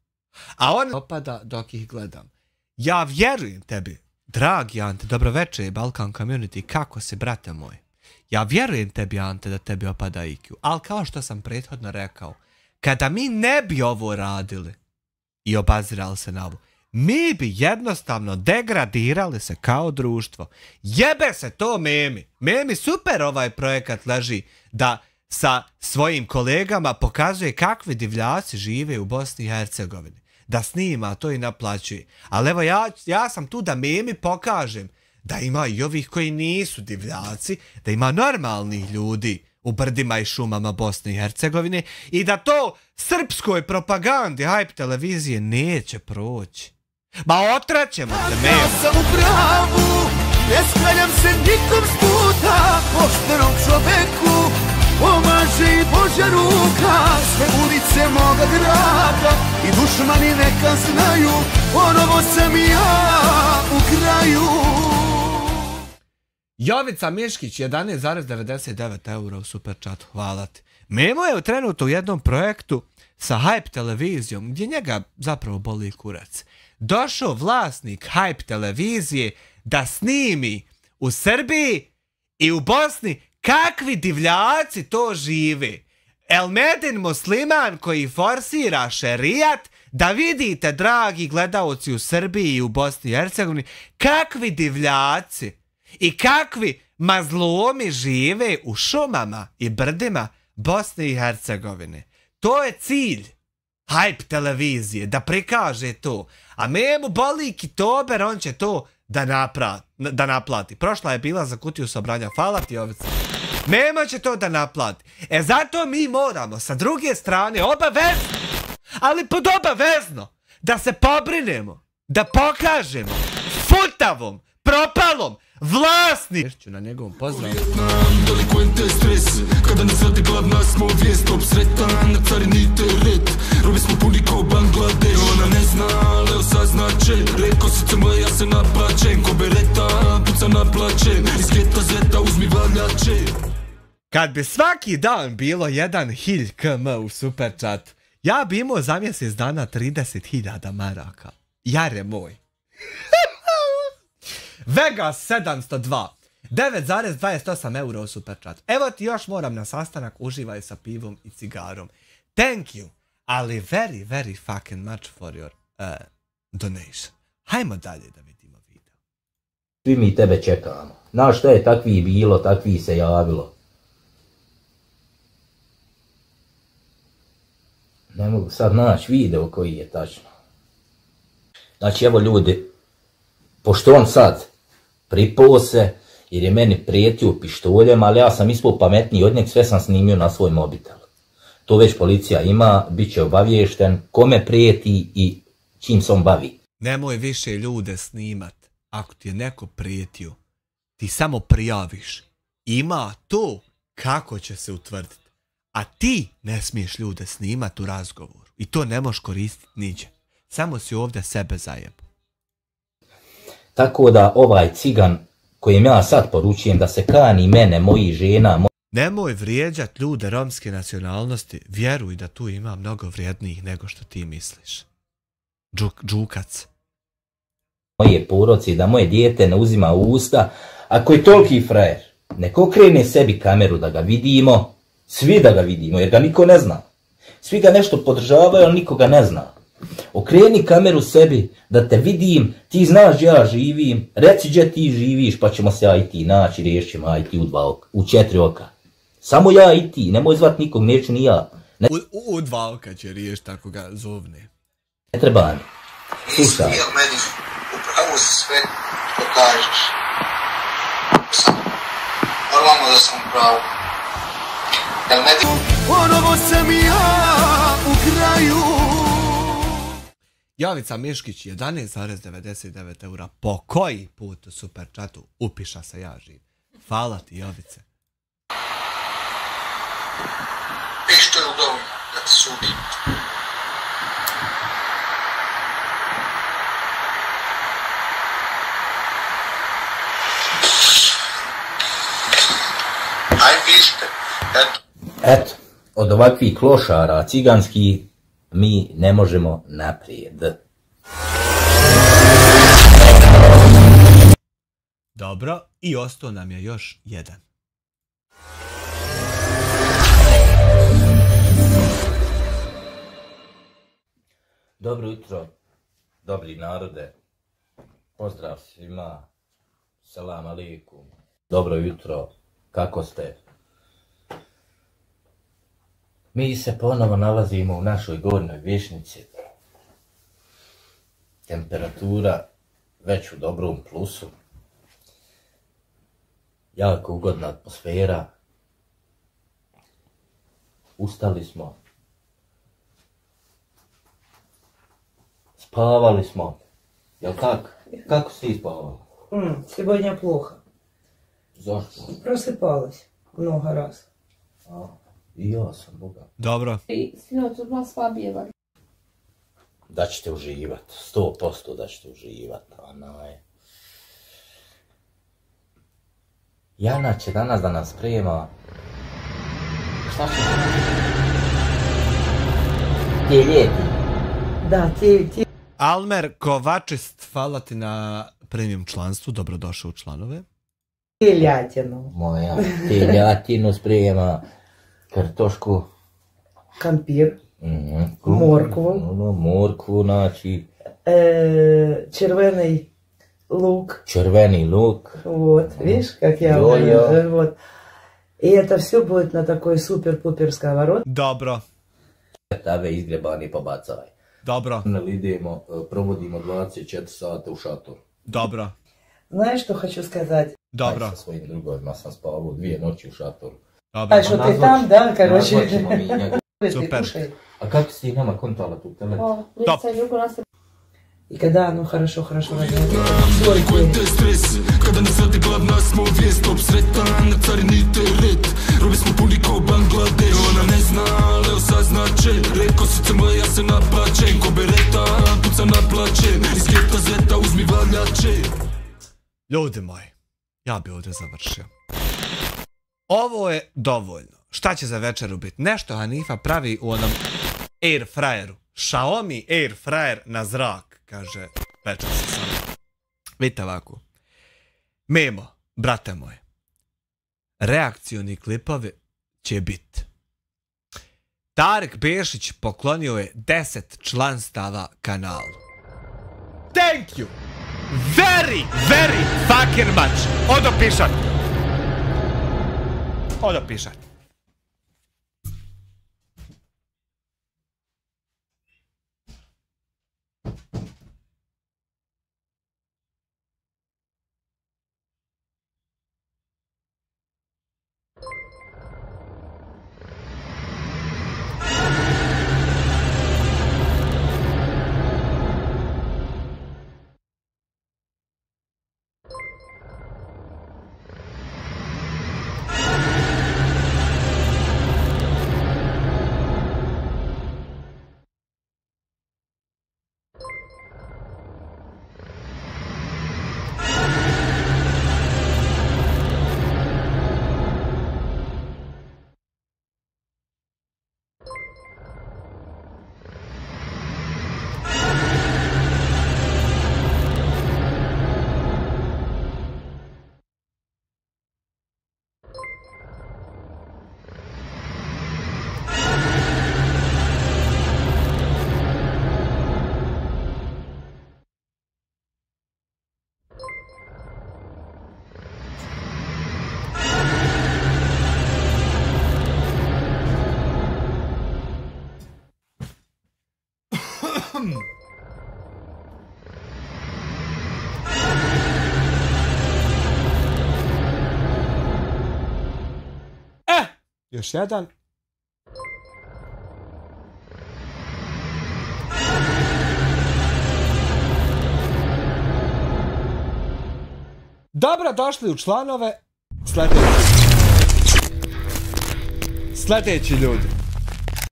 A on opada dok ih gledam. Ja vjerujem tebi, dragi Ante, dobroveče Balkan Community, kako si, brate moj? Ja vjerujem tebi, Ante, da tebi opada IQ, ali kao što sam prethodno rekao, kada mi ne bi ovo radili i obazirali se na ovo, mi bi jednostavno degradirali se kao društvo. Jebe se to Memi. Memi super ovaj projekat leži da sa svojim kolegama pokazuje kakvi divljaci žive u Bosni i Hercegovini. Da snima to i naplaćuje. Ali evo ja sam tu da Memi pokažem da ima i ovih koji nisu divljaci, da ima normalnih ljudi u brdima i šumama Bosne i Hercegovine i da to srpskoj propagandi Hype televizije neće proći. Ma otraćemo se, Memi. Ja sam u pravu, ne sklanjam se nikom s puta, poštenom čoveku pomaže i Božja ruka, sve ulice moga grada i dušmani neka znaju, ponovo sam ja u kraju. Jovica Miškić, 11,99 eura u super chatu, hvala ti. Memo je trenutno u jednom projektu sa Hype televizijom, gdje njega zapravo boli kurac. Došao vlasnik Hype televizije da snimi u Srbiji i u Bosni kakvi divljaci to žive. Elmedin musliman koji forsira šerijat, da vidite, dragi gledaoci u Srbiji i u Bosni i Hercegovini, kakvi divljaci i kakvi mazlomi žive u šumama i brdima Bosne i Hercegovine. To je cilj Hype televizije, da prikaže to. A Memu boli kitober, on će to da naplati. Prošla je bila za kutiju sobranja, hvala ti Jovica. Memo će to da naplati. Zato mi moramo sa druge strane obavezno, ali pod obavezno, da se pobrinemo, da pokažemo futavom, propalom vlasništvu na njegovom pozdravu. Delikvente stres, kada nas radi glavna smo vijest, top sretan, na carini teret, robi smo puni ko Bangladeš. Ona ne zna, Leo saznače, reko srce moje, ja se naplačem, ko bereta, puca naplačem, iz geta zeta uzmi valjače. Kad bi svaki dan bilo 1000 km u super chat, ja bi imao za mjesec dana 30.000 maraka. Jare moj. Vegas 702, 9,28 eura u super chat. Evo ti još moram na sastanak, uživaj sa pivom i cigarom. Thank you, ali very, very fucking much for your donation. Hajmo dalje da vidimo video. Svi mi tebe čekamo. Znaš šta je takvi bilo, takvi se javilo. Ne mogu sad naći video koji je tačno. Znači evo ljudi, pošto on sad pripao se, jer je meni prijetio pištoljem, ali ja sam ispao pametniji od njeg, sve sam snimio na svoj mobitel. To već policija ima, bit će obaviješten kome prijeti i čim se on bavi. Nemoj više ljude snimat. Ako ti je neko prijetio, ti samo prijaviš. Ima to kako će se utvrditi. A ti ne smiješ ljude snimat u razgovoru. I to ne možeš koristiti niđe. Samo si ovdje sebe zajebu. Tako da ovaj cigan kojem ja sad poručujem da se kani mene, mojih žena... Nemoj vrijeđat ljude romske nacionalnosti. Vjeruj da tu ima mnogo vrijednijih nego što ti misliš. Džukac. Moje poroci, da moje dijete ne uzima u usta. Ako je toliki frajer, neko okrene sebi kameru da ga vidimo. Svi da ga vidimo, jer ga niko ne zna. Svi ga nešto podržavaju, ali niko ga ne zna. Okreni kameru sebi, da te vidim, ti znaš gdje ja živim, reci gdje ti živiš, pa ćemo se ja i ti naći, riješit ćemo ja i ti u 4 oka. Samo ja i ti, nemoj zvat nikog, neću ni ja. U 2 oka će riješit, tako ga zovne. Ne treba mi. Slušaj. Ti meni upravo sve što kažeš. Normalno da sam upravo. Ponovo sam ja u kraju. Jovica Miškić, 11,99 eura. Po koji put u super chatu upiša se ja živ. Hvala ti, Jovice. Išto je dovoljno da ti sudim. Eto, od ovakvih klošara ciganskih mi ne možemo naprijed. Dobro, i ostao nam je još jedan. Dobro jutro, dobri narode. Pozdrav svima. Selam alaikum. Dobro jutro, kako ste? Mi se ponovo nalazimo u našoj gornjoj vijećnici. Temperatura već u dobrom plusu. Jako ugodna atmosfera. Ustali smo. Spavali smo. Jel tako? Kako si spavali? Сегодня плохо. Zašto? Просыпалась много раз. I ja sam, Boga. Dobro. I sinoć odmah slabije var. Da ćete uživat. 100% da ćete uživat. Jana će danas da nas sprema. Šta će? Ti lijeti. Da, ti. Almer Kovačist, hvala ti na premium članstvu, dobrodošao u članove. Teljatinu. Moja teljatinu sprema. Kartošku. Kampir. Morkvu. Morkvu, znači. Червеный лук. Червеный лук. Вот, видишь, как я вот. И это все будет на такой супер-пупер сковород. Dobro. Tave izgrebani pobacaj. Dobro. Idemo, provodimo 24 sata u šatoru. Dobro. Знаешь, что хочу сказать? Dobro. Sa svojim drugovima sam spavao 2 noći u šatoru. Dobro. А что ты там, да, короче. Super. A kako si nama kontala tu telefon? Top. И когда, ну хорошо Delikvente stres, kada nas radi glavna smo vijest. Top sretan, carinite red. Robi smo puni ko Bangladeš. Ona ne zna, ali osaznače. Reko srce moje, ja se naplačem. Ko bereta, puca naplačem. Iz geta zeta uzmi valjače. Ljudi moji, ja bi ovdje završio. Ovo je dovoljno. Šta će za večeru biti? Nešto Hanifa pravi u onom air fryeru. Xiaomi air fryer na zrak, kaže, peča se samo. Vidite ovako. Memo, brate moje, reakcioni klipovi će biti. Tarek Bešić poklonio je 10 članstava kanalu. Thank you! Very, very fucking much! Odo pišat! Odo pišat! Još jedan. Dobro, došli u članove. Sljedeći ljudi.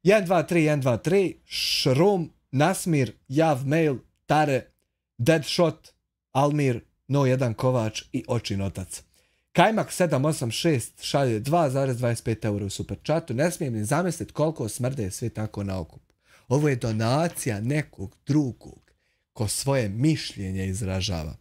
123, Šrum, Nasmir, Jav Mail, Tare, Deadshot, Almir, No 1 Kovač i Očin Otac. Kajmak 786 šalje 2,25 eura u super chatu. Ne smijem ni zamisliti koliko smrde svi tako na okup. Ovo je donacija nekog drugog ko svoje mišljenje izražava.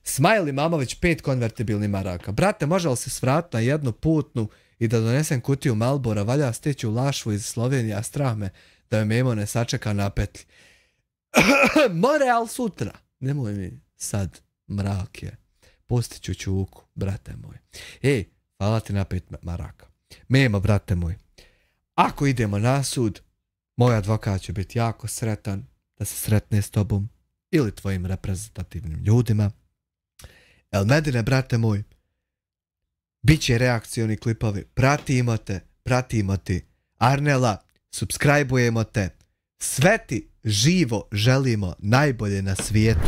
Smajli Mamović 5 konvertibilnih maraka. Brate, može li se svratiti na jednu putnu i da donesem kutiju Malbora, valja stići u Lašvu iz Slovenije, a strah me da me Memo ne sačeka na petlji. More, ali sutra. Nemoj mi sad, mrak je. Pustit ću Čuku, brate moj. Ej, hvala ti na 5 maraka. Memo, brate moj, ako idemo na sud, moj advokat će biti jako sretan da se sretne s tobom ili tvojim reprezentativnim ljudima. Elmedine, brate moj, bit će reakcioni klipovi. Pratimo ti. Arnela, subscribe-ujemo te. Sve ti živo želimo najbolje na svijetu.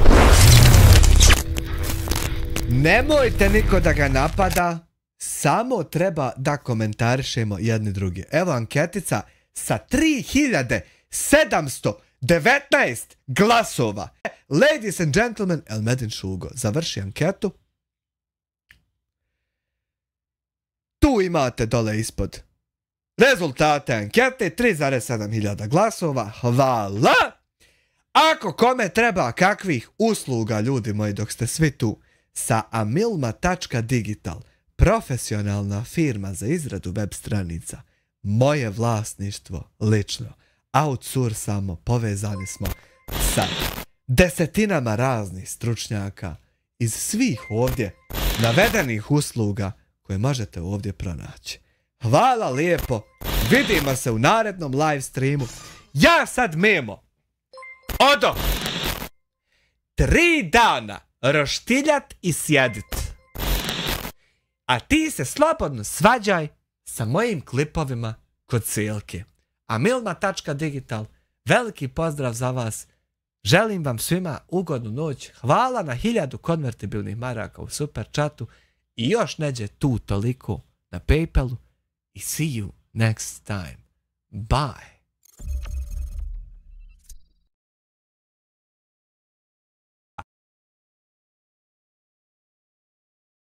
Nemojte niko da ga napada, samo treba da komentarišemo jedni drugi. Evo anketica sa 3719 glasova. Ladies and gentlemen, Elmedin Šugo završi anketu. Tu imate dole ispod rezultate ankete, 3,7 hiljada glasova. Hvala! Ako kome treba kakvih usluga, ljudi moji, dok ste svi tu, sa amilma.digital, profesionalna firma za izradu web stranica, moje vlasništvo, lično, outsourcamo, povezani smo sa desetinama raznih stručnjaka iz svih ovdje navedenih usluga koje možete ovdje pronaći. Hvala lijepo, vidimo se u narednom live streamu. Ja sad Memo odo 3 dana roštiljat i sjedit. A ti se slobodno svađaj sa mojim klipovima kod Silke. Amilma.digital, veliki pozdrav za vas. Želim vam svima ugodnu noć. Hvala na 1000 konvertibilnih maraka u super chatu i još neđe tu toliko na PayPalu. I see you next time. Bye.